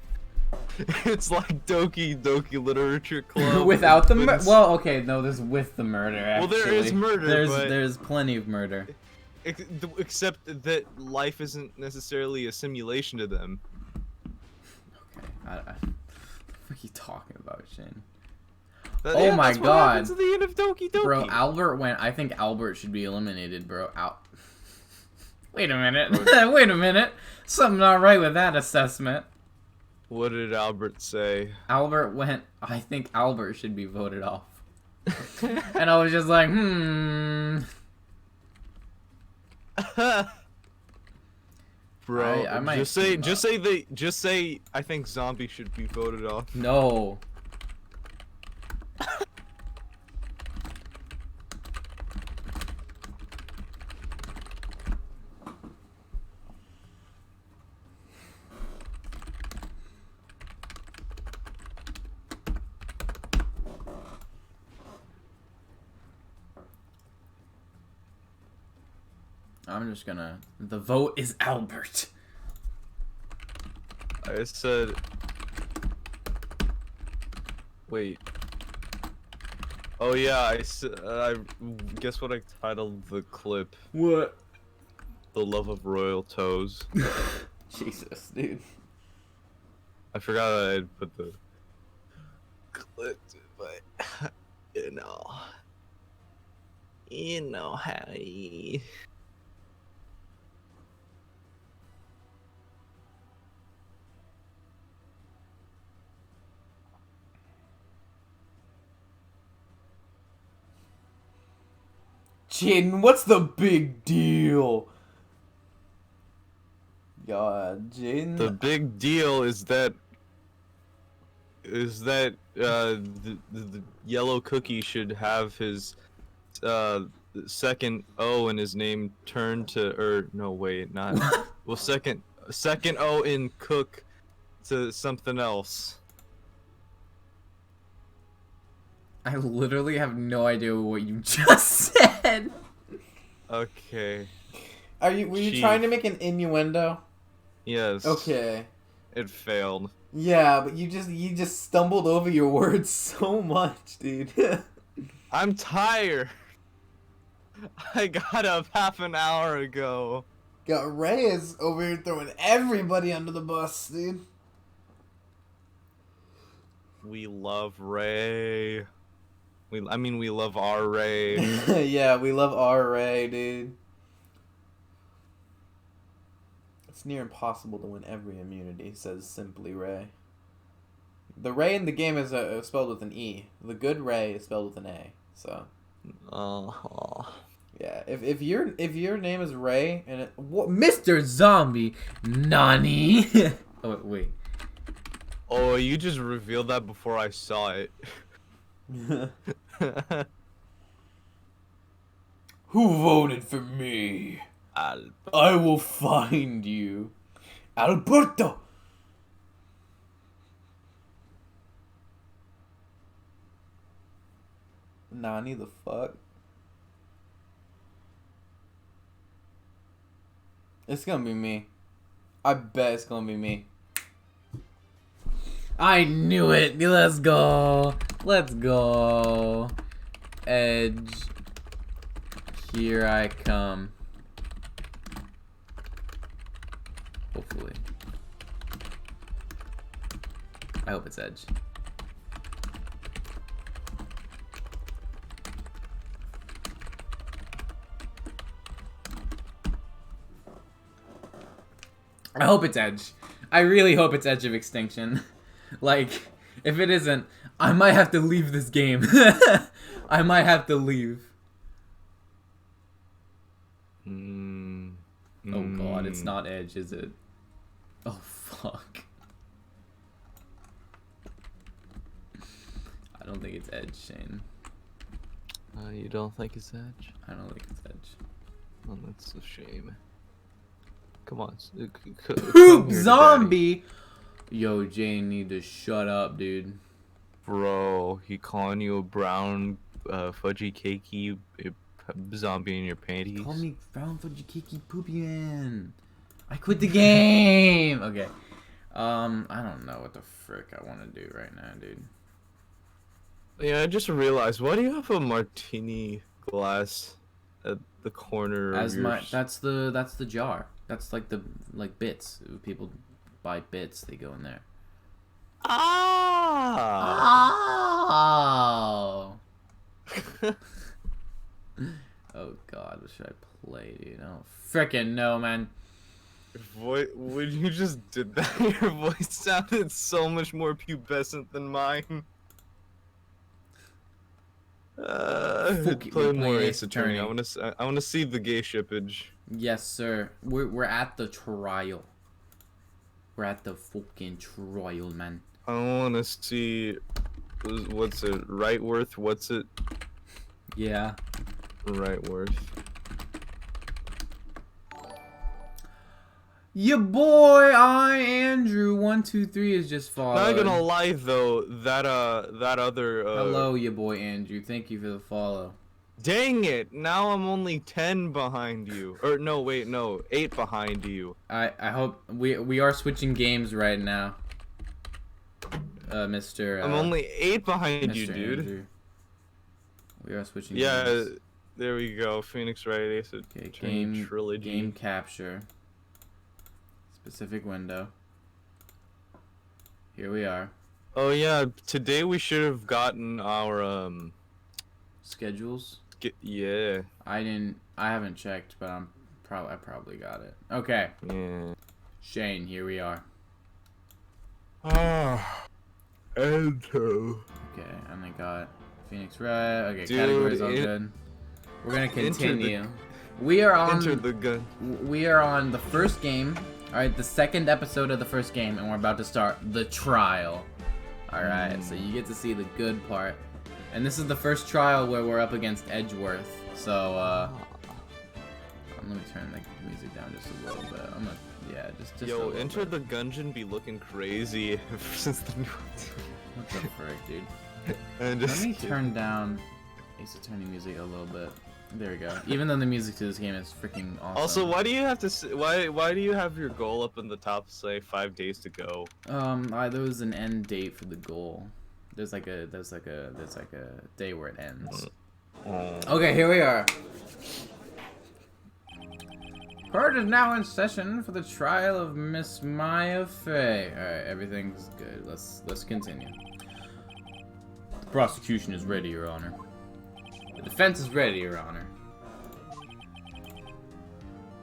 Doki Doki Literature Club Without the but it's- well, okay, no, there's with the murder. Well, Actually. there is murder, but- there's plenty of murder. except that life isn't necessarily a simulation to them. Okay, what are you talking about, Shane? Yeah, my that's what God. happens at the end of Doki Doki. Bro, Albert went. I think Albert should be eliminated, bro. Wait a minute. Wait a minute. Something not right with that assessment. What did Albert say? Albert went. I think Albert should be voted off. And I was just like, Bro, I might just say I think Zombie should be voted off. No. I'm just gonna. The vote is Albert. I said. Wait. Oh yeah, I guess what I titled the clip. What? The love of royal toes. Jesus, dude. I forgot that I'd put the clip, but you know how he. Jaden, what's the big deal? God, Jaden. The big deal is that the yellow cookie should have his second O in his name turned to, or no, wait, not well, second O in cook to something else. I literally have no idea what you just said. Okay. Were you trying to make an innuendo? Yes. Okay. It failed. Yeah, but you just stumbled over your words so much, dude. I'm tired. I got up half an hour ago. Got Reyes over here throwing everybody under the bus, dude. We love Ray. We love our Ray. Yeah, we love our Ray, dude. It's near impossible to win every immunity, says Simply Ray. The Ray in the game is spelled with an E. The good Ray is spelled with an A. So. Yeah, if your name is Ray and Mr. Zombie, Nani. Oh wait. Oh, you just revealed that before I saw it. Who voted for me? I will find you, Alberto. Nani the fuck? It's gonna be me. I bet it's gonna be me. I knew it. Let's go. Let's go. Edge. Here I come. Hopefully. I hope it's Edge. I hope it's Edge. I really hope it's Edge of Extinction. Like, if it isn't, I might have to leave this game. I might have to leave. Oh god, it's not Edge, is it? Oh fuck. I don't think it's Edge, Shane. You don't think it's Edge? I don't think it's Edge. Oh, that's a shame. Come on. Poop zombie! Yo, Jane need to shut up, dude. Bro, he calling you a brown, fudgy cakey zombie in your panties. Call me brown fudgy cakey poopy man. I quit the game! Okay. I don't know what the frick I want to do right now, dude. Yeah, I just realized, why do you have a martini glass at the corner of your... That's the jar. That's like the bits. People buy bits, they go in there. Ah! Oh. Oh god, what should I play, dude? I don't frickin' know, man. When you just did that, your voice sounded so much more pubescent than mine. Play more Ace Attorney. I wanna see the gay shippage. Yes, sir. We're at the trial. We're at the fucking trial, man. I wanna see. What's it? Rightworth? What's it? Yeah. Rightworth. Ya boy, Andrew 123 is just followed. Not gonna lie though, that other. Hello, ya boy Andrew. Thank you for the follow. Dang it! Now I'm only 10 behind you. Or no, wait, no, 8 behind you. I hope we are switching games right now. Mr. I'm only 8 behind Mr. you, dude. Andrew. We are switching Yeah, games. there we go. Phoenix Wright Ace Okay, Attorney Trilogy. game capture. Specific window. Here we are. Oh yeah, today we should have gotten our Schedules. yeah. I haven't checked, but I probably got it. Okay. Yeah. Shane, here we are. Ah. Ento. Okay, and I got Phoenix Wright. Okay, Dude, categories all good. We're gonna enter continue. We are on Enter the gun. we are on the first game. Alright, the second episode of the first game, and we're about to start the trial. Alright, so you get to see the good part. And this is the first trial where we're up against Edgeworth. So, let me turn the music down just a little bit. I'm gonna, yeah, just a Yo, little Enter bit. the Gungeon be looking crazy since the new. What the frick, dude? And Let just me turn down Ace Attorney music a little bit. There we go. Even though the music to this game is freaking awesome. Also, why do you have to? Why do you have your goal up in the top? Say 5 days to go. There was an end date for the goal. There's like a day where it ends. Okay, here we are. Court is now in session for the trial of Miss Maya Fey. Alright, everything's good. Let's continue. The prosecution is ready, Your Honor. The defense is ready, Your Honor.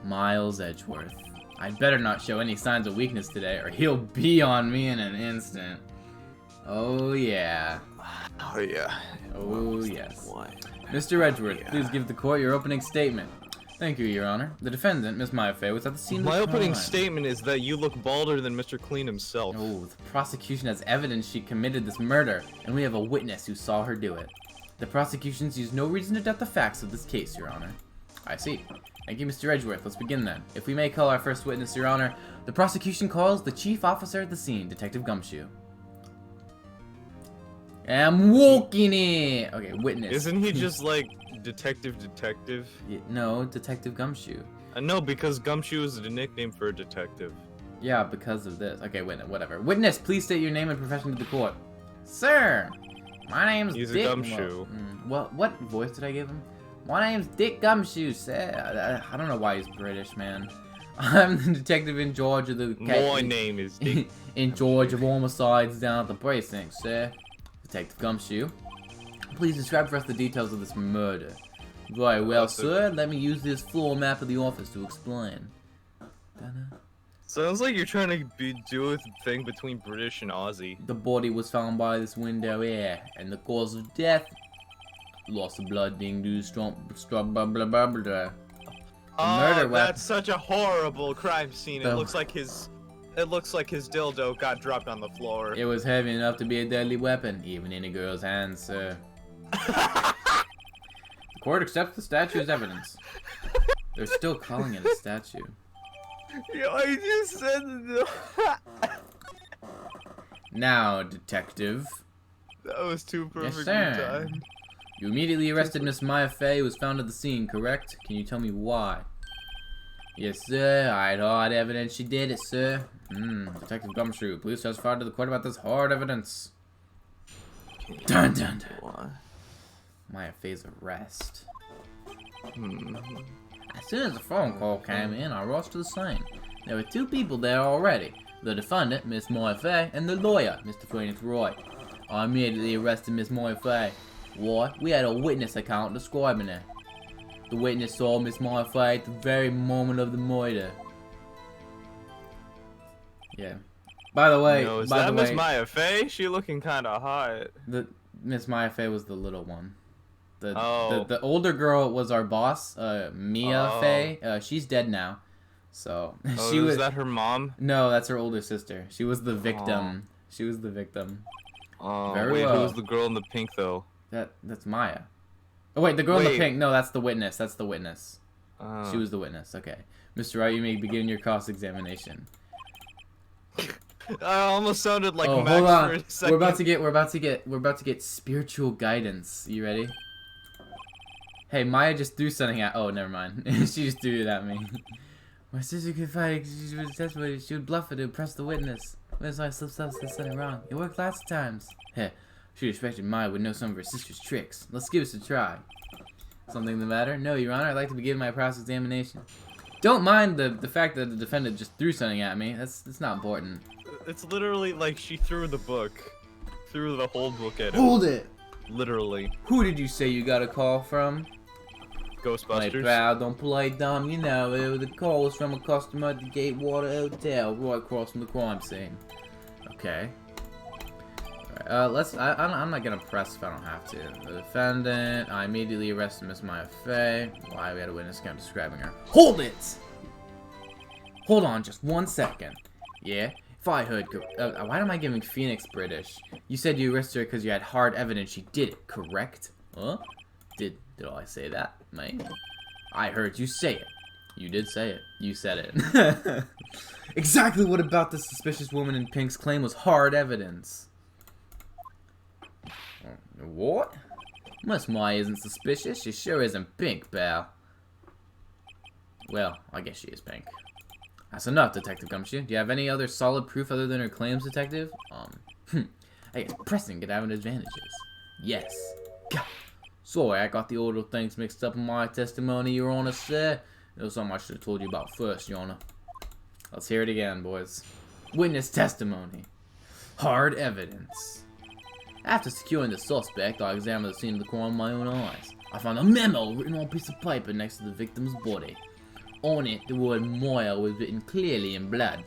Miles Edgeworth. I'd better not show any signs of weakness today, or he'll be on me in an instant. Oh yeah. Oh yeah. Oh yes. Mr. Edgeworth, please give the court your opening statement. Thank you, Your Honor. The defendant, Miss Maya Fey, was at the scene of the My opening crime. statement is that you look balder than Mr. Clean himself. Oh, the prosecution has evidence she committed this murder, and we have a witness who saw her do it. The prosecution sees no reason to doubt the facts of this case, Your Honor. I see. Thank you, Mr. Edgeworth. Let's begin then. If we may call our first witness, Your Honor, the prosecution calls the chief officer at the scene, Detective Gumshoe. I'm walking it! Okay, witness. Isn't he just like detective? No, Detective Gumshoe. No, because Gumshoe is the nickname for a detective. Yeah, because of this. Okay, whatever. Witness, please state your name and profession to the court. Sir, my name's He's a Dick. Gumshoe. What voice did I give him? My name's Dick Gumshoe, sir. I don't know why he's British, man. I'm the detective in charge of the My name is Dick. in charge of homicides down at the precinct, sir. Detective Gumshoe, please describe for us the details of this murder. Very well, sir. Let me use this floor map of the office to explain. Sounds like you're trying to do a thing between British and Aussie. The body was found by this window here, and the cause of death, loss of blood being due to strong blah blah blah blah. Murder weapon. That's such a horrible crime scene. The- It looks like his dildo got dropped on the floor. It was heavy enough to be a deadly weapon, even in a girl's hands, sir. The court accepts the statue as evidence. They're still calling it a statue. Yo, I just said Now, detective, that was too perfect sir. you immediately arrested Miss Maya Fey, who was found at the scene, correct? Can you tell me why? Yes, sir. I had hard evidence she did it, sir. Detective Gumshoe, please testify to the court about this hard evidence. Dun dun dun. Maya Fey's arrest. As soon as the phone call came in, I rushed to the scene. There were two people there already. The defendant, Miss Maya Fey, and the lawyer, Mr. Phoenix Wright. I immediately arrested Miss Maya Fey. Why? We had a witness account describing her. The witness saw Miss Maya Fey at the very moment of the murder. Yeah. By the way, No, is by that the Miss way, Maya Fey? She looking kind of hot. the Miss Maya Fey was the little one. Oh. The older girl was our boss, Mia Oh. Fey. She's dead now. So Oh, she is was that her mom? No, that's her older sister. She was the victim. She was the victim. Oh, Very wait, well. who was the girl in the pink though? That's Maya. Oh wait, the girl in the Wait. pink. No, that's the witness. That's the witness. Oh. She was the witness. Okay, Mr. Wright, you may begin your cross-examination. I almost sounded like Oh, Max hold for on. a second. We're about to get spiritual guidance. You ready? Hey, Maya just threw something at. Oh, never mind. She just threw it at me. My sister could fight. She was desperate. She would bluff it to impress the witness. That's why I slipped up and said it wrong. It worked lots of times. Heh. She expected Maya would know some of her sister's tricks. Let's give this a try. Something the matter? No, Your Honor. I'd like to begin my cross-examination. Don't mind the fact that the defendant just threw something at me. That's not important. It's literally like she threw the book. Threw the whole book at him. Hold it! Literally. Who did you say you got a call from? Ghostbusters. My pal, don't play dumb, you know. The call was from a customer at the Gatewater Hotel, right across from the crime scene. Okay. Alright, I'm not gonna press if I don't have to. The defendant, I immediately arrested Miss Maya Fey. Why? We had a witness kind of describing her. Hold it! Hold on just 1 second. Yeah? If I heard, why am I giving Phoenix British? You said you arrested her because you had hard evidence she did it, correct? Huh? Did I say that, mate? I heard you say it. You did say it. You said it. Exactly what about the suspicious woman in pink's claim was hard evidence? What? Miss Maya isn't suspicious. She sure isn't pink, pal. Well, I guess she is pink. That's enough, Detective Gumshoe. Do you have any other solid proof other than her claims, Detective? I guess Preston could have an advantages. Yes. Gah. Sorry, I got the order of things mixed up in my testimony, Your Honor, sir. It was something I should have told you about first, Your Honor. Let's hear it again, boys. Witness testimony. Hard evidence. After securing the suspect, I examined the scene of the crime with my own eyes. I found a memo written on a piece of paper next to the victim's body. On it, the word Moya was written clearly in blood.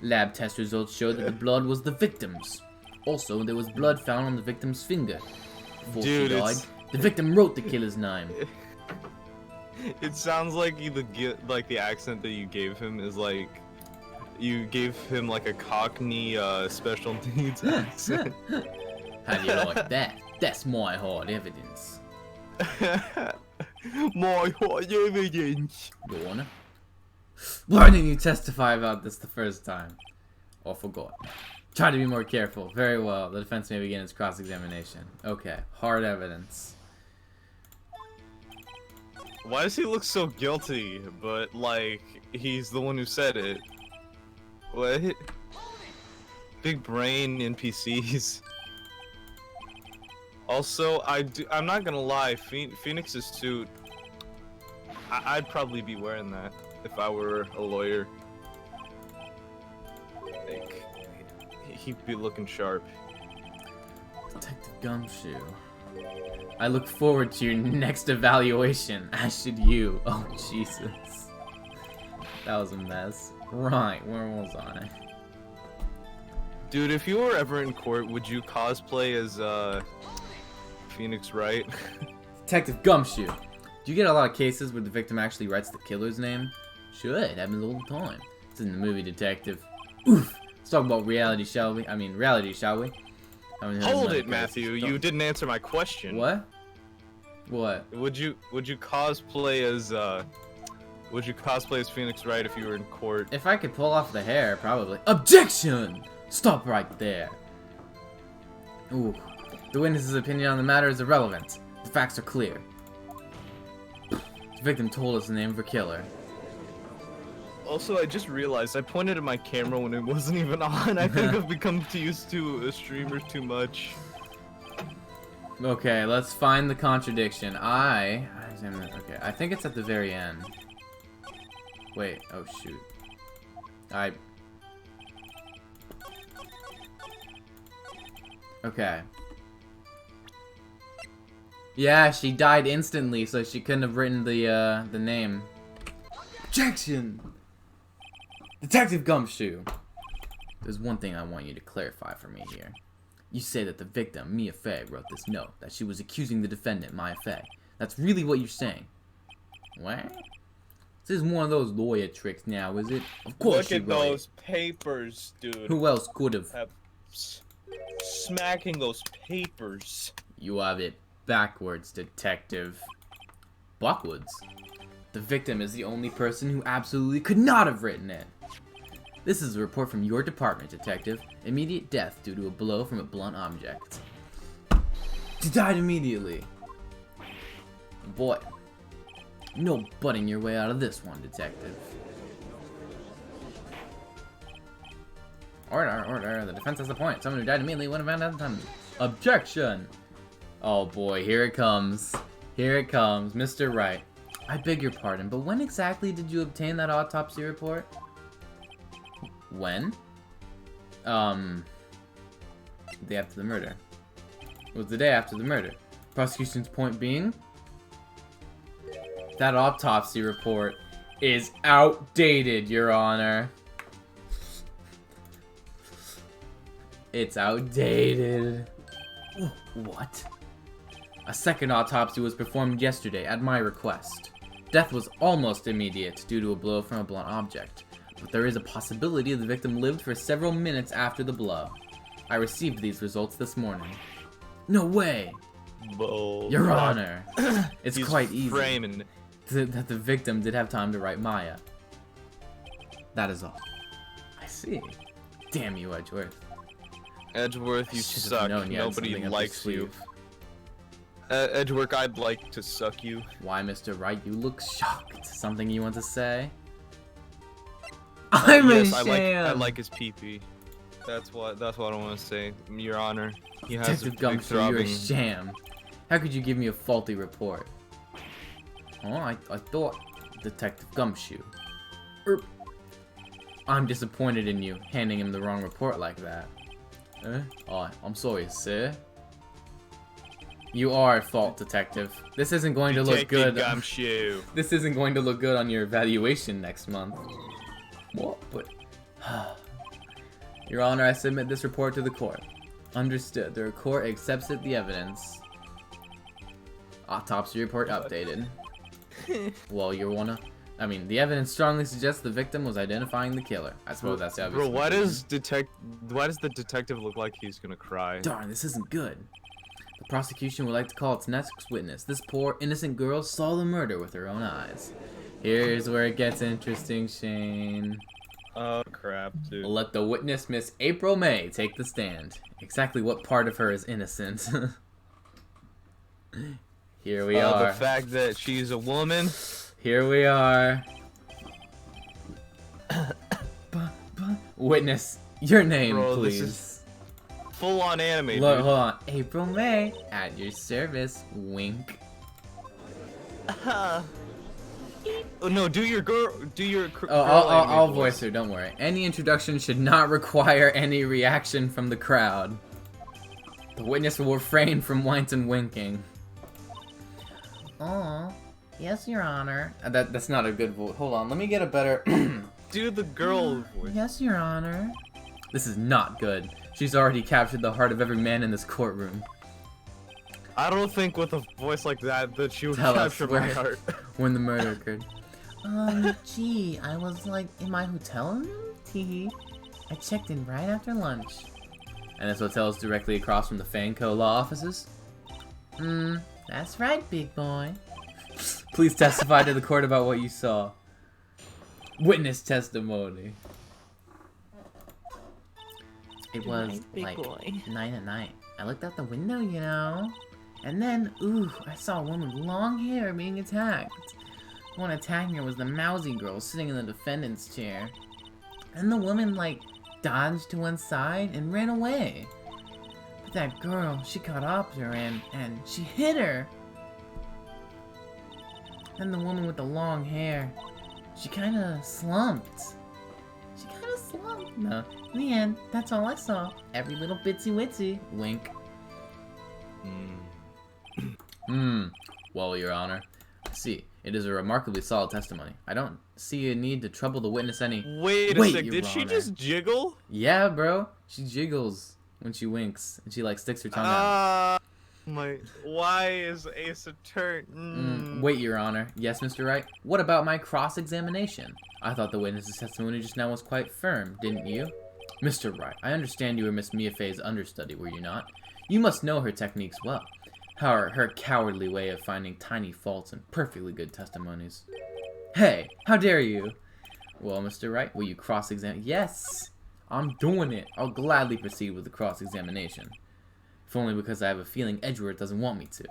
Lab test results showed that the blood was the victim's. Also, there was blood found on the victim's finger. Before she died, the victim wrote the killer's name. It sounds like the accent that you gave him is like you gave him like a Cockney special needs accent. How do you like that? That's my hard evidence. My hard evidence. Your Honor. Why didn't you testify about this the first time? Or forgot? Try to be more careful. Very well. The defense may begin its cross-examination. Okay. Hard evidence. Why does he look so guilty? But like he's the one who said it. What? Big brain NPCs. Also, I'm not gonna lie, Phoenix's suit, I'd probably be wearing that if I were a lawyer. Like, he'd be looking sharp. Detective Gumshoe. I look forward to your next evaluation, as should you. Oh, Jesus. That was a mess. Right, where was I? Dude, if you were ever in court, would you cosplay as, Phoenix Wright? Detective Gumshoe. Do you get a lot of cases where the victim actually writes the killer's name? Sure, it happens all the time. It's in the movie Detective. Oof! Let's talk about reality, shall we? Reality, shall we? Hold it, Matthew. You didn't answer my question. What? What? Would you cosplay as Phoenix Wright if you were in court? If I could pull off the hair, probably. Objection! Stop right there. Ooh. The witness's opinion on the matter is irrelevant. The facts are clear. The victim told us the name of her killer. Also, I just realized I pointed at my camera when it wasn't even on. I think I've become too used to streamers too much. Okay, let's find the contradiction. Okay, I think it's at the very end. Wait, oh shoot. Okay. Yeah, she died instantly, so she couldn't have written the name. Objection! Detective Gumshoe! There's one thing I want you to clarify for me here. You say that the victim, Mia Fey, wrote this note, that she was accusing the defendant, Maya Fey. That's really what you're saying. What? This is one of those lawyer tricks now, is it? Of course she wrote it. Look at those papers, dude. Who else could have? Smacking those papers. You have it backwards, Detective. Backwards? The victim is the only person who absolutely could not have written it. This is a report from your department, Detective. Immediate death due to a blow from a blunt object. She died immediately. Boy, No butting your way out of this one, detective. Order, order. The defense has the point. Someone who died immediately would have found out the time. Objection! Oh boy, here it comes. Here it comes. Mr. Wright. I beg your pardon, but when exactly did you obtain that autopsy report? When? The day after the murder. It was the day after the murder. Prosecution's point being? That autopsy report is outdated, Your Honor. It's outdated. What? A second autopsy was performed yesterday at my request. Death was almost immediate due to a blow from a blunt object, but there is a possibility the victim lived for several minutes after the blow. I received these results this morning. No way! Bull. Your Honor, it's He's quite easy framing. that the victim did have time to write Maya. That is all. I see. Damn you, Edgeworth. Edgeworth, you Should've suck. known you had Nobody something up your likes you. sleeve. Edgeworth, I'd like to suck you. Why, Mr. Wright, you look shocked. Something you want to say? I'm Yes, ashamed. I like his pee-pee. That's what I want to say, Your Honor. He has a Detective big Gumshoe, you're a throbbing. sham. How could you give me a faulty report? Oh, I thought Detective Gumshoe. I'm disappointed in you, handing him the wrong report like that. Oh, I'm sorry, sir. You are at fault, detective. This isn't going to look good. Gumshoe. This isn't going to look good on your evaluation next month. What? But Your Honor, I submit this report to the court. Understood. The court accepts it, the evidence. Autopsy report updated. Well, the evidence strongly suggests the victim was identifying the killer. I suppose that's the obvious. Bro, why does the detective look like he's gonna cry? Darn, this isn't good. The prosecution would like to call its next witness. This poor, innocent girl saw the murder with her own eyes. Here's where it gets interesting, Shane. Oh crap, dude. We'll let the witness, Miss April May, take the stand. Exactly what part of her is innocent? Here we are. The fact that she's a woman. Here we are. Witness, your name, Bro, this please. is full on anime. Look, dude. hold on. April May, at your service. Wink. Oh no, do your girl Oh, girl I'll anime voice her, don't worry. Any introduction should not require any reaction from the crowd. The witness will refrain from whines and winking. Oh, yes, Your Honor. That's not a good voice. Hold on, let me get a better... Do the girl voice. Yes, Your Honor. This is not good. She's already captured the heart of every man in this courtroom. I don't think with a voice like that she would Tell us capture my where- heart. When the murder occurred. Gee, I was like in my hotel room. Teehee. I checked in right after lunch. And this hotel is directly across from the Fanco law offices? That's right, big boy. Please testify to the court about what you saw. Witness testimony. It was like 9 at night. I looked out the window, you know. And then, ooh, I saw a woman with long hair being attacked. The one attacking her was the mousy girl sitting in the defendant's chair. And the woman, like, dodged to one side and ran away. But that girl, she caught up to her and she hit her. Then the woman with the long hair, she kind of slumped. No, in the end, that's all I saw. Every little bitsy witsy. Wink. Well, Your Honor. I see. It is a remarkably solid testimony. I don't see a need to trouble the witness any... Wait a sec, Your did she Honor. just jiggle? Yeah, bro. She jiggles when she winks. And she, like, sticks her tongue out. Why is Ace Attorney? Wait, Your Honor. Yes, Mr. Wright? What about my cross-examination? I thought the witness's testimony just now was quite firm, didn't you? Mr. Wright, I understand you were Miss Mia Fey's understudy, were you not? You must know her techniques well. Her cowardly way of finding tiny faults in perfectly good testimonies. Hey, how dare you? Well, Mr. Wright, will you cross-examine? Yes, I'm doing it. I'll gladly proceed with the cross-examination. If only because I have a feeling Edgeworth doesn't want me to.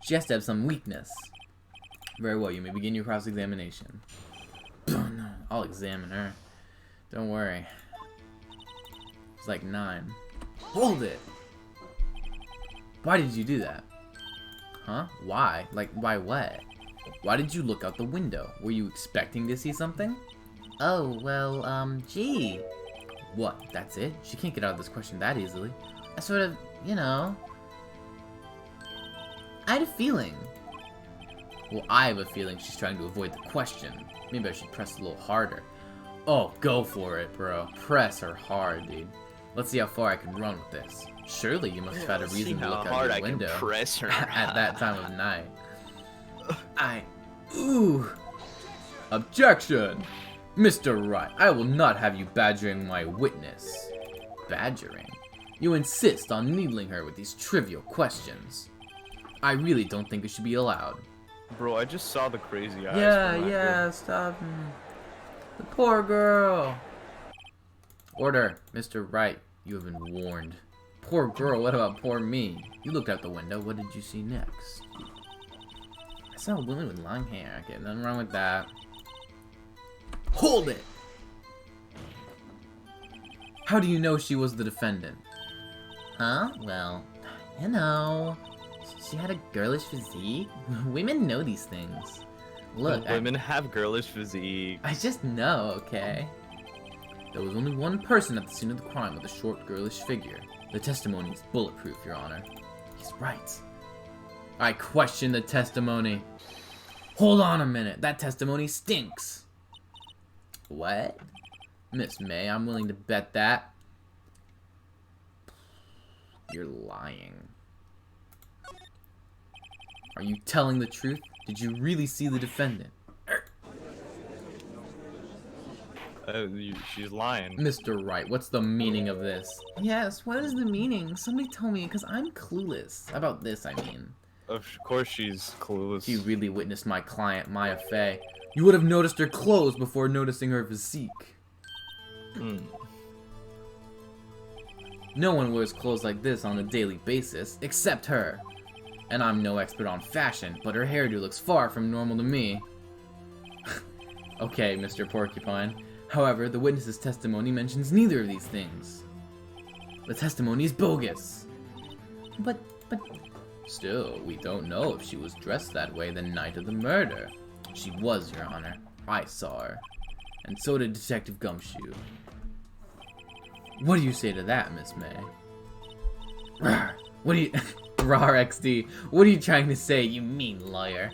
She has to have some weakness. Very well, you may begin your cross-examination. I'll examine her. Don't worry. It's like 9. Hold it! Why did you do that? Huh? Why? Like, why what? Why did you look out the window? Were you expecting to see something? Oh, well, gee. What? That's it? She can't get out of this question that easily. I sort of, you know... I had a feeling. Well, I have a feeling she's trying to avoid the question. Maybe I should press a little harder. Oh, go for it, bro. Press her hard, dude. Let's see how far I can run with this. Surely you must have had a reason to look out your window press her at that time of night. Ooh. Objection! Mr. Wright, I will not have you badgering my witness. Badgering? You insist on needling her with these trivial questions. I really don't think it should be allowed. Bro, I just saw the crazy eyes. Yeah, stop. The poor girl. Order, Mr. Wright. You have been warned. Poor girl, what about poor me? You looked out the window, what did you see next? I saw a woman with long hair. Okay, nothing wrong with that. Hold it! How do you know she was the defendant? Huh? Well, you know... She had a girlish physique. Women know these things. Look, women have girlish physique. I just know, okay? There was only one person at the scene of the crime with a short, girlish figure. The testimony is bulletproof, Your Honor. He's right. I question the testimony. Hold on a minute. That testimony stinks. What? Miss May, I'm willing to bet that. You're lying. Are you telling the truth? Did you really see the defendant? She's lying. Mr. Wright, what's the meaning of this? Yes, what is the meaning? Somebody tell me, because I'm clueless. About this, I mean. Of course she's clueless. If you really witnessed my client, Maya Fey, you would have noticed her clothes before noticing her physique. No one wears clothes like this on a daily basis, except her. And I'm no expert on fashion, but her hairdo looks far from normal to me. Okay, Mr. Porcupine. However, the witness's testimony mentions neither of these things. The testimony is bogus. But... Still, we don't know if she was dressed that way the night of the murder. She was, Your Honor. I saw her. And so did Detective Gumshoe. What do you say to that, Miss May? What do you... Rar XD, what are you trying to say, you mean lawyer?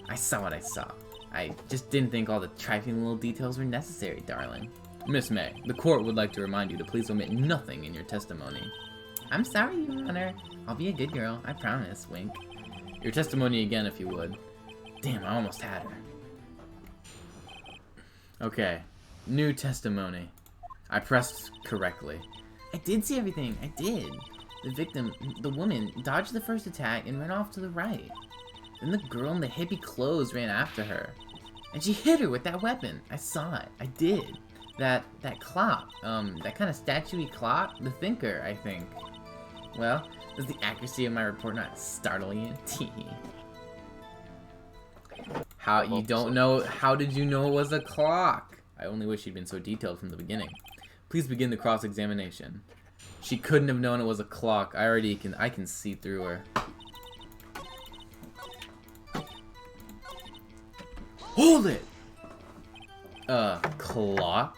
I saw what I saw. I just didn't think all the trifling little details were necessary, darling. Miss May, the court would like to remind you to please omit nothing in your testimony. I'm sorry, Your Honor. I'll be a good girl, I promise, wink. Your testimony again, if you would. Damn, I almost had her. Okay, new testimony. I pressed correctly. I did see everything, I did. The victim, the woman, dodged the first attack and ran off to the right. Then the girl in the hippie clothes ran after her. And she hit her with that weapon. I saw it. I did. That clock, that kind of statue-y clock, the Thinker, I think. Well, does the accuracy of my report not startle you? Tee. How you don't know? How did you know it was a clock? I only wish she'd been so detailed from the beginning. Please begin the cross-examination. She couldn't have known it was a clock. I can see through her. Hold it! Clock?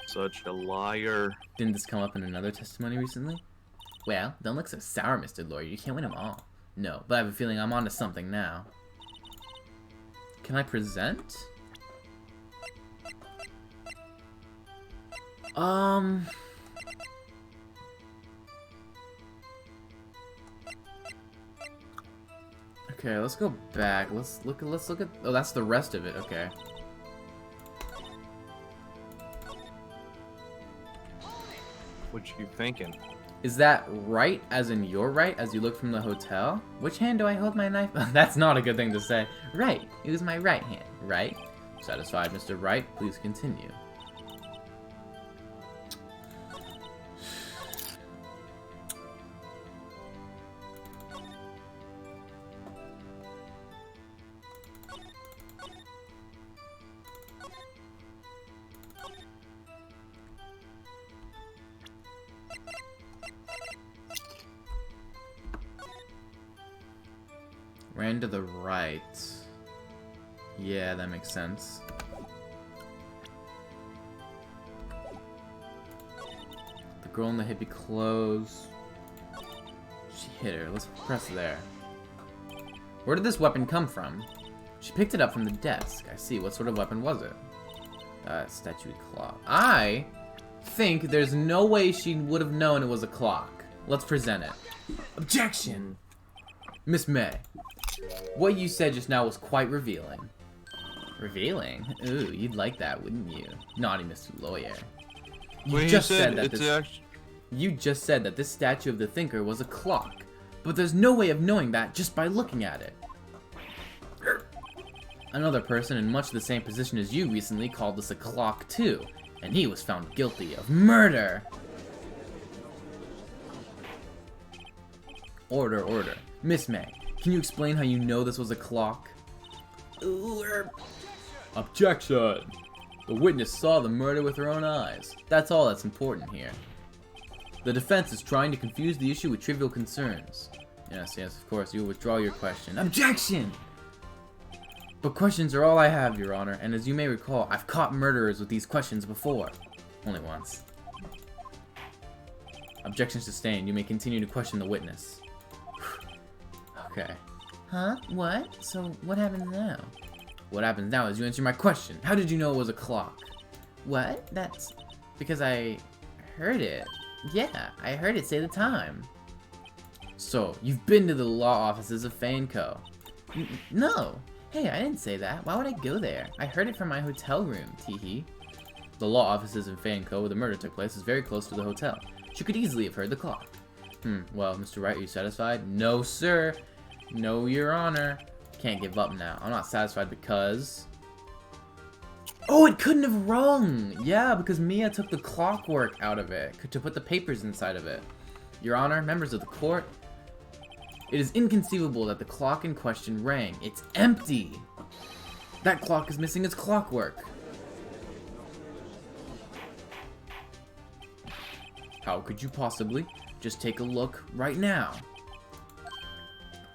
Such a liar. Didn't this come up in another testimony recently? Well, don't look so sour, Mr. Lawyer. You can't win them all. No, but I have a feeling I'm onto something now. Can I present? Okay, let's go back. Let's look at. Oh, that's the rest of it. Okay. What you thinking? Is that right, as in your right, as you look from the hotel? Which hand do I hold my knife? That's not a good thing to say. Right. It was my right hand. Right? Satisfied, Mr. Wright? Please continue. Ran to the right. Yeah, that makes sense. The girl in the hippie clothes. She hit her. Let's press there. Where did this weapon come from? She picked it up from the desk. I see. What sort of weapon was it? Statued clock. I think there's no way she would have known it was a clock. Let's present it. Objection! Miss May, what you said just now was quite revealing. Revealing? Ooh, you'd like that, wouldn't you? Naughty Mr. Lawyer. You just said that You just said that this statue of the thinker was a clock, but there's no way of knowing that just by looking at it. Another person in much the same position as you recently called this a clock too, and he was found guilty of murder. Order, order. Miss May, can you explain how you know this was a clock? Objection! The witness saw the murder with her own eyes. That's all that's important here. The defense is trying to confuse the issue with trivial concerns. Yes, of course, you will withdraw your question. Objection! But questions are all I have, Your Honor, and as you may recall, I've caught murderers with these questions before. Only once. Objection sustained. You may continue to question the witness. Okay. Huh? What? So what happens now? What happens now is you answer my question. How did you know it was a clock? What? That's because I heard it. Yeah, I heard it say the time. So, you've been to the law offices of Fane Co. No. Hey, I didn't say that. Why would I go there? I heard it from my hotel room, teehee. The law offices in Fane Co. where the murder took place is very close to the hotel. She could easily have heard the clock. Well, Mr. Wright, are you satisfied? No, sir. No, Your Honor. Can't give up now. I'm not satisfied because... Oh, it couldn't have rung! Yeah, because Mia took the clockwork out of it to put the papers inside of it. Your Honor, members of the court, it is inconceivable that the clock in question rang. It's empty! That clock is missing its clockwork. How could you possibly? Just take a look right now.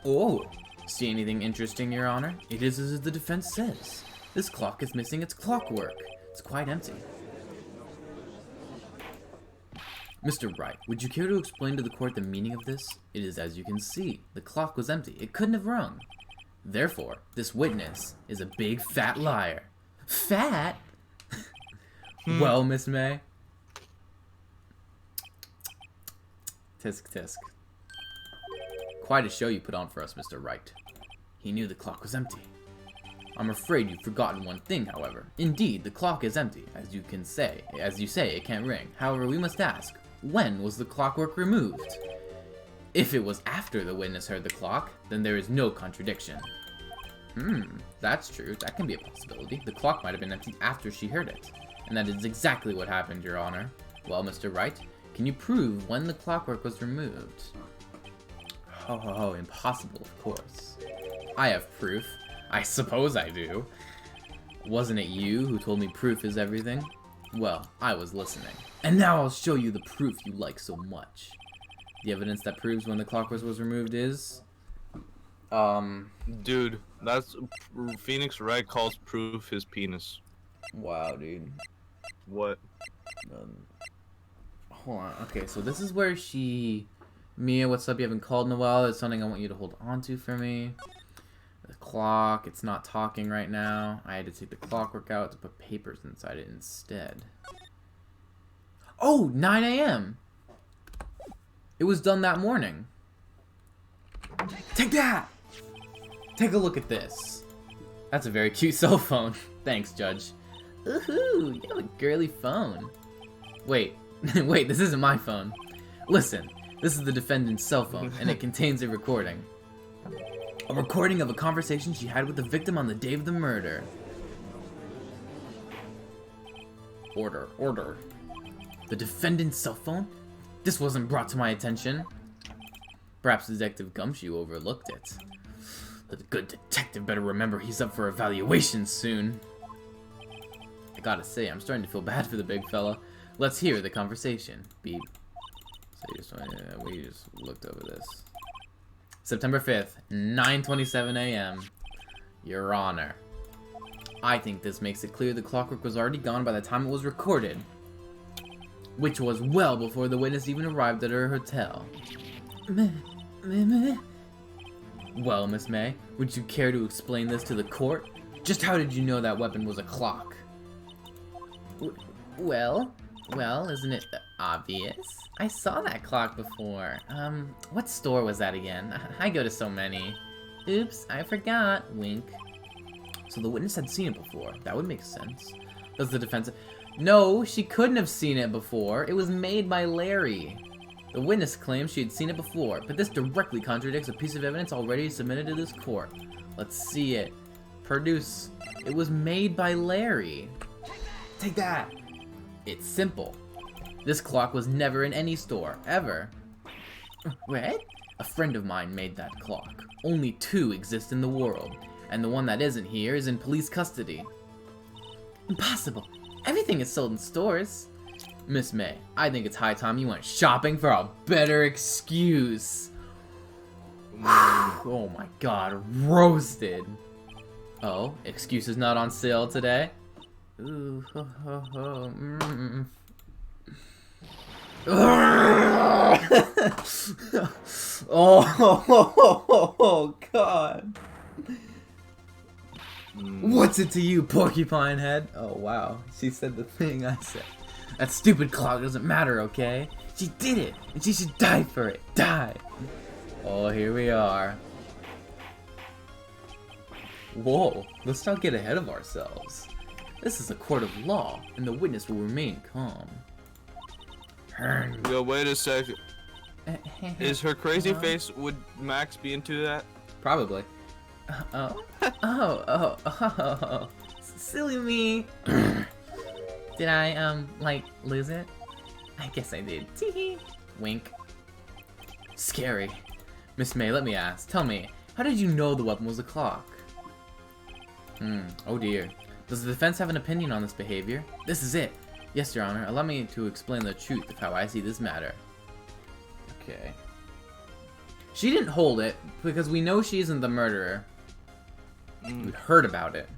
Oh, see anything interesting, Your Honor? It is as the defense says. This clock is missing its clockwork. It's quite empty. Mr. Wright, would you care to explain to the court the meaning of this? It is as you can see. The clock was empty. It couldn't have rung. Therefore, this witness is a big fat liar. Fat? Well, Miss May? Tisk tisk. Quite a show you put on for us, Mr. Wright. He knew the clock was empty. I'm afraid you've forgotten one thing, however. Indeed, the clock is empty, as you say, it can't ring. However, we must ask, when was the clockwork removed? If it was after the witness heard the clock, then there is no contradiction. That's true. That can be a possibility. The clock might have been empty after she heard it. And that is exactly what happened, Your Honor. Well, Mr. Wright, can you prove when the clockwork was removed? Ho, impossible, of course. I have proof. I suppose I do. Wasn't it you who told me proof is everything? Well, I was listening. And now I'll show you the proof you like so much. The evidence that proves when the clockwork was removed is... Dude, that's... Phoenix Wright calls proof his penis. Wow, dude. What? Hold on. Okay, so this is where she... Mia, what's up? You haven't called in a while. There's something I want you to hold on to for me. The clock, it's not talking right now. I had to take the clockwork out to put papers inside it instead. Oh, 9 a.m. It was done that morning. Take that! Take a look at this. That's a very cute cell phone. Thanks, Judge. Ooh, you have a girly phone. Wait, wait, this isn't my phone. Listen, this is the defendant's cell phone, and it contains a recording. A recording of a conversation she had with the victim on the day of the murder. Order, order. The defendant's cell phone? This wasn't brought to my attention. Perhaps Detective Gumshoe overlooked it. The good detective better remember he's up for evaluation soon. I gotta say, I'm starting to feel bad for the big fella. Let's hear the conversation. Beep. So we just looked over this. September 5th, 9:27 a.m. Your Honor, I think this makes it clear the clockwork was already gone by the time it was recorded, which was well before the witness even arrived at her hotel. Well, Miss May, would you care to explain this to the court? Just how did you know that weapon was a clock? Well, isn't it obvious? I saw that clock before. What store was that again? I go to so many. Oops, I forgot. Wink. So the witness had seen it before. That would make sense. Does the defense... No, she couldn't have seen it before. It was made by Larry. The witness claims she had seen it before, but this directly contradicts a piece of evidence already submitted to this court. Let's see it. Produce. It was made by Larry. Take that. It's simple. This clock was never in any store, ever. What? A friend of mine made that clock. Only 2 exist in the world, and the one that isn't here is in police custody. Impossible. Everything is sold in stores. Miss May, I think it's high time you went shopping for a better excuse. Oh my god, roasted. Oh, excuse is not on sale today? Ooh, ho, ho, ho. Oh, god. What's it to you, porcupine head? Oh, wow. She said the thing I said. That stupid clock doesn't matter, okay? She did it, and she should die for it. Die. Oh, here we are. Whoa, let's not get ahead of ourselves. This is a court of law, and the witness will remain calm. Yo, wait a second. Is her crazy face, would Max be into that? Probably. Oh. Silly me. Did I, like, lose it? I guess I did. Tee. Wink. Scary. Miss May, let me ask. Tell me, how did you know the weapon was a clock? Oh dear. Does the defense have an opinion on this behavior? This is it. Yes, Your Honor. Allow me to explain the truth of how I see this matter. Okay. She didn't hold it, because we know she isn't the murderer. We heard about it.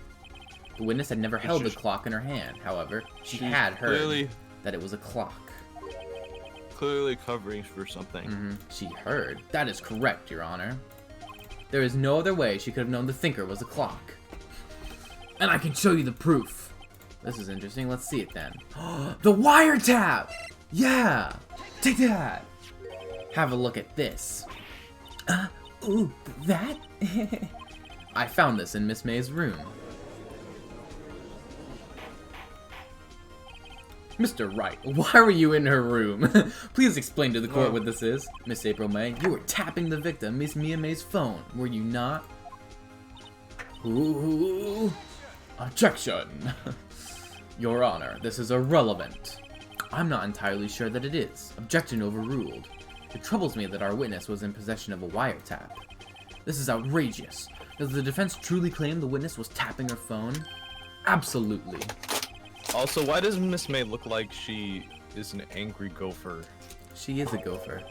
The witness had never held the clock in her hand. However, she had heard that it was a clock. Clearly covering for something. She heard. That is correct, Your Honor. There is no other way she could have known the thinker was a clock. And I can show you the proof. This is interesting. Let's see it then. The wiretap! Yeah! Take that! Have a look at this. Ooh, that? I found this in Miss May's room. Mr. Wright, why were you in her room? Please explain to the court what this is. Miss April May, you were tapping the victim, Miss Mia May's phone, were you not? Ooh. Objection! Your Honor, this is irrelevant. I'm not entirely sure that it is. Objection overruled. It troubles me that our witness was in possession of a wiretap. This is outrageous. Does the defense truly claim the witness was tapping her phone? Absolutely. Also, why does Miss May look like she is an angry gopher? She is a gopher.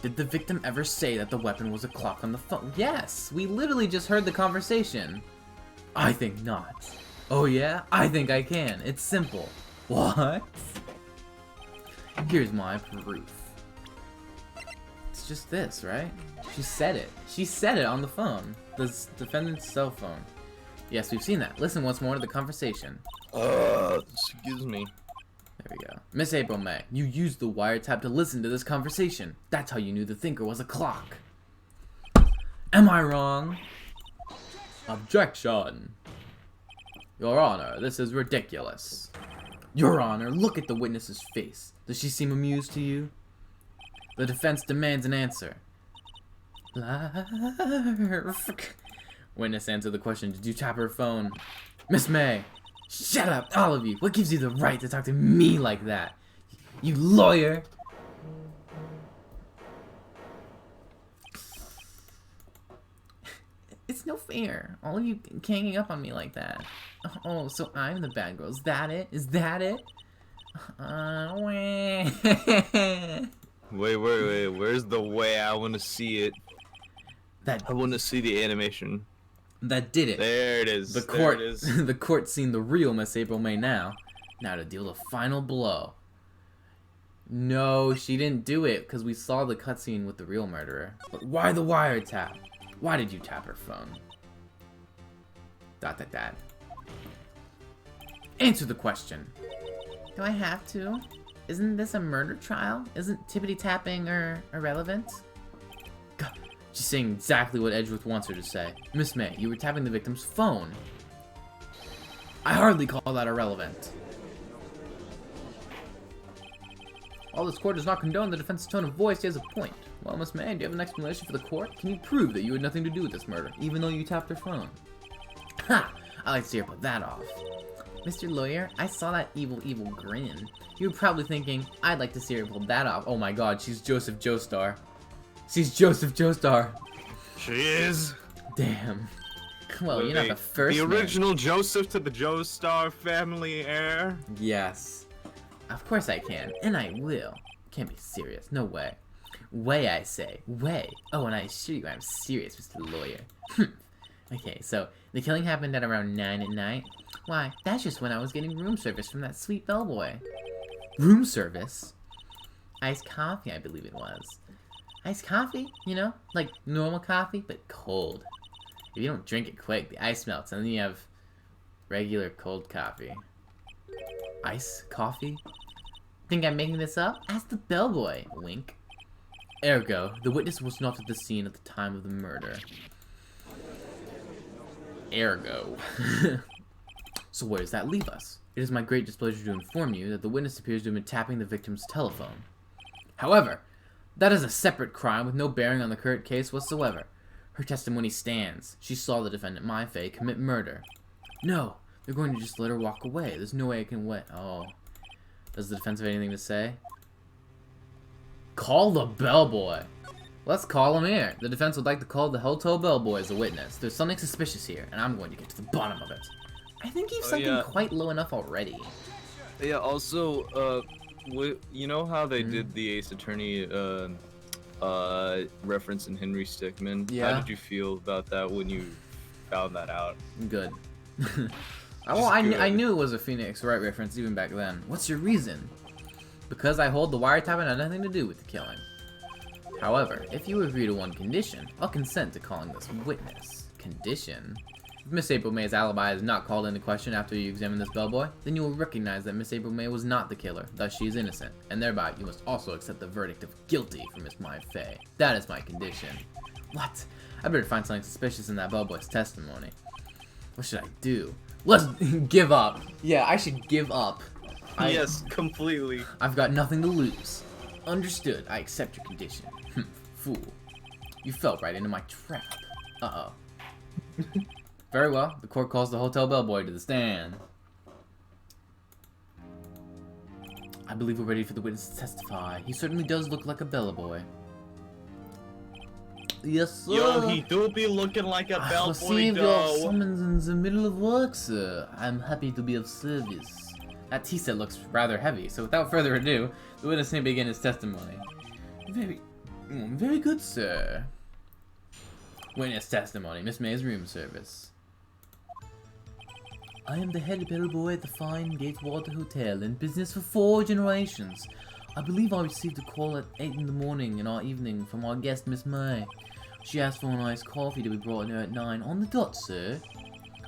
Did the victim ever say that the weapon was a clock on the phone? Yes, we literally just heard the conversation. I think not. Oh yeah? I think I can. It's simple. What? Here's my proof. It's just this, right? She said it. She said it on the phone. The defendant's cell phone. Yes, we've seen that. Listen once more to the conversation. Excuse me. There we go. Miss April May, you used the wiretap to listen to this conversation. That's how you knew the thinker was a clock. Am I wrong? Objection. Your Honor, this is ridiculous. Your Honor, look at the witness's face. Does she seem amused to you? The defense demands an answer. Witness, answer the question. Did you tap her phone? Miss May, shut up, all of you. What gives you the right to talk to me like that? You lawyer. It's no fair. All of you ganging up on me like that. Oh, so I'm the bad girl. Is that it? Is that it? Wait. Where's the way? I want to see it. I want to see the animation. That did it. There it is. The There court, it is. the court seen the real Miss April May now. Now to deal the final blow. No, she didn't do it because we saw the cutscene with the real murderer. But why the wiretap? Why did you tap her phone? ... Answer the question. Do I have to? Isn't this a murder trial? Isn't tippity tapping irrelevant? God, she's saying exactly what Edgeworth wants her to say. Miss May, you were tapping the victim's phone. I hardly call that irrelevant. While this court does not condone the defense's tone of voice, he has a point. Well, Miss May, do you have an explanation for the court? Can you prove that you had nothing to do with this murder, even though you tapped her phone? Ha! I like to hear about that off. Mr. Lawyer, I saw that evil grin. You were probably thinking, I'd like to see her pull that off. Oh my god, she's Joseph Joestar. She's Joseph Joestar. She is. Damn. Well, you're not the first The man. original Joseph to the Joestar family heir. Yes. Of course I can, and I will. Can't be serious, no way. Way, I say, way. Oh, and I assure you I'm serious, Mr. Lawyer. Okay, so, the killing happened at around 9 at night. Why, that's just when I was getting room service from that sweet bellboy. Room service? Iced coffee, I believe it was. Iced coffee, you know? Like normal coffee, but cold. If you don't drink it quick, the ice melts, and then you have regular cold coffee. Ice coffee? Think I'm making this up? Ask the bellboy. Wink. Ergo, the witness was not at the scene at the time of the murder. Ergo. So where does that leave us? It is my great displeasure to inform you that the witness appears to have been tapping the victim's telephone. However, that is a separate crime with no bearing on the current case whatsoever. Her testimony stands. She saw the defendant, Mai Fei, commit murder. No, they're going to just let her walk away. There's no way I can wait. Oh. Does the defense have anything to say? Call the bellboy. Let's call him here. The defense would like to call the hotel bellboy as a witness. There's something suspicious here, and I'm going to get to the bottom of it. I think you've sunken quite low enough already. Yeah. Also, you know how they did the Ace Attorney reference in Henry Stickmin? Yeah. How did you feel about that when you found that out? Good. Well, I good. knew it was a Phoenix Wright reference even back then. What's your reason? Because I hold the wiretap and had nothing to do with the killing. However, if you agree to one condition, I'll consent to calling this witness. Condition? If Miss April May's alibi is not called into question after you examine this bellboy, then you will recognize that Miss April May was not the killer, thus she is innocent, and thereby you must also accept the verdict of guilty for Miss Mai Fei. That is my condition. What? I better find something suspicious in that bellboy's testimony. What should I do? Let's give up. Yeah, I should give up. Yes, completely. I've got nothing to lose. Understood. I accept your condition. Fool. You fell right into my trap. Uh-oh. Very well. The court calls the hotel bellboy to the stand. I believe we're ready for the witness to testify. He certainly does look like a bellboy. Yes, sir. Yo, he do be looking like a I bellboy received your though. summons in the middle of work, sir. I'm happy to be of service. That tea set looks rather heavy, so without further ado, the witness may begin his testimony. Very good, sir. Witness testimony, Miss May's room service. I am the head bellboy at the fine Gatewater Hotel, in business for 4 generations. I believe I received a call at 8 in the morning in our evening from our guest, Miss May. She asked for an iced coffee to be brought in her at 9 on the dot, sir.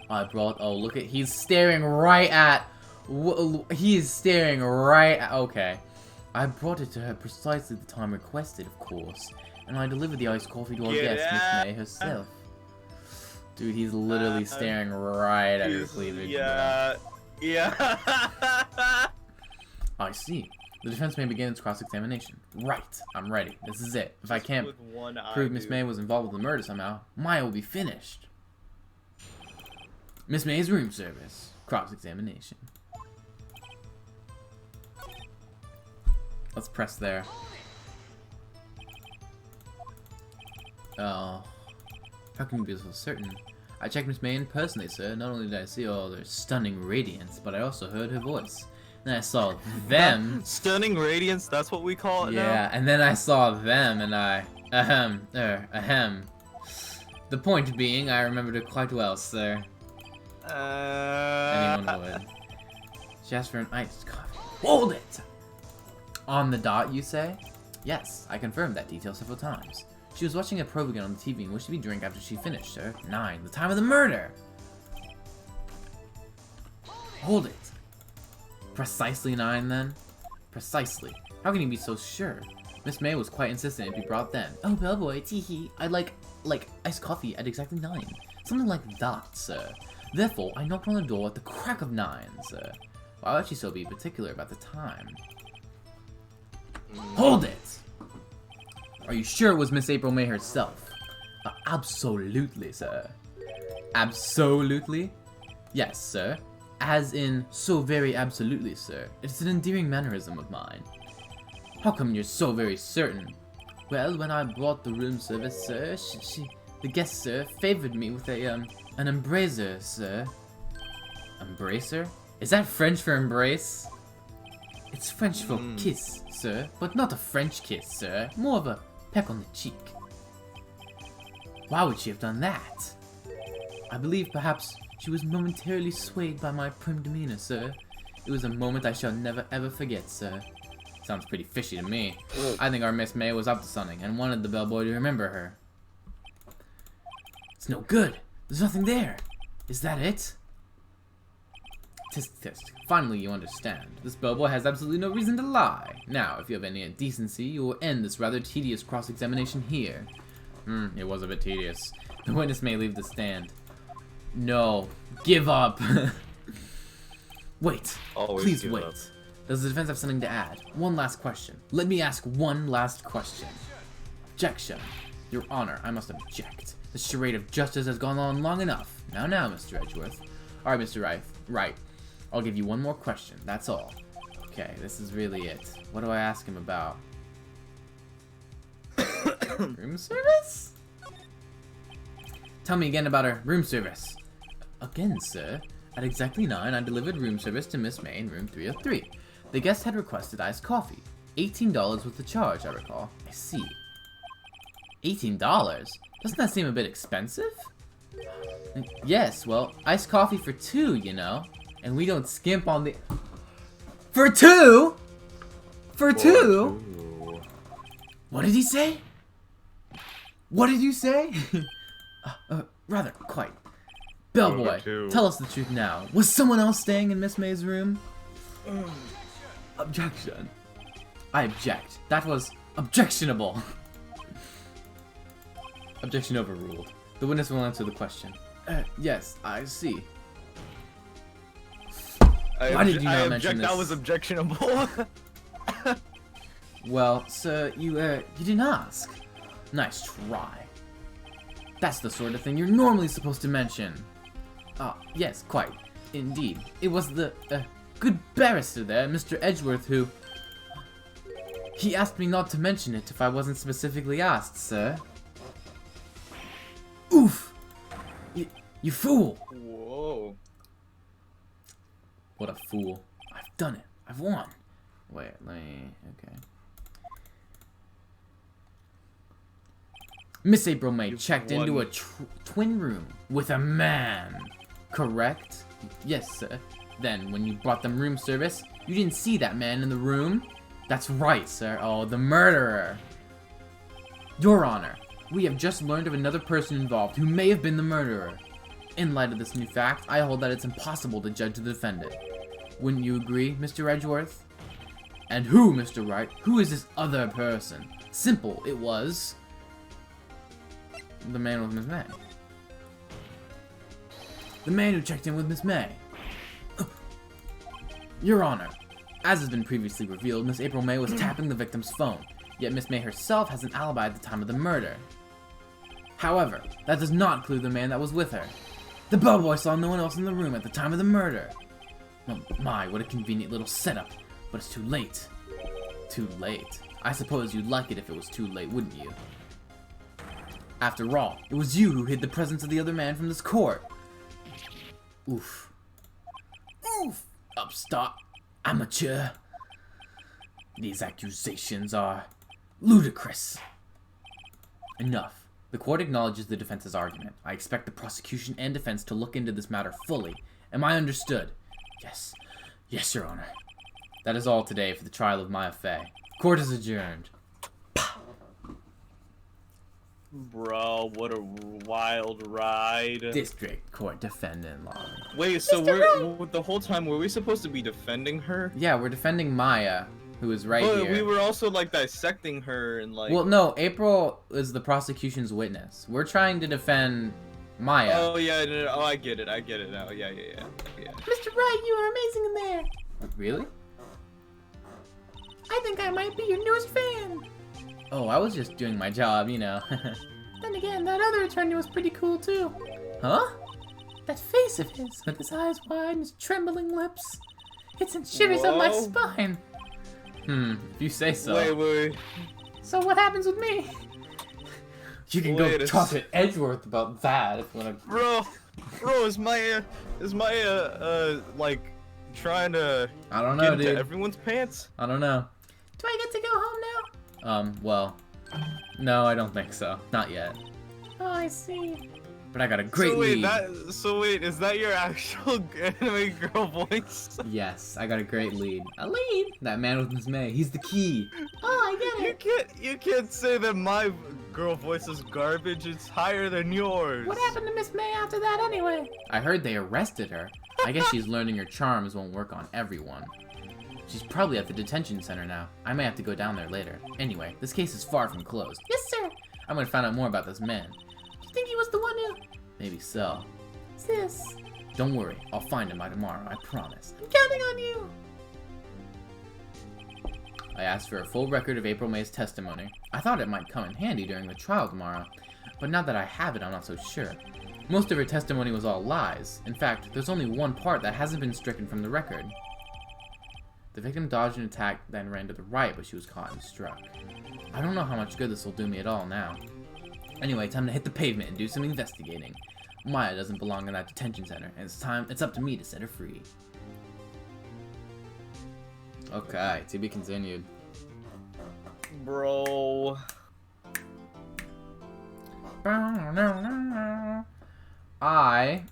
I brought, oh look at, he's staring right at, he is staring right at, okay. I brought it to her precisely the time requested, of course, and I delivered the iced coffee to our guest, Miss May herself. Dude, he's literally staring right at her cleavage. Yeah. Yeah. I see. The defense may begin its cross-examination. Right, I'm ready. This is it. If I can't With one eye, prove Miss dude. May was involved with the murder somehow, Maya will be finished. Miss May's room service. Cross-examination. Let's press there. Oh. How can you be so certain? I checked Miss May in personally, sir. Not only did I see all their stunning radiance, but I also heard her voice. Then I saw them. Stunning radiance, that's what we call it now? Yeah, and then I saw them, and I, The point being, I remembered it quite well, sir. Anyone would. She asked for an iced coffee. Hold it! On the dot, you say? Yes, I confirmed that detail several times. She was watching a probe again on the TV and wished to be drink after she finished, sir. 9, the time of the murder! Hold it. Precisely 9, then? Precisely. How can you be so sure? Miss May was quite insistent it be brought then. Oh, bellboy, teehee. I'd like iced coffee at exactly 9. Something like that, sir. Therefore, I knocked on the door at the crack of 9, sir. Why would she so be particular about the time? Hold it! Are you sure it was Miss April May herself? Absolutely, sir. Absolutely? Yes, sir. As in, so very absolutely, sir. It's an endearing mannerism of mine. How come you're so very certain? Well, when I brought the room service, sir, the guest, sir, favored me with an embracer, sir. Embracer? Is that French for embrace? It's French for kiss, sir, but not a French kiss, sir. More of a peck on the cheek. Why would she have done that? I believe perhaps she was momentarily swayed by my prim demeanor, sir. It was a moment I shall never ever forget, sir. Sounds pretty fishy to me. I think our Miss May was up to something and wanted the bellboy to remember her. It's no good. There's nothing there. Is that it? Tisk tisk. Finally you understand. This bellboy has absolutely no reason to lie. Now, if you have any decency, you will end this rather tedious cross-examination here. It was a bit tedious. The witness may leave the stand. No. Give up. Wait. Always Please give wait. up. Does the defense have something to add? One last question. Let me ask one last question. Objection. Your Honor, I must object. The charade of justice has gone on long enough. Now, Mr. Edgeworth. Alright, Mr. Right. I'll give you one more question. That's all. Okay, this is really it. What do I ask him about? Room service? Tell me again about her room service. Again, sir. At exactly 9, I delivered room service to Miss May in room 303. The guest had requested iced coffee. $18 was the charge, I recall. I see. $18? Doesn't that seem a bit expensive? Yes, well, iced coffee for 2, you know. And we don't skimp on the... For 2?! For 2?! What did he say? What did you say? Rather, quite. Bellboy, tell us the truth now. Was someone else staying in Miss May's room? Objection. I object. That was objectionable. Objection overruled. The witness will answer the question. Yes, I see. Why did you not mention this? That was objectionable. Well, sir, you didn't ask. Nice try. That's the sort of thing you're normally supposed to mention. Yes, quite. Indeed. It was the, good barrister there, Mr. Edgeworth, who... He asked me not to mention it if I wasn't specifically asked, sir. Oof! You fool! Whoa. What a fool. I've done it. I've won. Wait, let me... Okay. Miss April May checked into a twin room with a man. Correct? Yes, sir. Then, when you brought them room service, you didn't see that man in the room? That's right, sir. Oh, the murderer. Your Honor, we have just learned of another person involved who may have been the murderer. In light of this new fact, I hold that it's impossible to judge the defendant. Wouldn't you agree, Mr. Edgeworth? And who, Mr. Wright? Who is this other person? Simple, it was... the man with Miss May. The man who checked in with Miss May. Your Honor, as has been previously revealed, Miss April May was tapping the victim's phone, yet Miss May herself has an alibi at the time of the murder. However, that does not include the man that was with her. The bellboy saw no one else in the room at the time of the murder. Oh my, what a convenient little setup, but it's too late. Too late. I suppose you'd like it if it was too late, wouldn't you? After all, it was you who hid the presence of the other man from this court. Oof. Oof! Upstart. Amateur. These accusations are ludicrous. Enough. The court acknowledges the defense's argument. I expect the prosecution and defense to look into this matter fully. Am I understood? Yes. Yes, Your Honor. That is all today for the trial of Maya Fey. Court is adjourned. Bro, what a wild ride. District Court Defendant Lobby. Wait, so the whole time were we supposed to be defending her? Yeah, we're defending Maya, who is right But here. we were also like dissecting her and like. Well, no, April is the prosecution's witness. We're trying to defend Maya. Oh yeah, no, oh I get it now. Yeah. Mr. Wright, you are amazing in there. Really? I think I might be your newest fan. Oh, I was just doing my job, you know. Then again, that other attorney was pretty cool too. Huh? That face of his, with his eyes wide and his trembling lips. It sent shivers up my Whoa. spine. If you say so. Wait. So what happens with me? You can Wait go a talk to Edgeworth about that if you wanna. Bro, is Maya like trying to I don't get know, into dude. everyone's pants? I don't know. Do I get to go home now? Well, no, I don't think so. Not yet. Oh, I see. But I got a great so wait, lead. is that your actual anime girl voice? Yes, I got a great lead. A lead? That man with Miss May. He's the key. Oh, I get it. You can't say that my girl voice is garbage. It's higher than yours. What happened to Miss May after that anyway? I heard they arrested her. I guess she's learning her charms won't work on everyone. She's probably at the detention center now. I may have to go down there later. Anyway, this case is far from closed. Yes, sir. I'm gonna find out more about this man. Do you think he was the one who... Maybe so. Sis, Don't worry, I'll find him by tomorrow, I promise. I'm counting on you. I asked for a full record of April May's testimony. I thought it might come in handy during the trial tomorrow, but now that I have it, I'm not so sure. Most of her testimony was all lies. In fact, there's only one part that hasn't been stricken from the record. The victim dodged an attack, then ran to the right, but she was caught and struck. I don't know how much good this will do me at all now. Anyway, time to hit the pavement and do some investigating. Maya doesn't belong in that detention center, and it's up to me to set her free. Okay, to be continued. Bro. I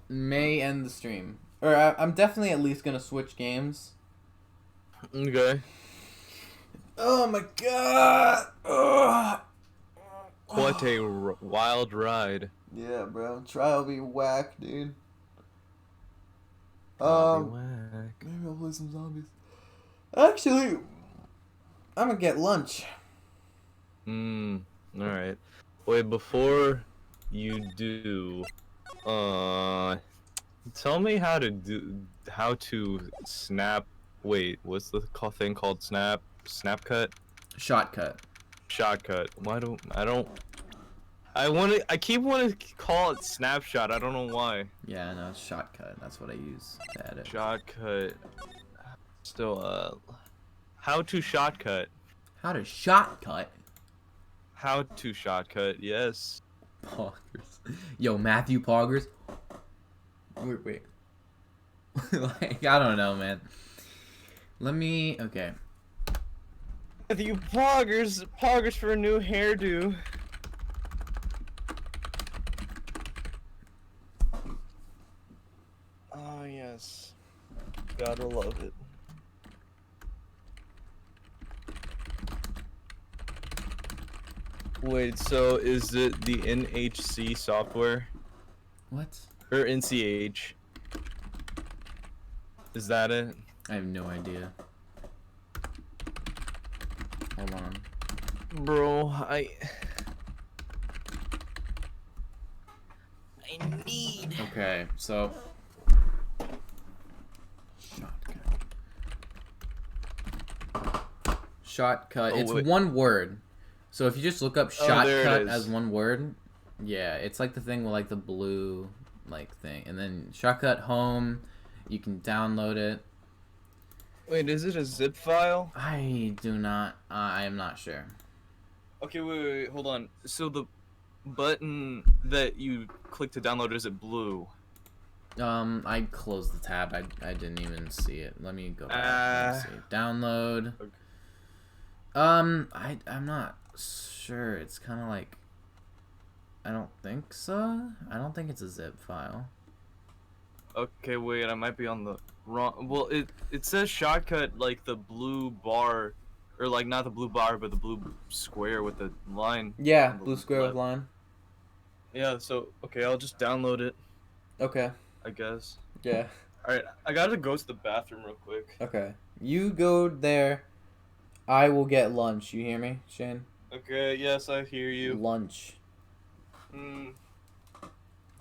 may end the stream. Or I'm definitely at least gonna switch games. Okay. Oh my god! Ugh. What a wild ride. Yeah, bro. Trial be whack, dude. Whack. Maybe I'll play some zombies. Actually, I'm gonna get lunch. Alright. Wait, before you do, tell me how to snap, wait, what's the thing called snap cut? Shotcut. Shotcut. I keep wanting to call it snapshot, I don't know why. Yeah, no, it's shotcut. That's what I use to edit. Shotcut. Still, how to shotcut. How to shotcut? How to shotcut, yes. Poggers. Yo, Matthew Poggers. Wait. Like, I don't know, man. Okay. Matthew Poggers for a new hairdo. Oh, yes. Gotta love it. Wait, so is it the NHC software? What? Or NCH? Is that it? I have no idea. Hold on. Bro, I need... Okay, so... Shotcut. Oh, It's wait. one word. So if you just look up there it shotcut is. as one word, yeah, it's like the thing with like the blue like thing. And then shotcut home, you can download it. Wait, is it a zip file? I am not sure. Okay, wait, hold on. So the button that you click to download, is it blue? I closed the tab. I didn't even see it. Let me go back. Let me see. Download. Okay. I'm not Sure, it's kind of like. I don't think so. I don't think it's a zip file. Okay, wait, I might be on the wrong. Well, it says shortcut like the blue bar, or like not the blue bar, but the blue square with the line. Yeah, on the blue square with left. line. Yeah, so okay, I'll just download it, Okay. I guess. Yeah. All right, I gotta go to the bathroom real quick. Okay. You go there. I will get lunch. You hear me, Shane? Okay, yes, I hear you. Lunch. Mm.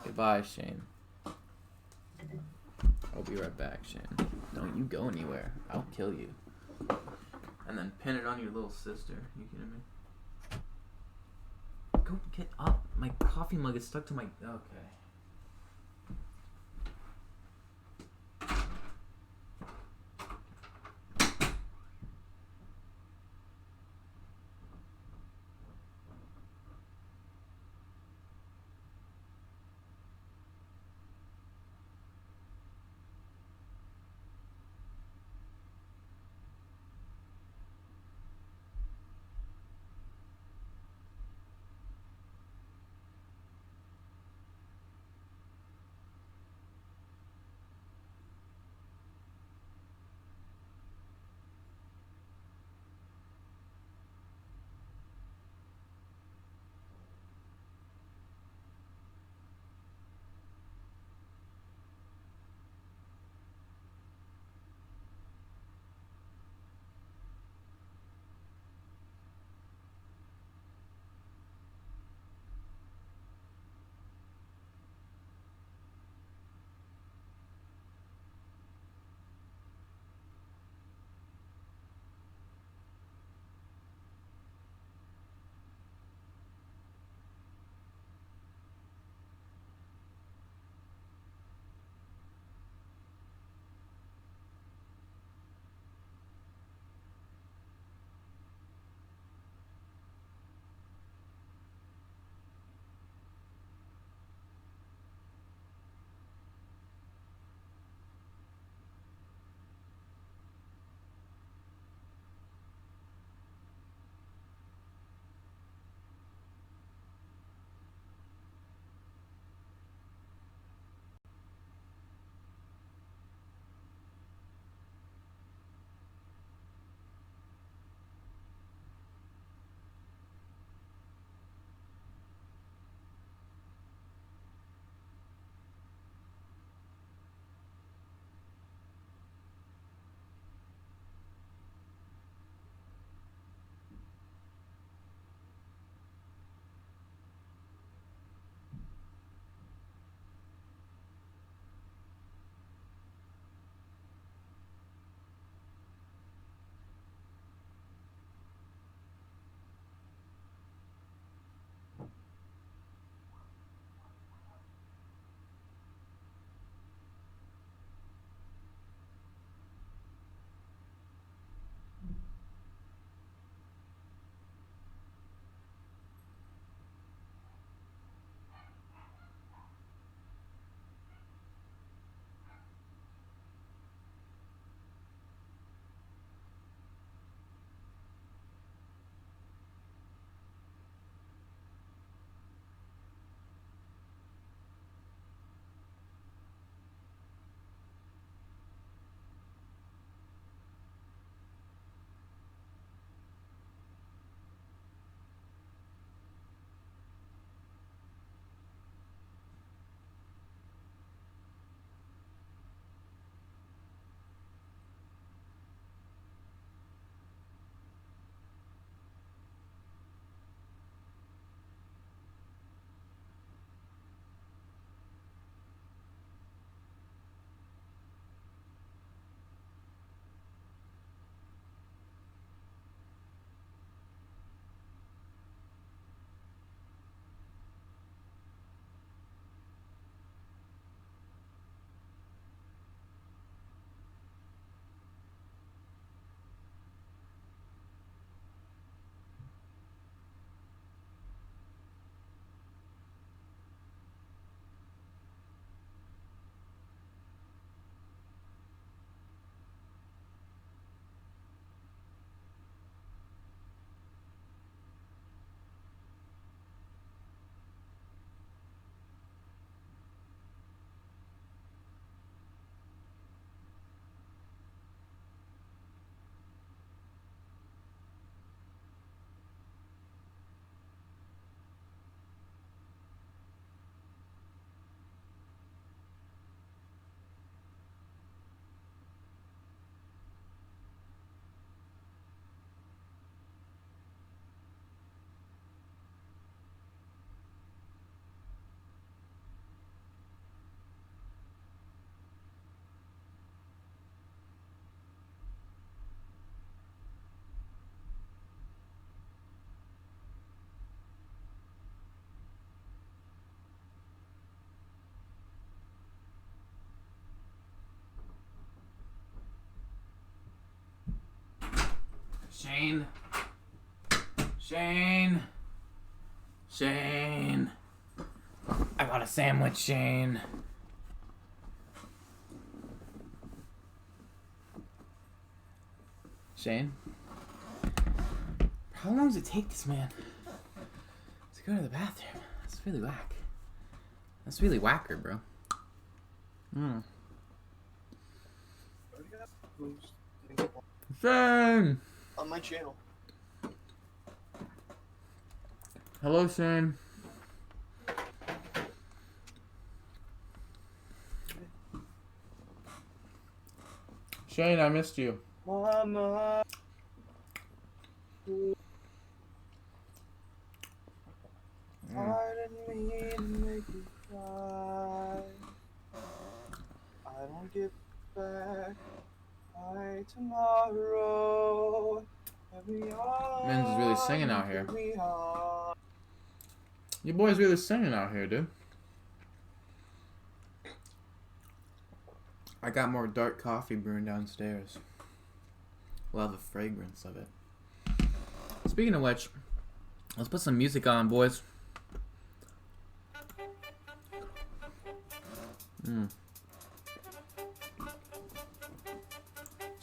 Goodbye, Shane. I'll be right back, Shane. Don't you go anywhere. I'll kill you. And then pin it on your little sister. You kidding me? Go get up. My coffee mug is stuck to my. Okay. Shane. Shane. Shane. I got a sandwich, Shane. Shane? How long does it take this man to go to the bathroom? That's really whack. That's really whacker, bro. Shane! On my channel. Hello, Shane. Shane, I missed you. Mama. Pardon me to make you cry. I don't get back by tomorrow. Man's really singing out here. Your boy's really singing out here, dude. I got more dark coffee brewing downstairs. Love the fragrance of it. Speaking of which, let's put some music on, boys.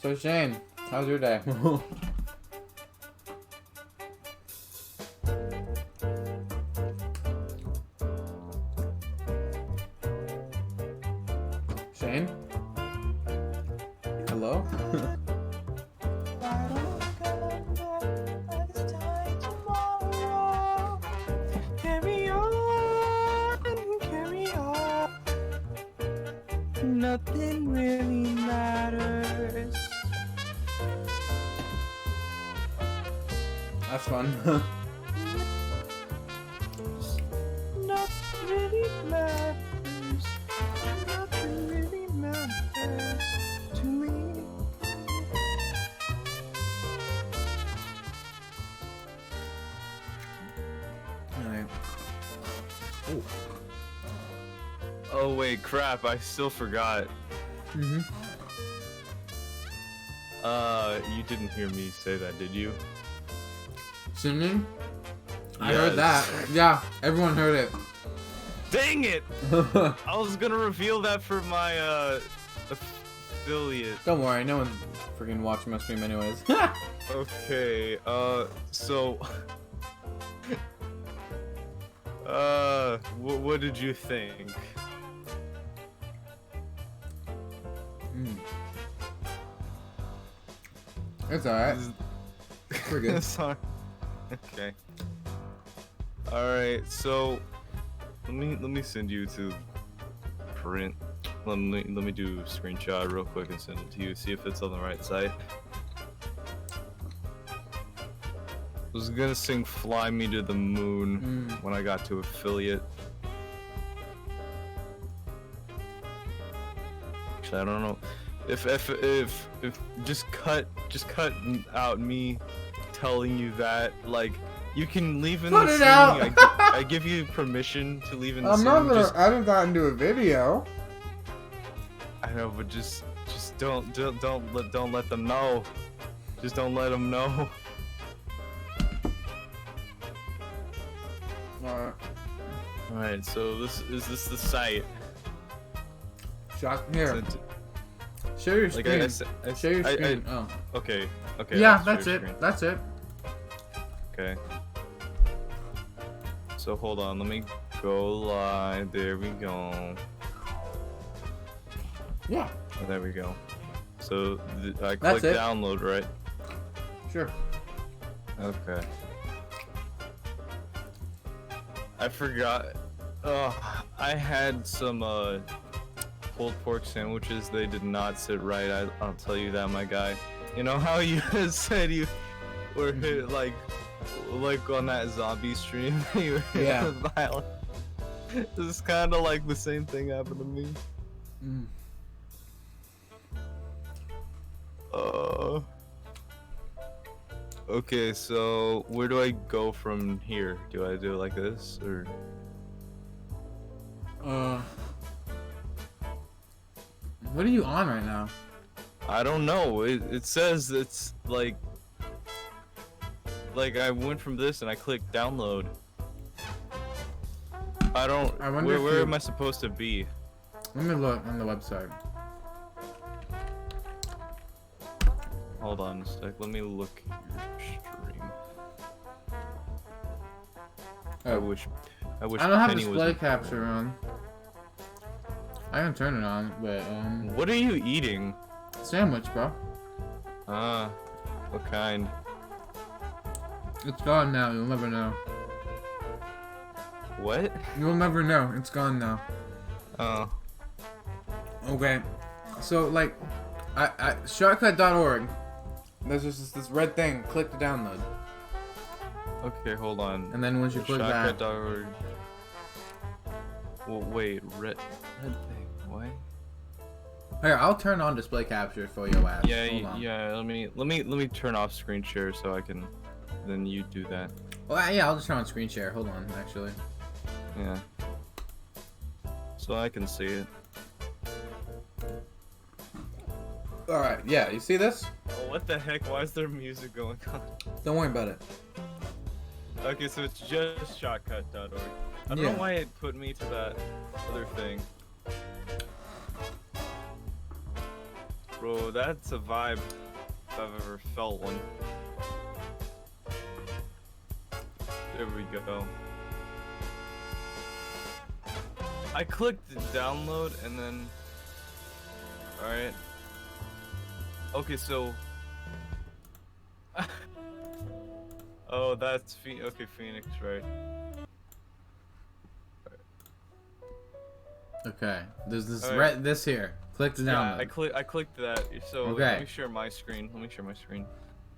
So Shane, how's your day? Shane? Hello? Nothing really matters. That's fun. Nothing really matters. Nothing really matters to me. Alright. Oh. Oh wait, crap! I still forgot. You didn't hear me say that, did you? Singing? I heard that. Yeah, everyone heard it. Dang it! I was gonna reveal that for my affiliate. Don't worry, no one's freaking watching my stream anyways. Okay, so what did you think? It's alright. We're good. Sorry. Okay. Alright, so let me send you to print. Let me do a screenshot real quick and send it to you. See if it's on the right side. I was gonna sing "Fly Me to the Moon" when I got to affiliate. Actually, I don't know if just cut out me telling you that. Like, you can leave in Cut the it scene. out. I give you permission to leave in the I'm scene. not gonna Just, edit that into a video. I know, but just don't let them know. Just don't let them know. Alright. Alright, so is this the site? Shot here. Sent it- Share your Like screen. I Share your I- screen. Oh. Okay. Yeah, I'll that's share it. screen. That's it. Okay. So hold on, let me go live. There we go. Yeah. Oh, there we go. So I That's click it. download, right? Sure. Okay. I forgot. I had some pulled pork sandwiches. They did not sit right. I'll tell you that, my guy. You know how you said you were hit like on that zombie stream? You were hit Yeah. with violence. It's kind of like the same thing happened to me. Okay, so where do I go from here? Do I do it like this, or? What are you on right now? I don't know. It says it's like Like I went from this and I clicked download. I don't. I wonder if Where you- am I supposed to be? Let me look on the website. Hold on a sec. Let me look at your stream. I Oh, wish. I don't have Penny was display in- capture on. I can turn it on, but What are you eating? sandwich, bro. Ah, what kind? It's gone now. You'll never know. What? You'll never know. It's gone now. Oh. Okay. So like, I shortcut.org. There's just this red thing. Click to download, Okay, hold on. and then once you click that, Shotgun.org. Well, wait, red thing. What? here I'll turn on display capture for your ass. Yeah, Hold on. yeah. Let me turn off screen share so I can. Then you do that. Well, yeah, I'll just turn on screen share. Hold on, actually. Yeah. So I can see it. All right. Yeah, you see this? Oh, what the heck? Why is there music going on? Don't worry about it. Okay, so it's just shotcut.org. I don't Yeah. know why it put me to that other thing. Bro, that's a vibe if I've ever felt one. There we go. I clicked download and then... Alright. Okay, so... Oh, that's okay, Phoenix, right. Okay. There's this All right. red this here. Click to Yeah, download. I clicked that. So Okay. let me share my screen. Let me share my screen.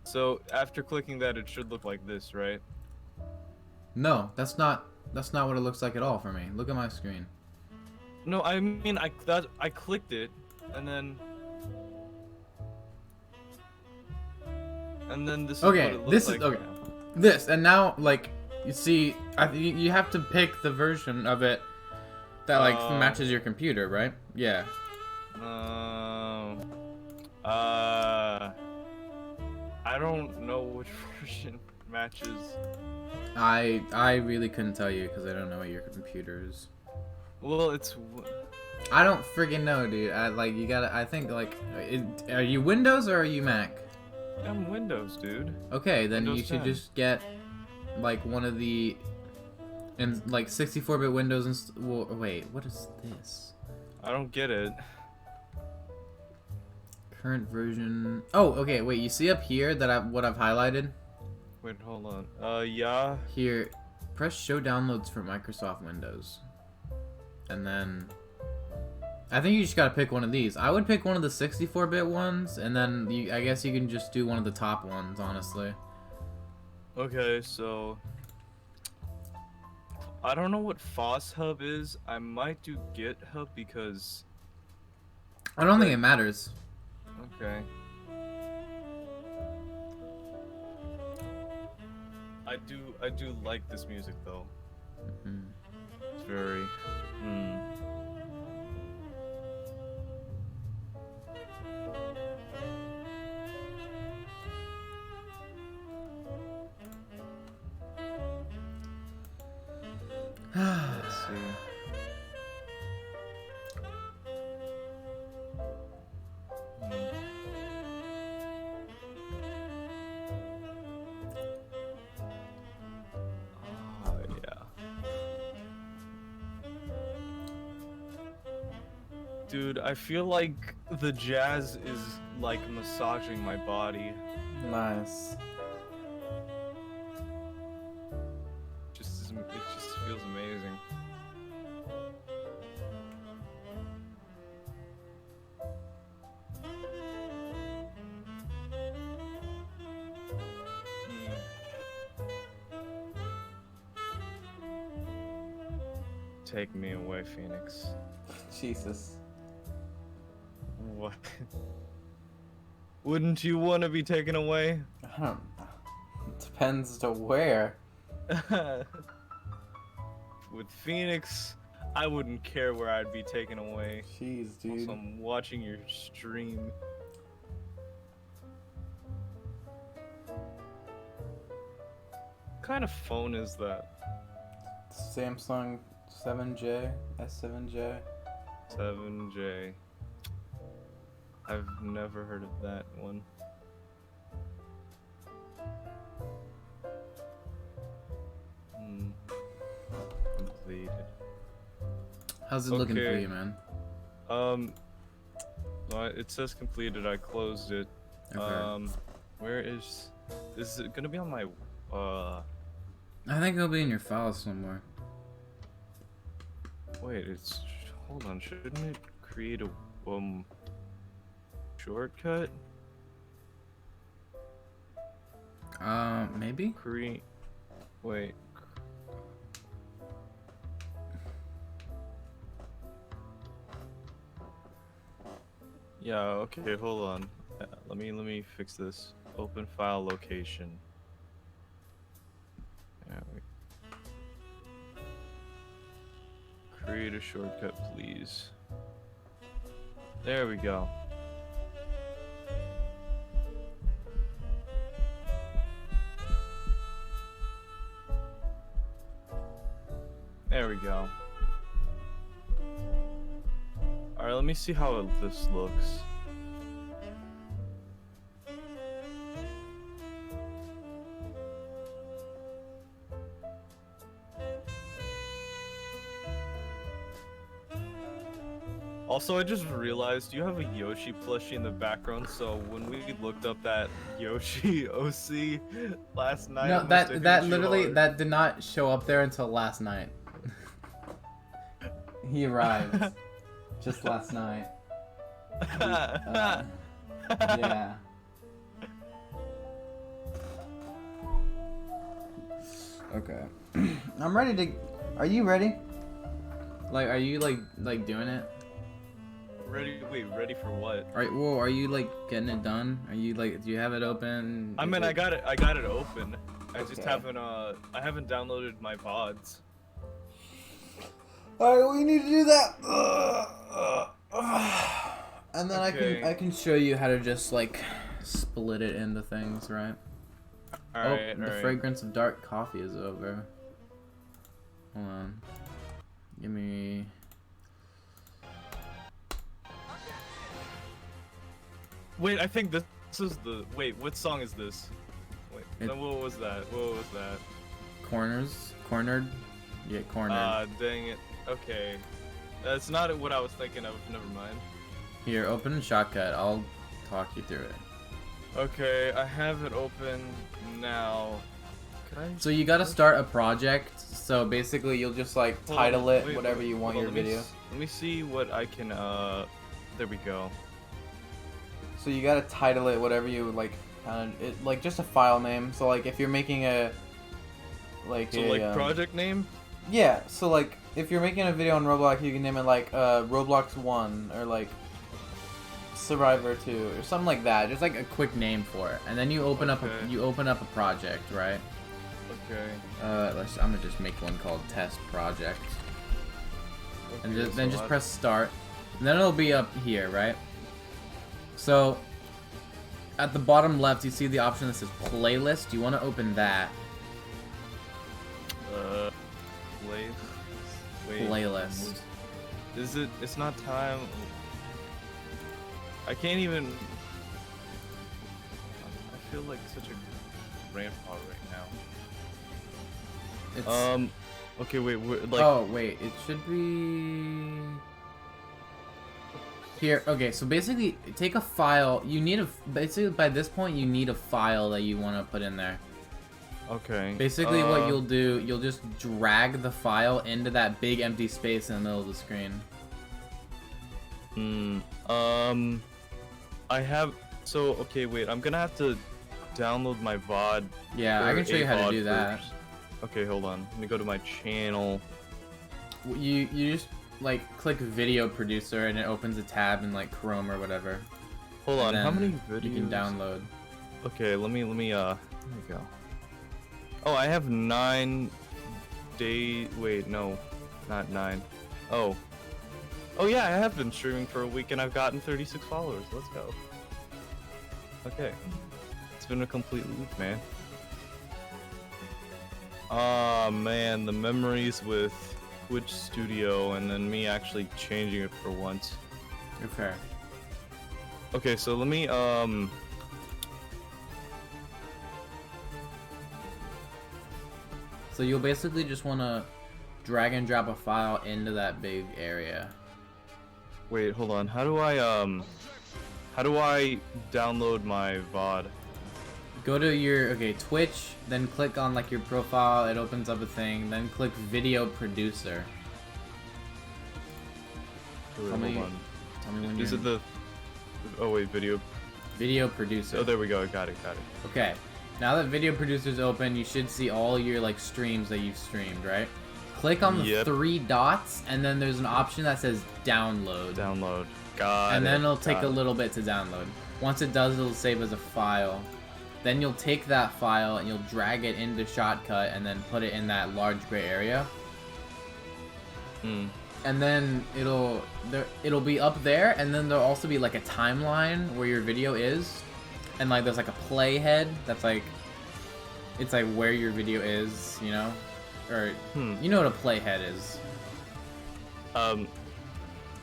So after clicking that, it should look like this, right? No, that's not what it looks like at all for me. Look at my screen. No, I mean I clicked it, and then this is Okay, what it looks this is- like okay. now. This and now like you see, you have to pick the version of it that like matches your computer, right? Yeah. I don't know which version matches. I really couldn't tell you because I don't know what your computer is. Well, it's I don't friggin' know, dude. You gotta. I think are you Windows or are you Mac? I'm Windows, dude. Okay, then you Windows should 10. just get like one of the and like 64-bit Windows and well, wait, what is this? I don't get it. Current version. Oh, okay. Wait, you see up here that what I've highlighted? Wait, hold on. Yeah. Here, press show downloads for Microsoft Windows. And then I think you just gotta pick one of these. I would pick one of the 64-bit ones, and then I guess you can just do one of the top ones, honestly. Okay, so I don't know what FossHub is. I might do GitHub because I don't think it matters. okay. I do like this music though. Mhm. It's very Let's see. Oh, yeah. Dude, I feel like the jazz is like massaging my body. Nice. It just feels amazing. Take me away, Phoenix. Jesus. What? Wouldn't you want to be taken away? Depends to where. With Phoenix, I wouldn't care where I'd be taken away. Jeez, dude. So I'm watching your stream. kind of phone is that? Samsung 7J, S7J. 7J. I've never heard of that one. Completed. How's it looking for Okay. you, man? Well, it says completed. I closed it. Okay. Where is it gonna be on my I think it'll be in your files somewhere. wait, hold on, shouldn't it create a shortcut? Maybe? Wait. Yeah, okay, hold on. Let me fix this. Open file location. There we Create a shortcut, please. There we go. There we go. Alright, let me see how this looks. Also, I just realized you have a Yoshi plushie in the background, so when we looked up that Yoshi OC last night, No, I was that thinking literally hard. that did not show up there until last night. He arrived just last night. Yeah. Okay. I'm ready to. Are you ready? Like, are you like doing it? Ready? Wait, ready for what? Well, are you like getting it done? Are you like? Do you have it open? I Is mean, it- I got it open. I just Okay. haven't I haven't downloaded my VODs. All right, we need to do that. And then Okay. I can show you how to just like split it into things, right? Alright, The fragrance of dark coffee is over. Hold on. Give me. Wait, I think this is the. Wait, what song is this? Wait, It- no, what was that? What was that? Cornered. You get cornered. Dang it. Okay. That's not what I was thinking of. Never mind. Here, open Shotcut. I'll talk you through it. Okay, I have it open now. Can I? So you gotta start a project. So basically, you'll just like Hold on, title it wait, whatever wait, you want hold your on, let me video. let me see what I can. There we go. So you gotta title it whatever you like, like just a file name. So like if you're making a So like project name. yeah. So like if you're making a video on Roblox, you can name it like Roblox 1 or like Survivor 2 or something like that. Just like a quick name for it, and then you open up a project, right? Okay. I'm gonna just make one called Test Project, and Okay, then so just press Start, and then it'll be up here, right? So at the bottom left, you see the option that says Playlist. You want to open that Wait. playlist. Is it? It's not time. I can't even. I feel like such a grandpa right It's, now. Okay, wait. Like. oh wait, it should be here. Okay, so basically, take a file. You need basically by this point you need a file that you want to put in there. Okay. Basically, what you'll do, you'll just drag the file into that big empty space in the middle of the screen. I have. So okay, wait. I'm gonna have to download my VOD. Yeah, I or can show a you how to VOD do that. first. Okay, hold on. Let me go to my channel. You just like click Video Producer and it opens a tab in like Chrome or whatever. Hold on. And How then many videos? you can download? Okay, let me there we go. Oh, I have 9 days. Wait, no, not 9. Oh. Oh yeah, I have been streaming for a week and I've gotten 36 followers. Let's go. Okay. It's been a complete week, man. Oh man, the memories with Twitch Studio and then me actually changing it for once. Okay. Okay, so let me So you'll basically just want to drag and drop a file into that big area. wait, hold on. How do I download my VOD? Go to your Twitch, then click on like your profile. It opens up a thing. Then click Video Producer. Wait, Tell me- hold on. Tell me when Is you're it the? Oh wait, video. Video Producer. Oh, there we go. Got it. Okay. Now that Video Producer's open, you should see all your like streams that you've streamed, right? Click on the Yep. 3 dots, and then there's an option that says Download. Download. Got it. And then it'll take got a it. little bit to download. Once it does, it'll save as a file. Then you'll take that file and you'll drag it into Shotcut and then put it in that large gray area. Hmm. And then it'll be up there, and then there'll also be like a timeline where your video is, and like there's like a playhead that's like, it's like where your video is, you know, or you know what a playhead is.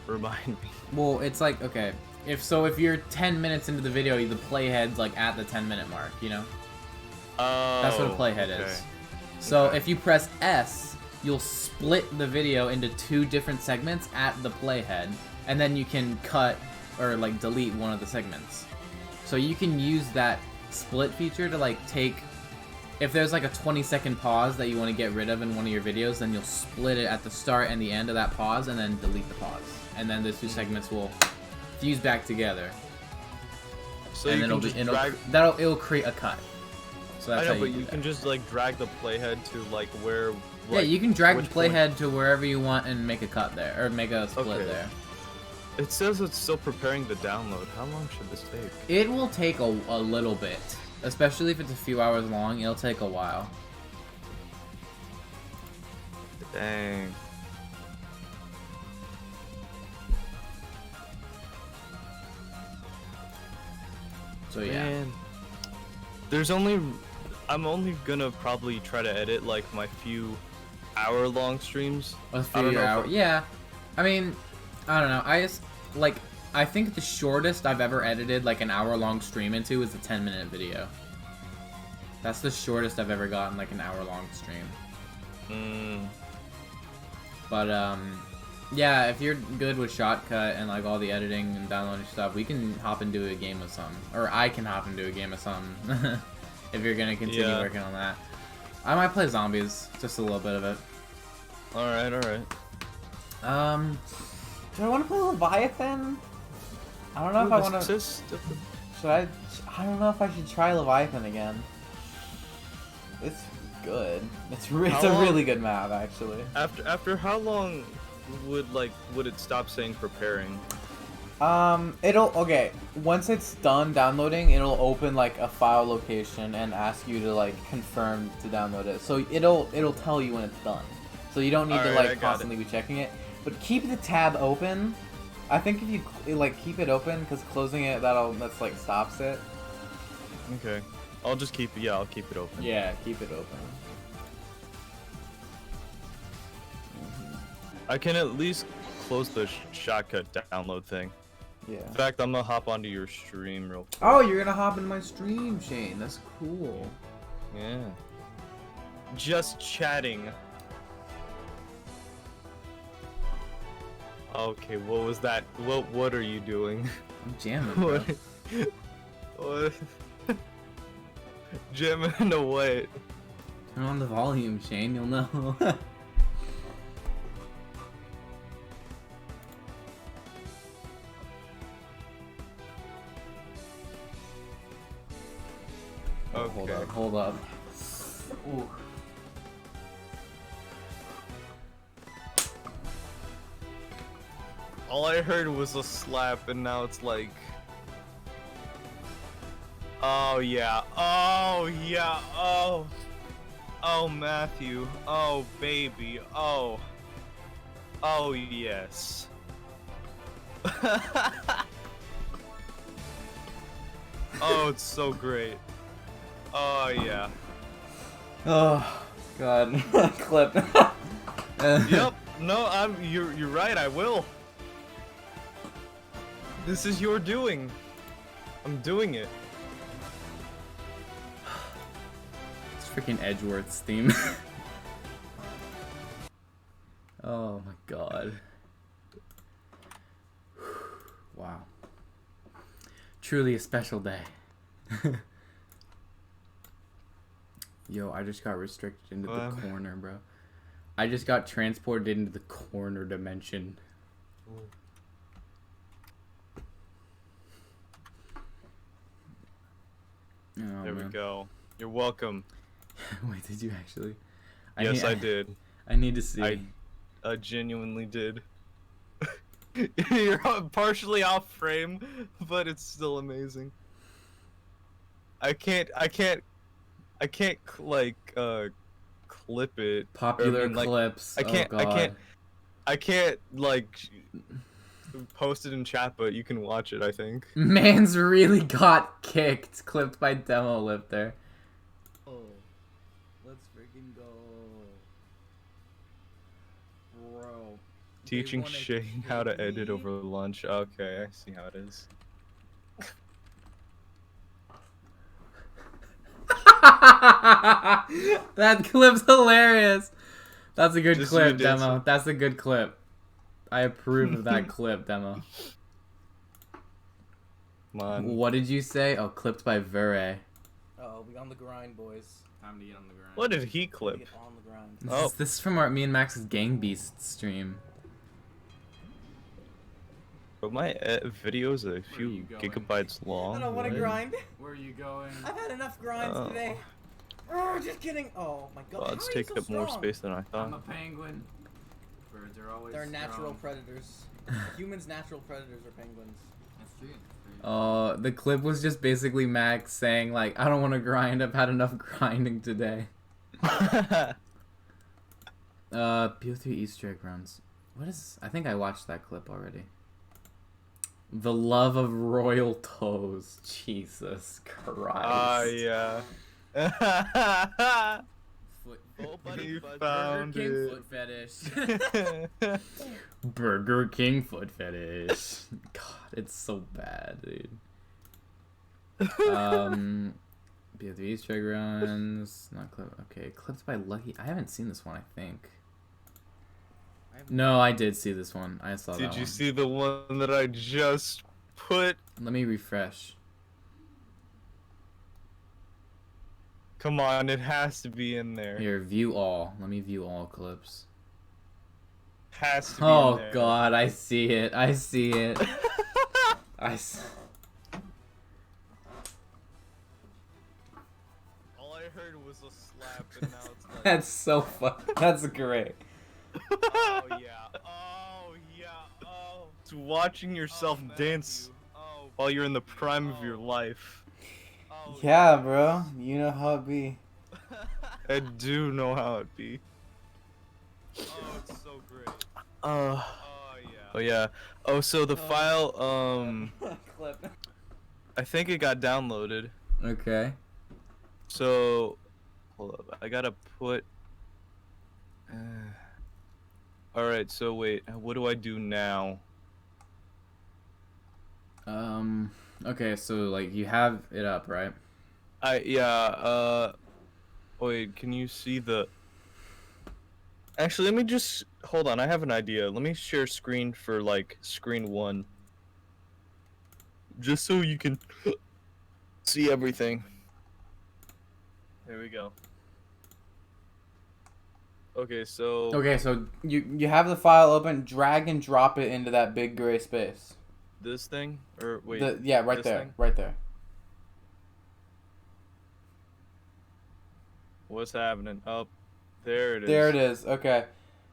Remind me. Well, it's like, okay, if you're 10 minutes into the video, the playhead's like at the 10-minute mark, you know? Oh. That's what a playhead is. So if you press S, you'll split the video into 2 different segments at the playhead, and then you can cut or like delete one of the segments. So you can use that split feature to like take, if there's like a 20-second pause that you want to get rid of in one of your videos, then you'll split it at the start and the end of that pause, and then delete the pause. And then those 2 segments will fuse back together. So and you then can just drag. it'll create a cut. So that's I know, how but you do you that. can just like drag the playhead to like where. Yeah, like, you can drag the which point- playhead to wherever you want and make a cut there, or make a split Okay. there. It says it's still preparing the download. How long should this take? It will take a little bit, especially if it's a few hours long. It'll take a while. Dang. So yeah. Man. I'm only gonna probably try to edit like my few hour-long streams. A I few don't know if hours. Yeah. I mean, I don't know. I think the shortest I've ever edited like an hour-long stream into is a 10-minute video. That's the shortest I've ever gotten like an hour-long stream. But yeah, if you're good with Shotcut and like all the editing and downloading stuff, we can hop into a game of some, or I can hop into a game of some. If you're gonna continue Yeah. working on that, I might play zombies, just a little bit of it. All right. Do I want to play Leviathan? I don't know if I want to. Should I? I don't know if I should try Leviathan again. It's good. It's How a long- really good map, actually. After how long would it stop saying preparing? Okay. Once it's done downloading, it'll open like a file location and ask you to like confirm to download it. So it'll tell you when it's done. So you don't need to Alright, I like got constantly be checking it. But keep the tab open. I think if you like keep it open, because closing it that's like stops it. Okay. I'll keep it open. Yeah, keep it open. I can at least close the Shotcut download thing. Yeah. In fact, I'm gonna hop onto your stream real quick. Oh, you're gonna hop in my stream, Shane. That's cool. Yeah. Just chatting. Okay, what was that? What are you doing? I'm jamming, bro. What? Jamming into what? Turn on the volume, Shane. You'll know. Okay. Hold up. Ooh. All I heard was a slap, and now it's like. Oh yeah. Oh yeah. Oh. Oh Matthew. Oh baby. Oh. Oh yes. Oh, it's so great. Oh yeah. Oh, God. Clip. Yep. No, you're right. I will. This is your doing. I'm doing it. It's freaking Edgeworth's theme. Oh my god. Wow. Truly a special day. Yo, I just got restricted into the corner, bro. I just got transported into the corner dimension. Oh, There we man. go. You're welcome. Wait, did you actually? Yes, I did. I need to see. I genuinely did. You're partially off frame, but it's still amazing. I can't like clip it. Popular I mean, like, clips. I can't Oh, God. I can't like post it in chat, but you can watch it, I think. Man's really got kicked. Clipped by Demo Lip there. Oh, let's freaking go, bro. Teaching Shane how to edit over lunch. Okay, I see how it is. That clip's hilarious. That's a good Just clip, you did Demo. some- That's a good clip. I approve of that clip, Demo. Come on. What did you say? Oh, clipped by Vere. Oh, we on the grind, boys. Time to get on the grind. What did he clip? Get on the grind. This is from me and Max's Gang Beast stream. But my video's a you few going? gigabytes long. I don't want to What? grind. Where are you going? I've had enough grinds Oh. today. Oh, just kidding. Oh my god. Well, How it's are you taking so up more strong? space than I I'm thought. a penguin. Birds are always They're natural strong. predators. Humans' natural predators are penguins. That's true. The clip was just basically Max saying like, I don't want to grind. I've had enough grinding today. BO3 Easter egg runs. What is? I think I watched that clip already. The love of royal toes. Jesus Christ. Yeah. Foot. Oh, buddy, You Burger found King it. foot fetish. Burger King foot fetish. God, it's so bad, dude. BO3 Easter egg runs. Not clip. Okay, clips by Lucky. I haven't seen this one. I think. No, I did see this one. I saw that Did one. you see the one that I just put? Let me refresh. Come on, it has to be in there. Here, view all. Let me view all clips. Has to be in Oh there. God, I see it. I see it. All I heard was a slap, and now it's like. That's so fun. That's great. Oh yeah. Oh yeah. Oh. It's watching yourself dance while you're in the prime of your life. Yeah, bro. You know how it be. I do know how it be. Oh, it's so great. Oh yeah. Oh yeah. Oh, so the file, Clip. I think it got downloaded. Okay. So, hold up. I gotta put. All right. So wait. What do I do now? Okay, so like you have it up, right? Wait. Can you see the? Actually, let me just hold on. I have an idea. Let me share screen for like screen 1. Just so you can see everything. There we go. Okay, so Okay, so you have the file open. Drag and drop it into that big gray space. this thing or wait. Yeah, right this there, thing? right there. What's happening? Oh, there it is. There it is. Okay.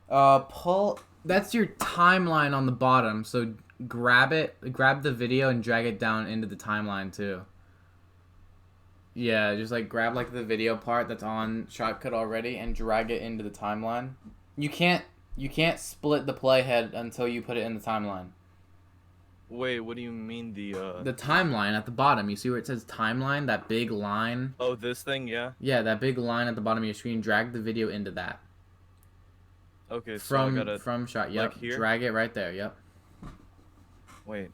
Pull. That's your timeline on the bottom. So grab it, grab the video, and drag it down into the timeline too. Yeah, just like grab like the video part that's on Shotcut already and drag it into the timeline. You can't split the playhead until you put it in the timeline. Wait, what do you mean The timeline at the bottom. You see where it says timeline? That big line? Oh, this thing, yeah. Yeah, that big line at the bottom of your screen. Drag the video into that. Okay, so I gotta From shot. Yep. like here? Drag it right there. Yep. wait.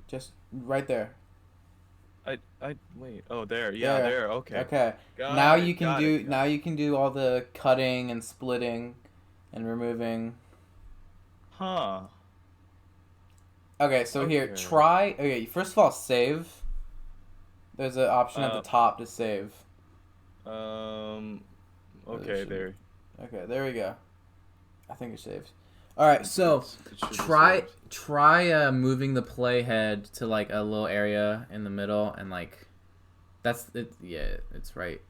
Just right there. I wait. Oh, there. Yeah, There. there. Okay. Okay. Got Now it, you can got do it. now you can do all the cutting and splitting and removing. Huh. Okay, so here, Okay. try. Okay, first of all, save. There's an option at the top to save. Okay, should- there. Okay, there we go. I think it's saved. All right, so It should be try saved. moving the playhead to like a little area in the middle and like that's it. Yeah, it's right.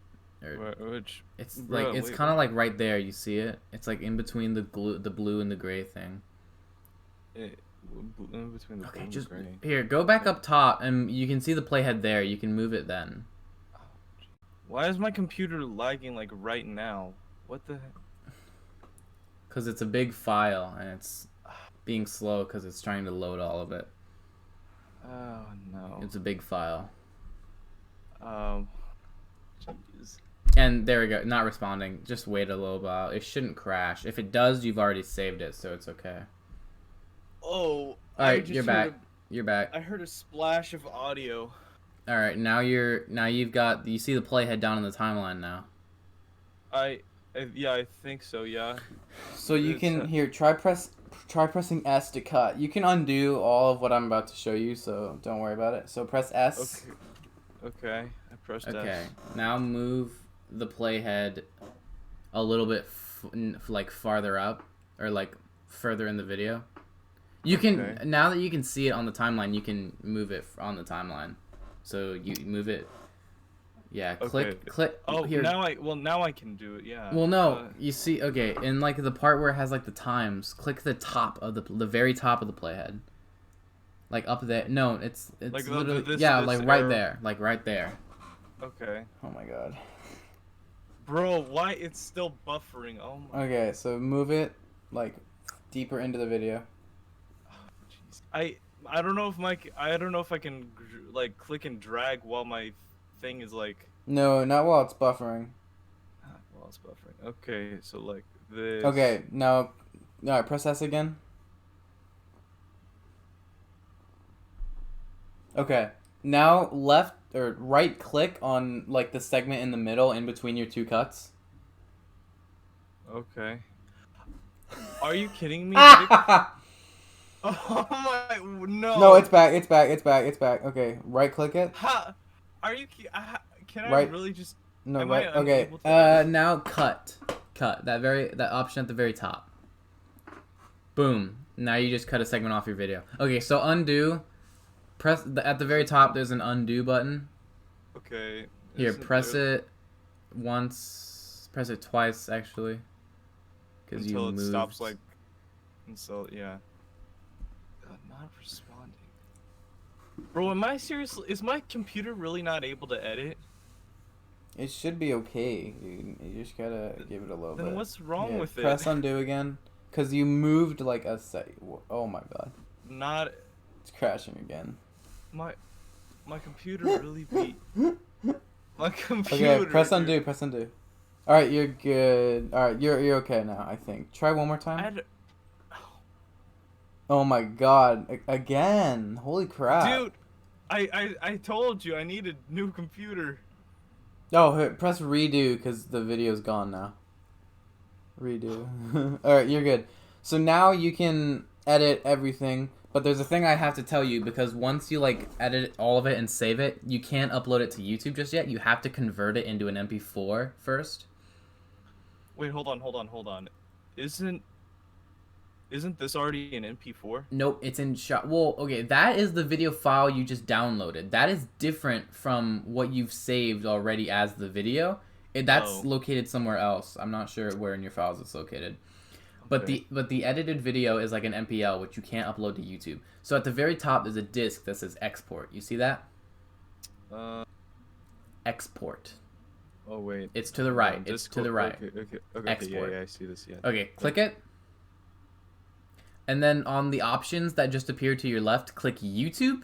Or Which? it's Bruh, like it's wait. kind of like right there. You see it? It's like in between the blue and the gray thing. In between the blue Okay, and just gray. here, go back up top and you can see the playhead there. You can move it then. Why is my computer lagging like right now? What the? Because it's a big file and it's being slow because it's trying to load all of it. Oh no. It's a big file. Jeez. And there we go. Not responding. Just wait a little while. It shouldn't crash. If it does, you've already saved it, so it's okay. Oh. Alright, you're back. You're back. I heard a splash of audio. Alright, now you've got, you see the playhead down in the timeline now. Yeah, I think so. Yeah. So you It's, can, here, try pressing S to cut. You can undo all of what I'm about to show you, so don't worry about it. So press S. Okay. I pressed Okay. S. Now move the playhead a little bit like farther up or like further in the video. You can Okay. now that you can see it on the timeline, you can move it on the timeline. So you move it. Yeah, Okay. click. Oh, here. now I can do it. Yeah. Well, no, you see, okay, in like the part where it has like the times, click the top of the very top of the playhead, like up there. No, it's Like literally this like right arrow? there, like right there. Okay. Oh my god. Bro, why it's still buffering? Oh my. Okay, so move it like deeper into the video. Jeez. I don't know if I can like click and drag while my thing is like. No, not while it's buffering. While it's buffering. Okay, so like this. Okay, now, alright, press S again. Okay, now left or right click on like the segment in the middle in between your two cuts. Okay. Are you kidding me? No, Oh my no. it's back. Okay, right click it. Ha! Are you? Can I Right. really just? No, Am right. I Okay. unable to- Now cut. That option at the very top. Boom. Now you just cut a segment off your video. Okay, so undo. Press at the very top. There's an undo button. Okay. Here, isn't press there- it once. Press it twice actually. Because you until it moved. stops like. And so yeah. Not responding. Bro, am I seriously? Is my computer really not able to edit? It should be okay. You just gotta give it a little bit. Then what's wrong Yeah, with it? press undo again. Cause you moved like a Oh my god, Not it's crashing again. my computer really beat. My computer. Okay, press dude. undo. Press undo. All right, you're good. All right, you're okay now. I think. Try one more time. I'd- Oh my god, again! Holy crap! Dude, I told you I need a new computer. Oh, here, press redo because the video's gone now. Redo. All right, you're good. So now you can edit everything, but there's a thing I have to tell you because once you like edit all of it and save it, you can't upload it to YouTube just yet. You have to convert it into an MP4 first. Wait, hold on. Isn't this already an MP4? Nope, it's in shot. Well, okay, that is the video file you just downloaded. That is different from what you've saved already as the video. That's Oh. located somewhere else. I'm not sure where in your files it's located. But Okay. the edited video is like an MPL, which you can't upload to YouTube. So at the very top there's a disk that says export. You see that? Export. Oh wait. It's to the right. It's to Discord- the right. Okay. Export. Yeah, I see this. Yeah. Okay, click it. And then on the options that just appear to your left, click YouTube.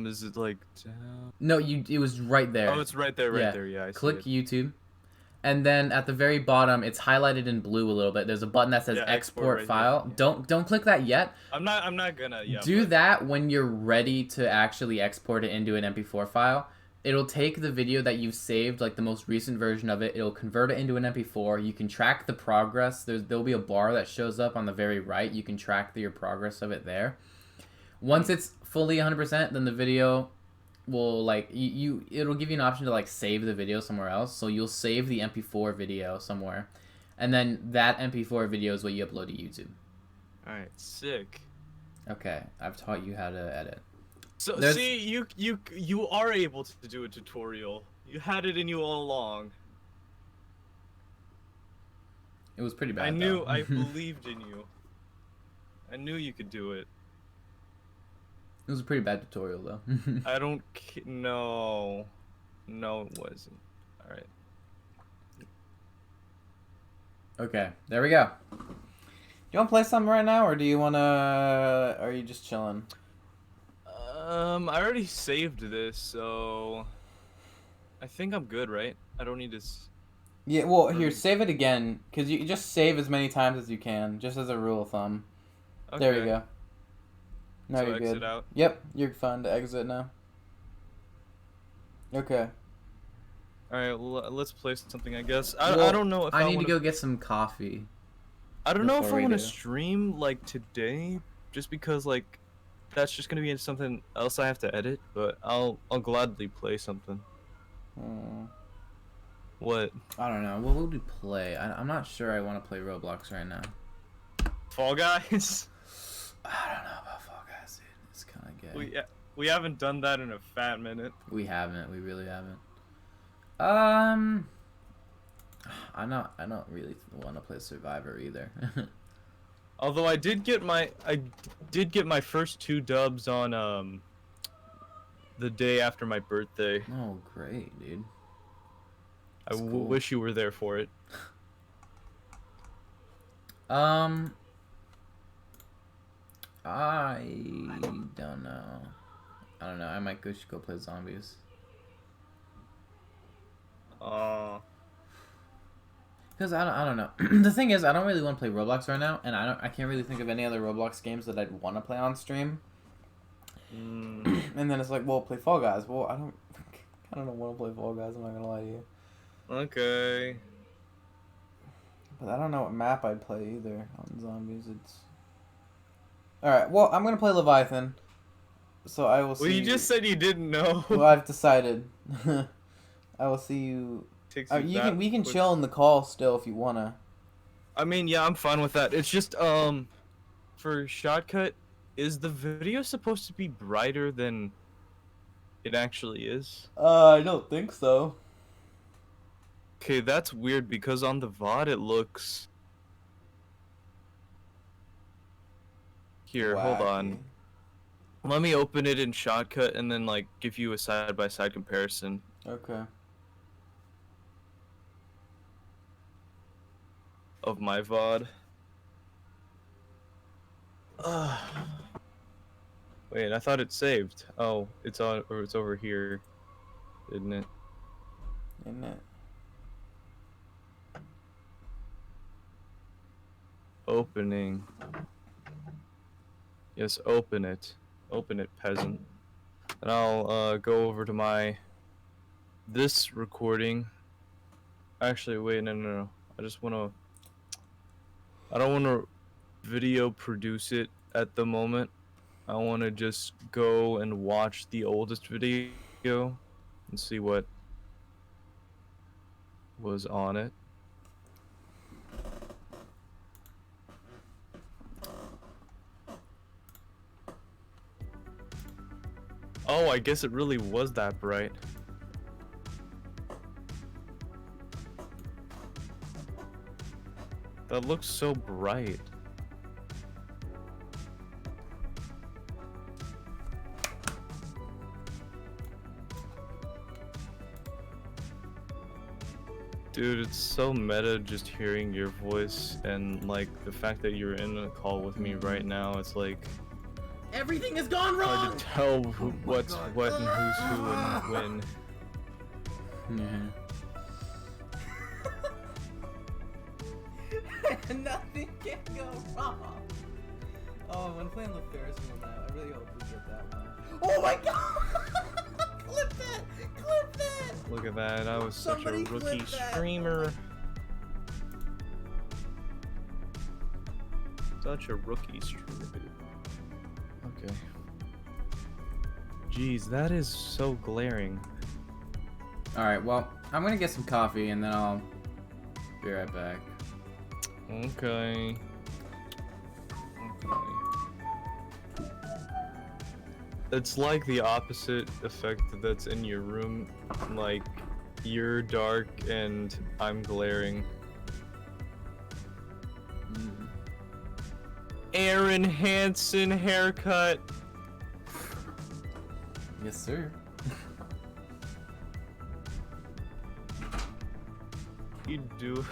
Is it like down? No, it was right there. Oh, it's right there, right there. Yeah, I Click see it. YouTube. And then at the very bottom, it's highlighted in blue a little bit. There's a button that says Yeah, export right file. here. Don't click that yet. I'm not gonna. Yeah. Do but- that when you're ready to actually export it into an MP4 file. It'll take the video that you've saved, like the most recent version of it. It'll convert it into an MP4. You can track the progress. There'll be a bar that shows up on the very right. You can track your progress of it there. Once it's fully 100%, then the video will like it'll give you an option to like save the video somewhere else. So you'll save the MP4 video somewhere, and then that MP4 video is what you upload to YouTube. All right, sick. Okay, I've taught you how to edit. So There's- see, you are able to do a tutorial. You had it in you all along. It was pretty bad. I knew. though. I believed in you. I knew you could do it. It was a pretty bad tutorial though. I don't. No, no, it wasn't. All right. Okay, there we go. You want to play something right now, or do you want to? Are you just chilling? I already saved this, so I think I'm good, right? I don't need this. Yeah. Well, here, save it again, cause you just save as many times as you can, just as a rule of thumb. Okay. There you go. Now So you're exit good. out. Yep, you're fine to exit now. Okay. All right, well, let's play something. I guess. I Well, don't know if I need to wanna, go get some coffee. I don't know if before I we want to do. stream like today, just because like that's just gonna be something else I have to edit. But I'll gladly play something. Hmm. What? I don't know. What would we play? I'm not sure I want to play Roblox right now. Fall Guys? I don't know about Fall Guys, dude. It's kind of gay. We haven't done that in a fat minute. We haven't. We really haven't. I don't really want to play Survivor either. Although I did get my first 2 dubs on the day after my birthday. Oh, great, dude. I That's cool. wish you were there for it. I don't know. I don't know. I might just go play zombies. Because I don't know. The thing is, I don't really want to play Roblox right now, and I can't really think of any other Roblox games that I'd want to play on stream. And then it's like, well, play Fall Guys. Well, I don't want to play Fall Guys. I'm not gonna lie to you. Okay. But I don't know what map I'd play either on zombies. It's all right. Well, I'm gonna play Leviathan. So I will see. Well, you just said you didn't know. Well, I've decided. I will see you. Takes We can quick. chill in the call still if you wanna. I mean, yeah, I'm fine with that. It's just for Shotcut, is the video supposed to be brighter than it actually is? I don't think so. Okay, that's weird because on the VOD it looks. Here, hold on. Let me open it in Shotcut and then like give you a side-by-side comparison. Okay. Of my VOD. Wait, I thought it saved. Oh, it's over here, isn't it? Isn't it? Opening. Yes, open it. Open it, peasant. And I'll go over to this recording. Actually, wait, no. I don't want to video produce it at the moment. I want to just go and watch the oldest video and see what was on it. Oh, I guess it really was that bright. That looks so bright. Dude, it's so meta just hearing your voice and like the fact that you're in a call with me right now. It's like Everything has gone hard wrong! to tell who, Oh my what's God. what and who's who and when. Yeah. Nothing can go wrong. Oh, when playing the Ferris wheel now, I really hope we get that one. Oh my god! Clip that! Clip that! Look at that, I was such a Somebody clip rookie that. streamer. Such a rookie streamer, dude. Okay. Jeez, that is so glaring. Alright, well, I'm gonna get some coffee and then I'll be right back. Okay. It's like the opposite effect that's in your room. Like, you're dark and I'm glaring. Aaron Hansen haircut. Yes, sir. You do.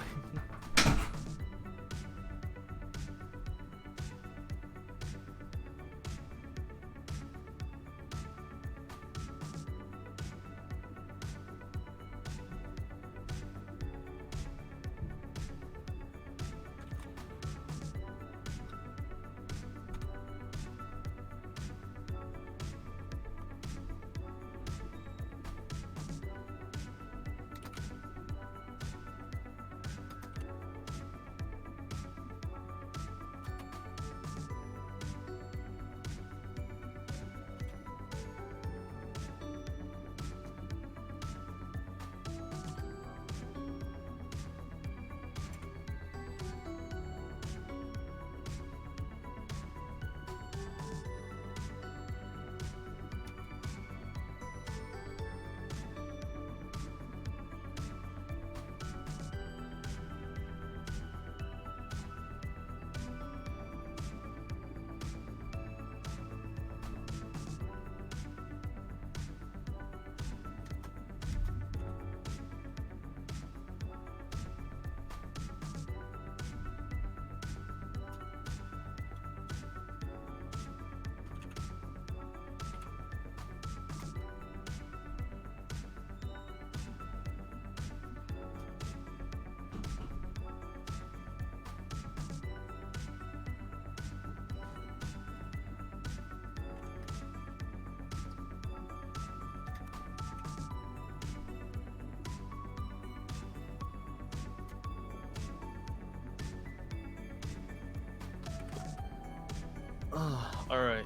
Alright,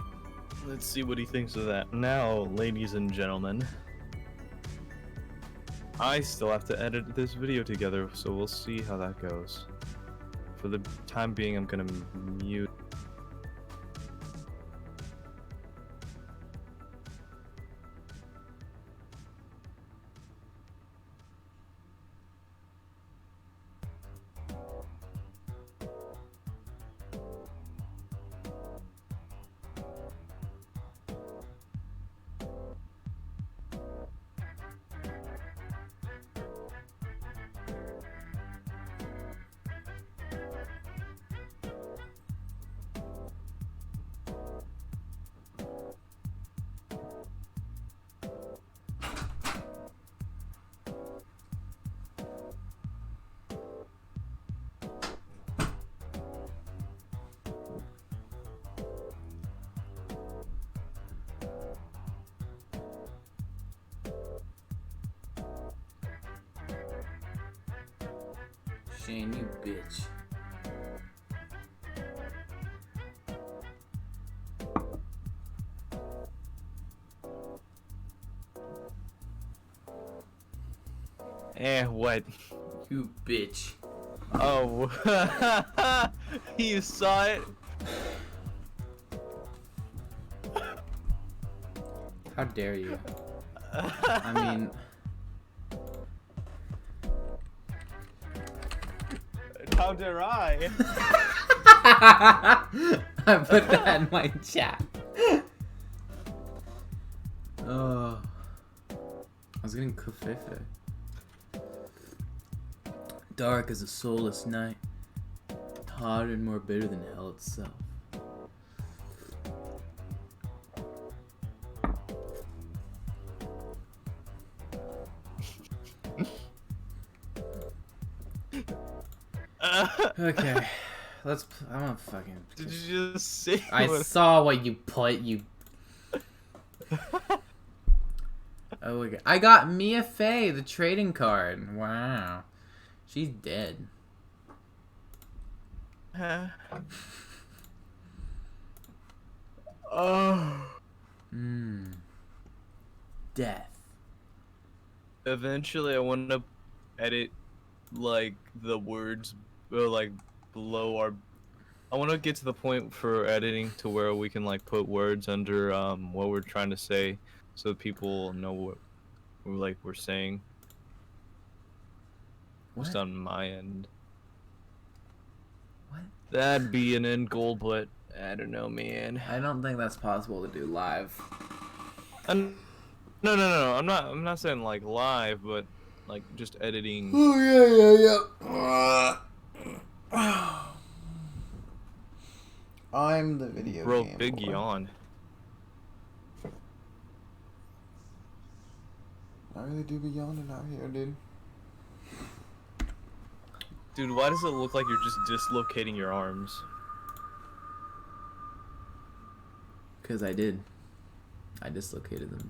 let's see what he thinks of that. Now, ladies and gentlemen, I still have to edit this video together, so we'll see how that goes. For the time being, I'm gonna mute. Shane, you bitch. What? You bitch. Oh, you saw it? How dare you? I mean... How dare I? I put that in my chat. Oh. I was getting kufefe. Dark as a soulless night, hotter and more bitter than hell itself. Okay, I'm gonna fucking. Did you just say? I saw what you put, you. Oh, okay. I got Mia Fey, the trading card. Wow. She's dead. Oh. Death. Eventually, I want to edit like the words, like below our. I want to get to the point for editing to where we can like put words under what we're trying to say, so people know what we're saying. Just What? on my end. What? That'd be an end goal, but I don't know, man. I don't think that's possible to do live. No. I'm not saying like live, but like just editing. Oh yeah. I'm the video Bro, game big boy. yawn. I really do be yawning out here, dude. Dude, why does it look like you're just dislocating your arms? Cause I did. I dislocated them.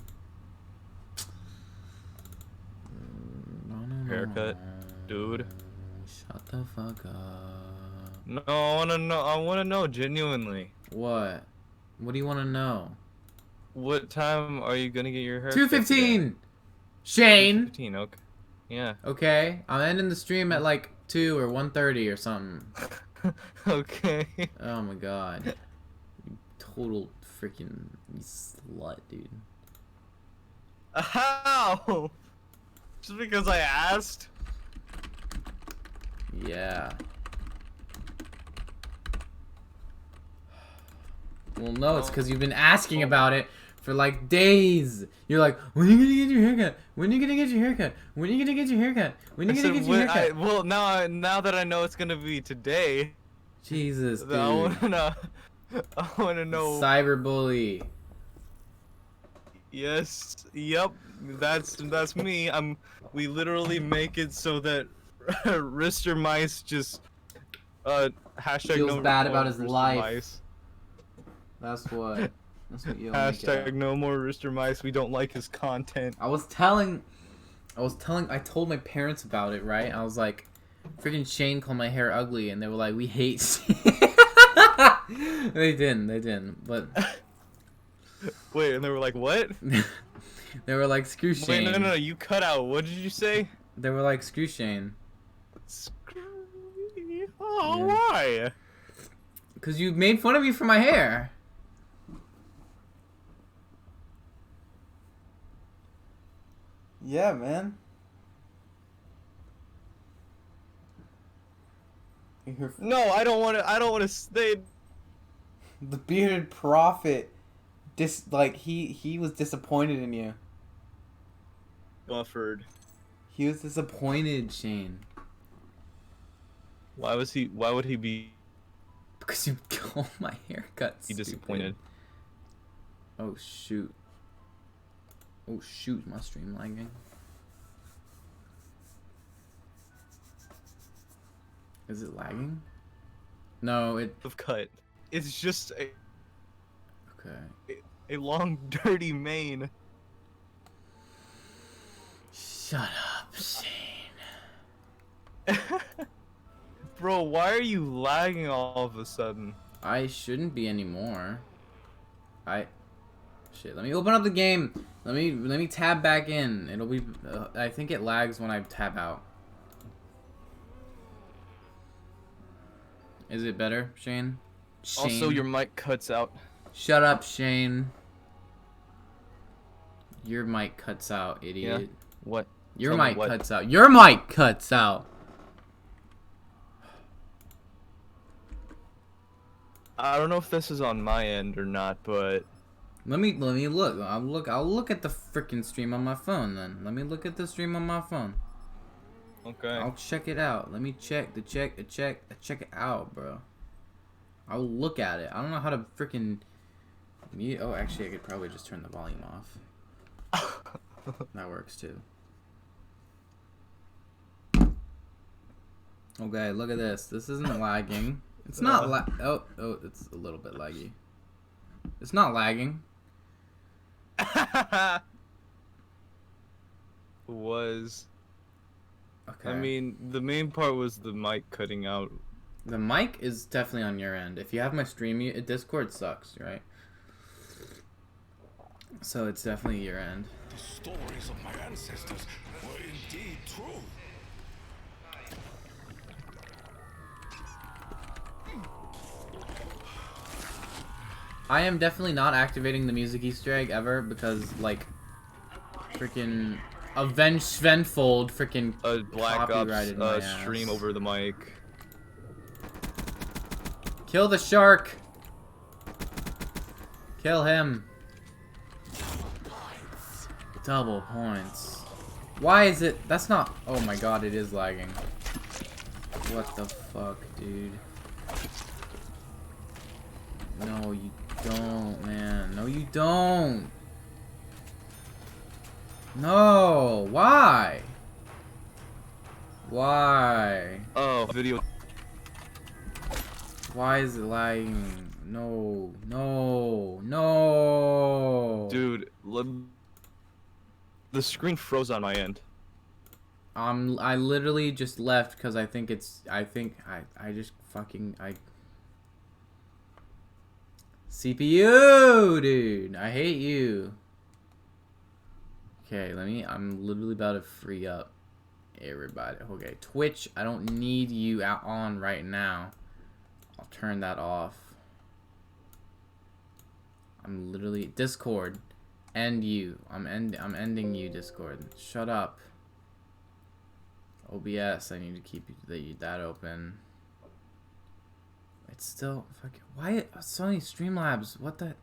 Haircut, dude. Shut the fuck up. No, I wanna know genuinely. What? What do you want to know? What time are you gonna get your haircut? 2:15. Shane. 2:15, okay. Yeah. Okay, I'm ending the stream at like 2 or 1:30 or something. Okay. Oh my god. You total freaking slut, dude. How? Just because I asked? Yeah. Well, no, it's because you've been asking about it for like days. You're like, when are you gonna get your haircut? When are you gonna get your haircut? When are you gonna get your haircut? When are you gonna get your haircut? Well, now that I know it's gonna be today, Jesus, dude. I wanna know. Cyberbully. Yes. Yep. That's me. We literally make it so that Rister Mice just hashtag Feels no bad more about his Rister life. Mice. That's what you'll make Hashtag it. no more Rister Mice. We don't like his content. I told my parents about it, right? I was like, freaking Shane called my hair ugly, and they were like, we hate Shane. They didn't, but Wait, and they were like, what? they were like, screw Shane. Wait, no, you cut out. What did you say? They were like, screw Shane. Oh, Yeah. why? Because you made fun of me for my hair. Yeah, man. No, I don't want to stay. The bearded prophet, he was disappointed in you. Buffered. He was disappointed, Shane. Why would he be Because you called my haircut stupid. disappointed? Oh shoot. Oh shoot, my stream lagging. Is it lagging? No, it... Of cut. It's just Okay. a long, dirty mane. Shut up, Shane. Bro, why are you lagging all of a sudden? I shouldn't be anymore. Shit, let me open up the game. Let me tab back in. It'll be... I think it lags when I tab out. Is it better, Shane? Also, your mic cuts out. Shut up, Shane. Your mic cuts out, idiot. Yeah? What? Your Tell me mic what. cuts out. Your mic cuts out. I don't know if this is on my end or not, but Let me look. I'll look at the freaking stream on my phone then. Let me look at the stream on my phone. Okay. I'll check it out. Let me check it out, bro. I'll look at it. I don't know how to freaking mute. Oh, actually, I could probably just turn the volume off. That works too. Okay, look at this. This isn't lagging. It's not oh, it's a little bit laggy. It's not lagging. Was. Okay. I mean, the main part was the mic cutting out. The mic is definitely on your end. If you have my stream mute, Discord sucks, right? So it's definitely your end. The stories of my ancestors were indeed true. I am definitely not activating the music Easter egg ever because, like, freaking Avenged Svenfold freaking A Black copyrighted my Ops stream ass. over the mic. Kill the shark! Kill him! Double points. Why is it? That's not. Oh my god, it is lagging. What the fuck, dude? No, you don't, man. No, you don't. No, why? Why? Oh, video. Why is it lagging? No, no, no. Dude, the screen froze on my end. I literally just left because I think I just fucking CPU, dude. I hate you. Okay, I'm literally about to free up everybody. Okay, Twitch, I don't need you out on right now. I'll turn that off. I'm literally Discord. End you. I'm ending you, Discord. Shut up. OBS, I need to keep that open. It's still fucking. Why so many Streamlabs? What the?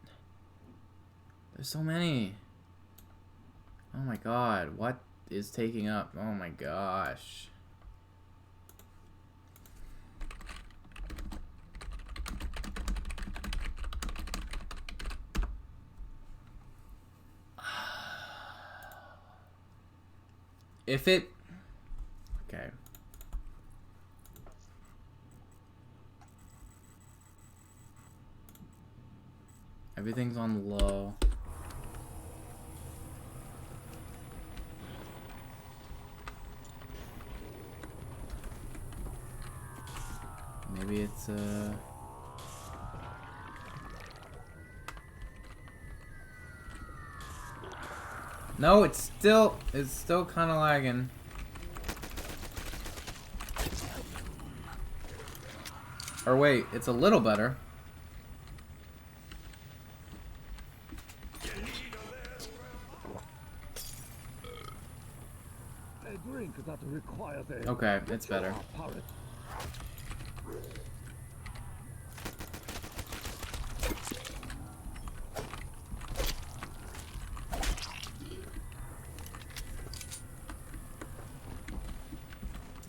There's so many. Oh my god, what is taking up? Oh my gosh. If it... Okay. Everything's on low. Maybe it's no, it's still kind of lagging. Or wait, it's a little better. Okay, it's better.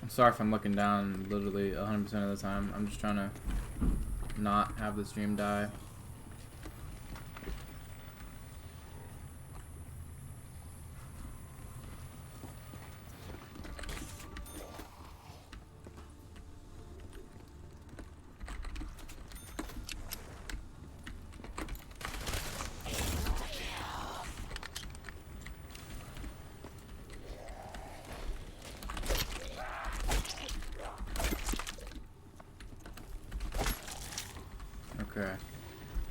I'm sorry if I'm looking down literally 100% of the time. I'm just trying to not have the stream die. Okay.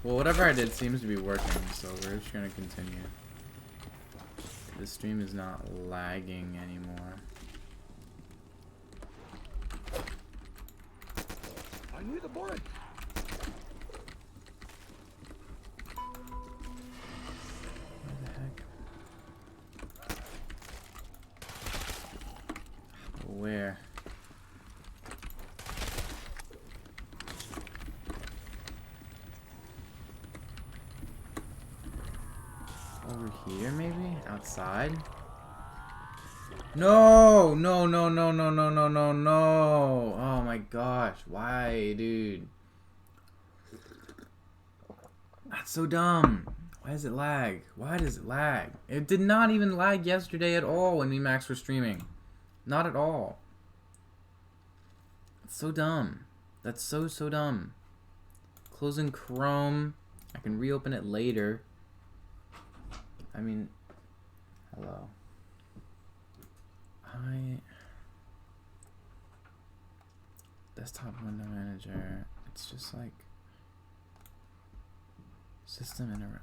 Well, whatever I did seems to be working, so we're just gonna continue. The stream is not lagging anymore. I need a bullet. Where the heck? Where? Over here, maybe? Outside? No, no, no, no, no, no, no, no, no. Oh my gosh. Why, dude? That's so dumb. Why does it lag? Why does it lag? It did not even lag yesterday at all when me and Max were streaming. Not at all. It's so dumb. That's so dumb. Closing Chrome. I can reopen it later. I mean, hello. Desktop window manager. It's just like system inter.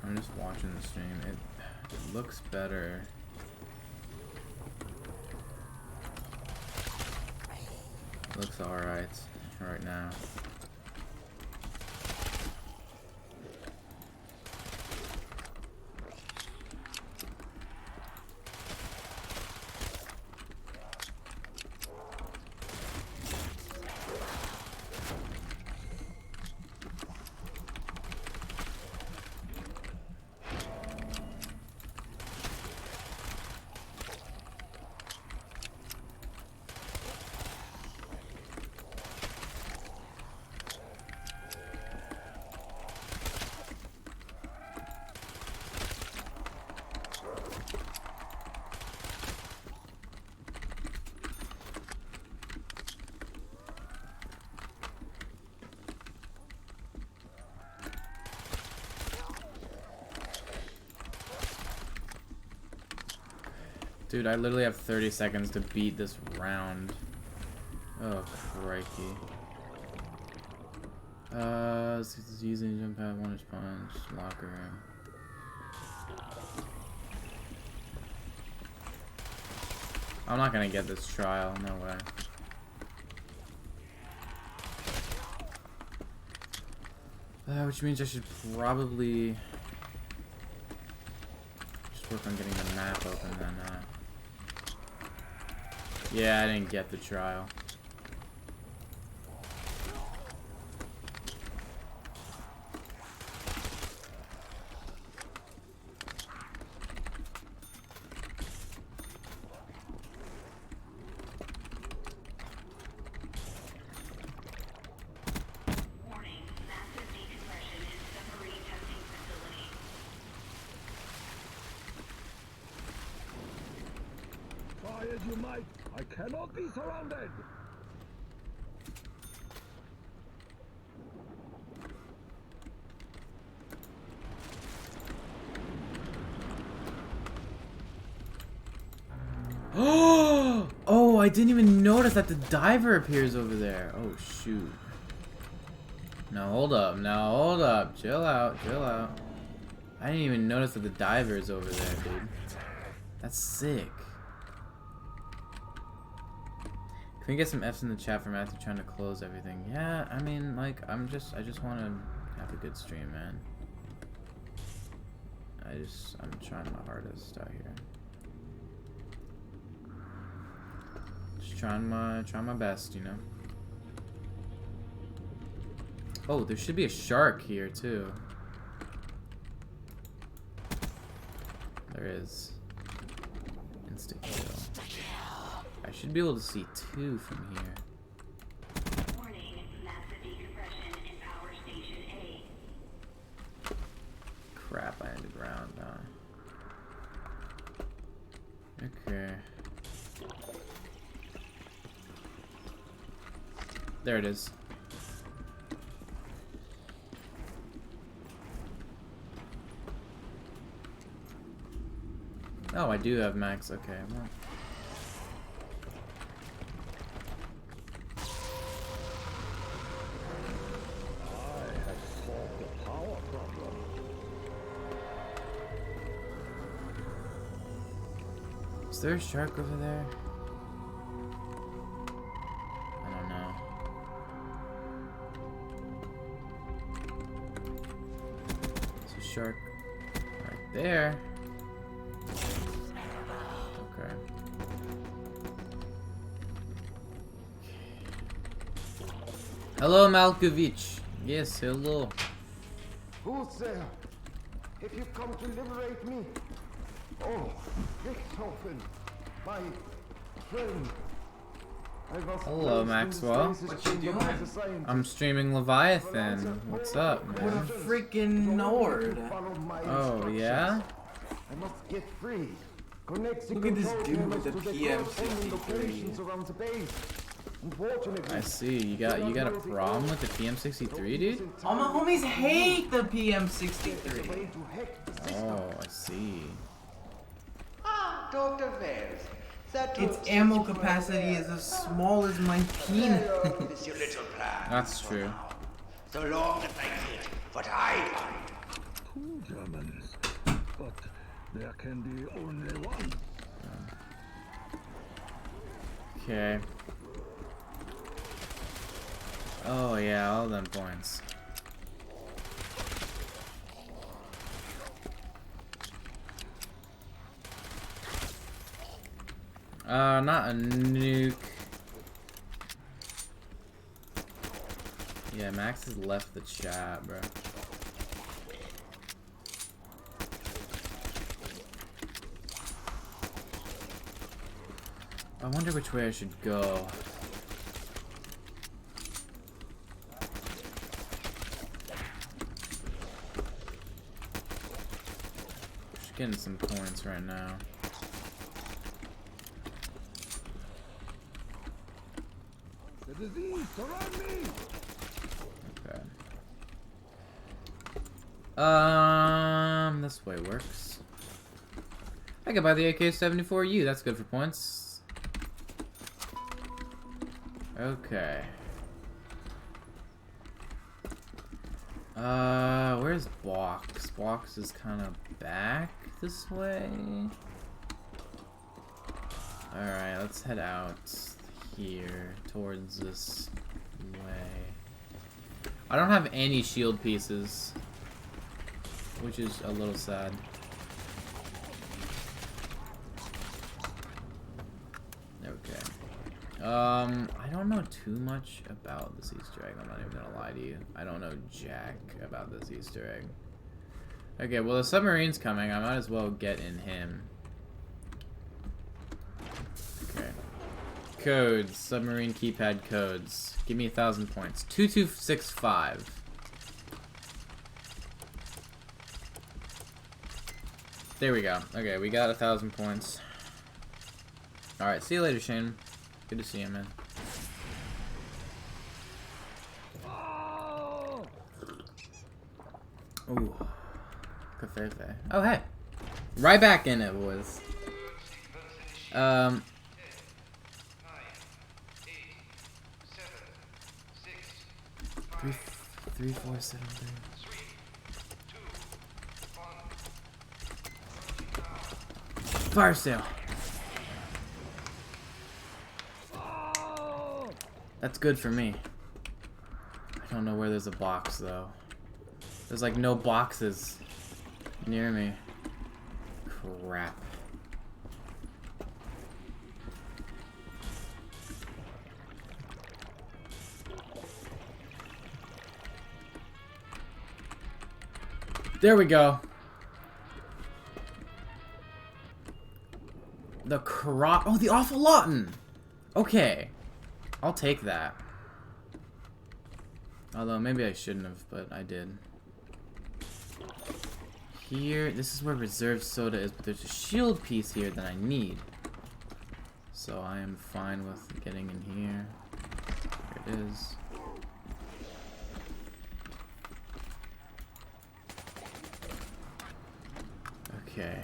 I'm just watching the stream. It looks better. Looks alright right now. Dude, I literally have 30 seconds to beat this round. Oh, crikey. This is using jump pad, 1-inch punch, locker room. I'm not gonna get this trial, no way. Which means I should probably just work on getting the map open then, Yeah, I didn't get the trial. Try as you might, I cannot be surrounded. Oh, I didn't even notice that the diver appears over there. Oh, shoot. Now, hold up. Now, hold up. Chill out. Chill out. I didn't even notice that the diver is over there, dude. That's sick. Can we get some F's in the chat for Matthew trying to close everything? Yeah, I mean, like, I just want to have a good stream, man. I'm trying my hardest out here. Just trying my best, you know. Oh, there should be a shark here too. There is. Insta kill. I should be able to see two from here. Warning, massive decompression in power station A. Crap, I had to ground now. Okay. There it is. Oh, I do have max. Okay. Well. there a shark over there? I don't know. There's a shark right there. Okay. Hello, Malkovich. Yes, hello. Who's there? If you come to liberate me. Oh, Richthofen, my friend. I was Hello, placed in Maxwell. the What stasis chamber by the scientist. I'm streaming Leviathan. What's up, What man? Freaking Nord. Follow my Oh, instructions. yeah? I must get free. Connect the Look at this control dude cameras with the to the corresponding locations PM63. around the base. Unfortunately, I see. You got a problem with the PM63, dude? all my homies hate the there's a PM63. way to hack the system. Oh, I see. Ah, Dr. Wells. That Its looks ammo like you capacity are is as small as my penis. there with your little plan. That's for true. now. So long as I get what I want. Germans, but there can be only one. Okay. Oh yeah, all them points. Not a nuke. Yeah, Max has left the chat, bro. I wonder which way I should go. Just getting some points right now. The disease surround me. Okay. This way works. I can buy the AK-74U. That's good for points. Okay. Where's Box? Box is kind of back this way. Alright, let's head out here towards this way. I don't have any shield pieces, which is a little sad. Okay. I don't know too much about this Easter egg. I'm not even gonna lie to you. I don't know jack about this Easter egg. Okay, well the submarine's coming. I might as well get in him. Okay. Codes. Submarine keypad codes. Give me 1,000 points. 2265. There we go. Okay, we got 1,000 points. Alright, see you later, Shane. Good to see you, man. Ooh. Cafefe. Oh, hey. Right back in it, boys. 3, 4, 7, 3. Fire sale. That's good for me. I don't know where there's a box though. There's like no boxes near me. Crap. There we go. The oh, the awful Lawton. Okay. I'll take that. Although, maybe I shouldn't have, but I did. Here, this is where reserve soda is, but there's a shield piece here that I need. So I am fine with getting in here. There it is. Okay.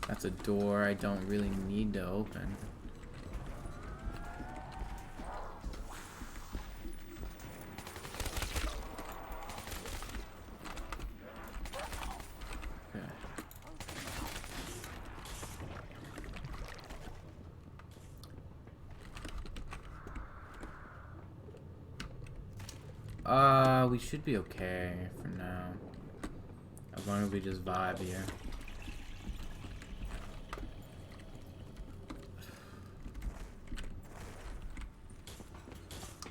That's a door I don't really need to open. Okay. We should be okay for now. As long as we just vibe here.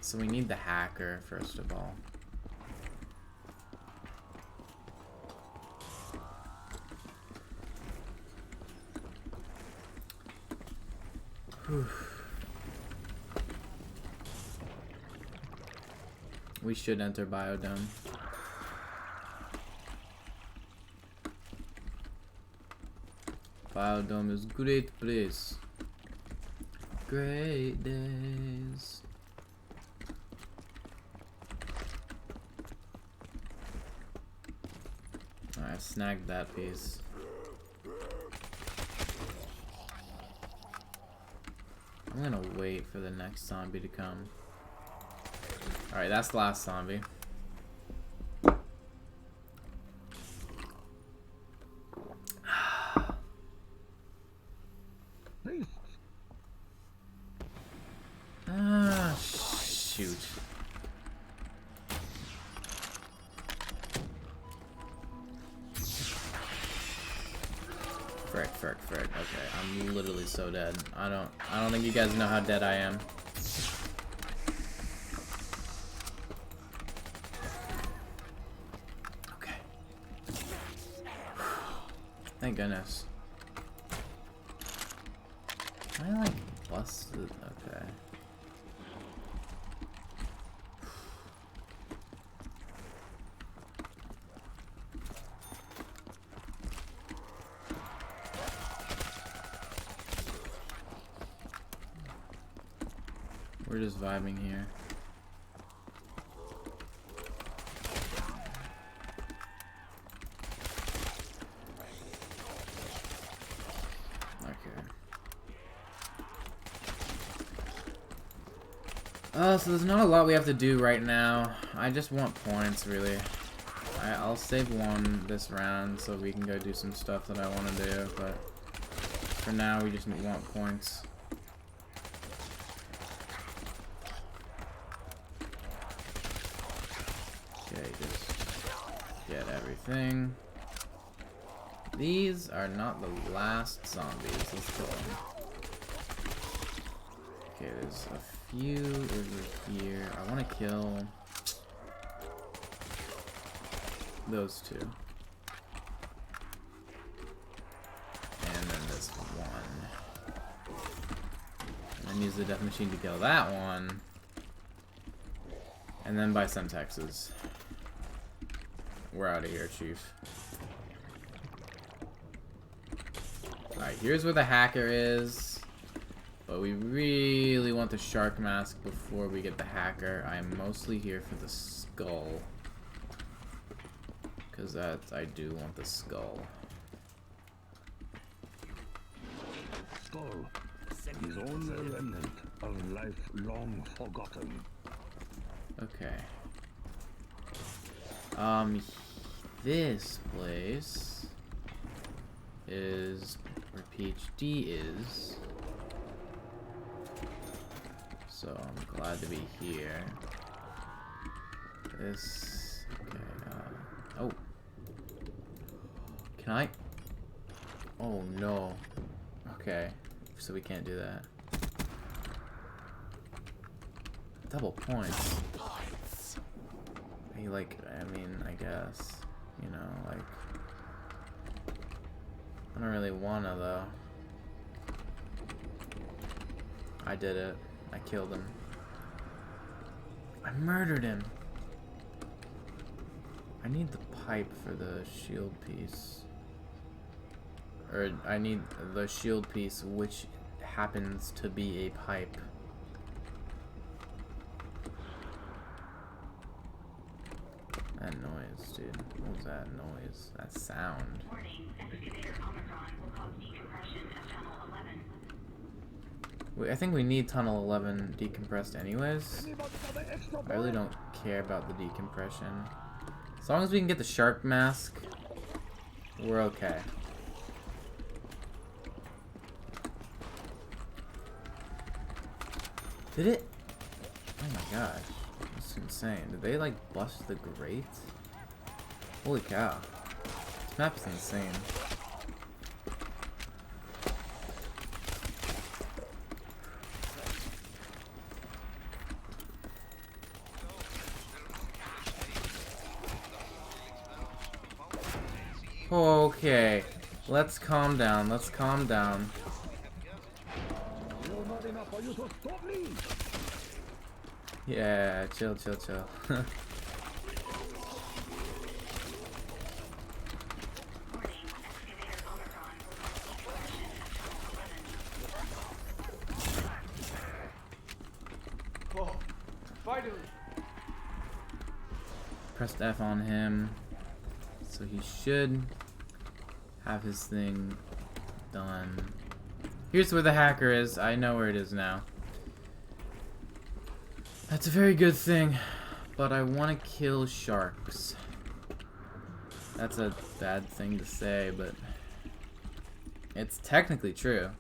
So we need the hacker, first of all. Whew. We should enter Biodome. Biodome is great place. Great days. Alright, snagged that piece. I'm gonna wait for the next zombie to come. Alright, that's the last zombie. Ah, shoot. Frick. Okay, I'm literally so dead. I don't think you guys know how dead I am. Okay. Thank goodness. I like busted. Okay. We're just vibing here. Okay. So there's not a lot we have to do right now. I just want points, really. I'll save one this round so we can go do some stuff that I want to do, but for now we just want points. Okay, just get everything. These are not the last zombies. Let's kill them. Okay, there's a few over here. I want to kill those two. And then this one. And then use the death machine to kill that one. And then buy some Texas. We're out of here, Chief. Alright, here's where the hacker is. But we really want the shark mask before we get the hacker. I'm mostly here for the skull. Because I do want the skull. Skull is only a remnant of life long forgotten. Okay. This place is where PhD is. So I'm glad to be here. This, okay, oh. Can I? Oh no. Okay, so we can't do that. Double points. Hey, like, I mean, I guess, you know, like, I don't really wanna though. I did it. I killed him. I murdered him. I need the pipe for the shield piece. Or I need the shield piece, which happens to be a pipe. That noise, dude. What was that noise? That sound. Warning, excavator Omicron will cause decompression of tunnel 11. I think we need tunnel 11 decompressed anyways. I really don't care about the decompression. As long as we can get the shark mask, we're okay. Did it? Oh my gosh. It's map's insane. Did they like bust the grate? Holy cow. This map's insane. Okay, let's calm down. Let's calm down. Yeah, chill, chill, chill. Oh, finally. Pressed F on him, so he should have his thing done. Here's where the hacker is. I know where it is now. That's a very good thing, but I want to kill sharks. That's a bad thing to say, but it's technically true.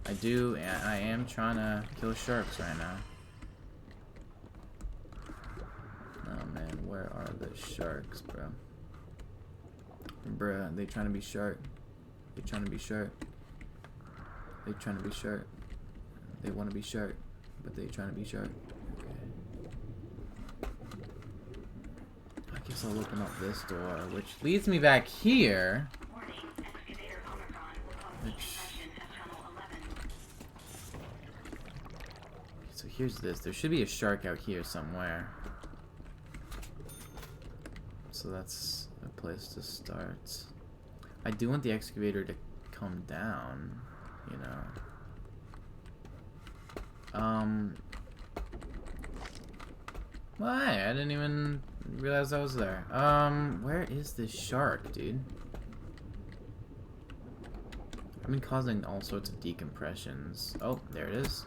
I am trying to kill sharks right now. Oh man, where are the sharks, bro? Bruh, they trying to be shark. They trying to be shark. They trying to be shark. They want to be shark, but they trying to be shark. I guess I'll open up this door, which leads me back here. Which... So here's this. There should be a shark out here somewhere. So that's a place to start. I do want the excavator to come down, you know. Why? I didn't even realize I was there. Where is this shark, dude? I've been causing all sorts of decompressions. Oh, there it is.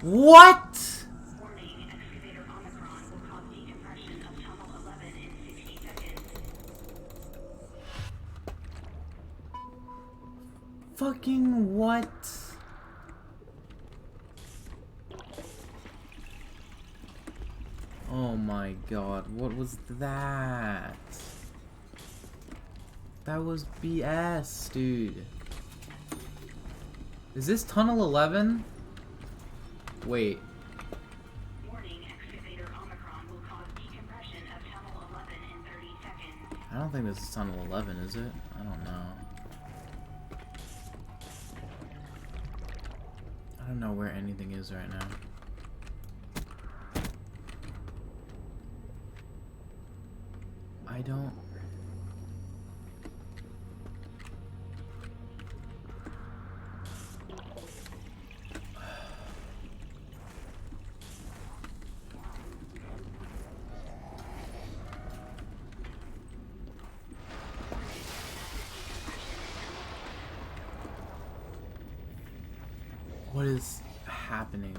What? Warning, excavator Omicron will cause decompression of tunnel 11 in 60 seconds. Fucking what? Oh my god, what was that? That was BS, dude. Is this tunnel 11? Wait. Warning, excavator Omicron will cause decompression of tunnel 11 in 30 seconds. I don't think this is tunnel 11, is it? I don't know. I don't know where anything is right now. I don't... What is happening?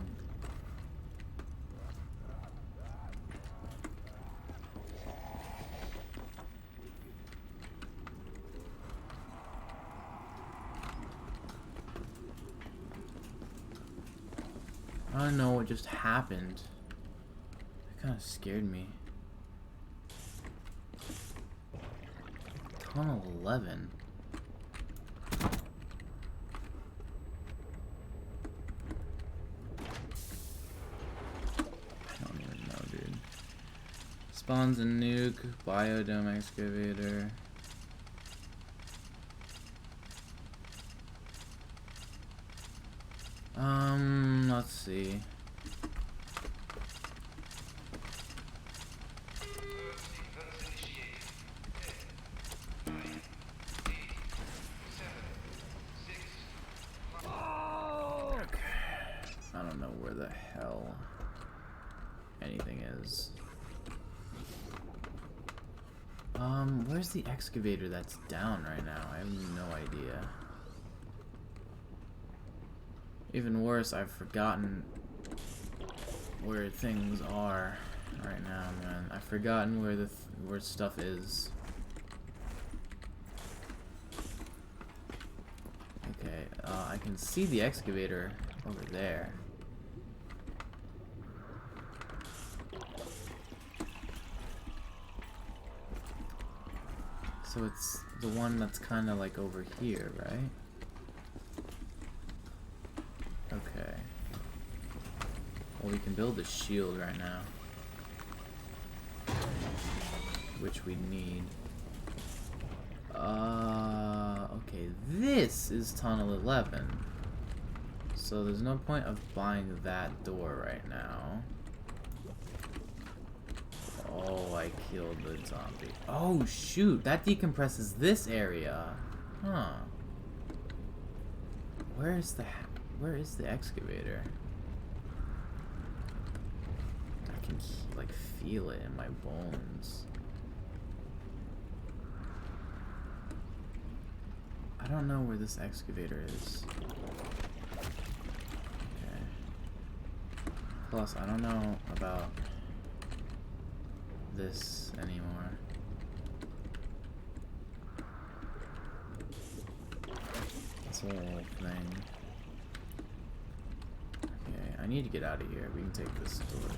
I don't know what just happened. It kind of scared me. Tunnel 11. Spawns a nuke, biodome excavator. Let's see. I don't know where the hell anything is. Where's the excavator that's down right now? I have no idea. Even worse, I've forgotten where things are right now, man. I've forgotten where where stuff is. Okay, I can see the excavator over there. So it's the one that's kind of like over here, right? Okay. Well, we can build a shield right now, which we need. Okay, this is tunnel 11. So there's no point of buying that door right now. Oh, I killed the zombie. Oh, shoot, that decompresses this area. Huh. Where is the excavator? I can, like, feel it in my bones. I don't know where this excavator is. Okay. Plus, I don't know about this anymore. This whole thing. Okay, I need to get out of here. We can take this door too.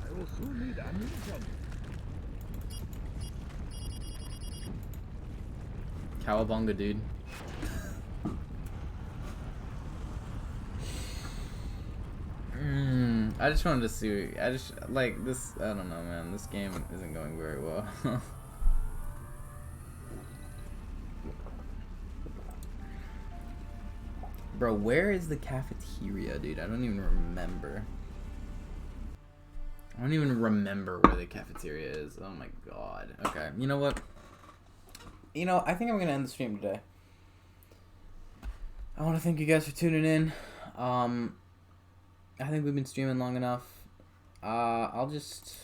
I will soon need ammunition. Cowabunga, dude. I just wanted to see. I just like this. I don't know, man. This game isn't going very well. Bro, where is the cafeteria, dude? I don't even remember. I don't even remember where the cafeteria is. Oh my god. Okay, you know what? You know, I think I'm gonna end the stream today. I want to thank you guys for tuning in. I think we've been streaming long enough. I'm just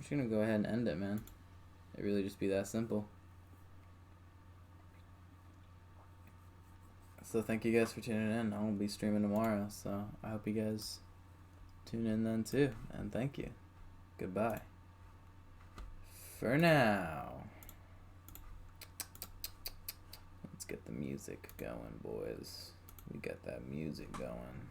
gonna go ahead and end it, man. It really just be that simple. So thank you guys for tuning in. I won't be streaming tomorrow, so I hope you guys tune in then too. And thank you. Goodbye. For now. Let's get the music going, boys. We got that music going.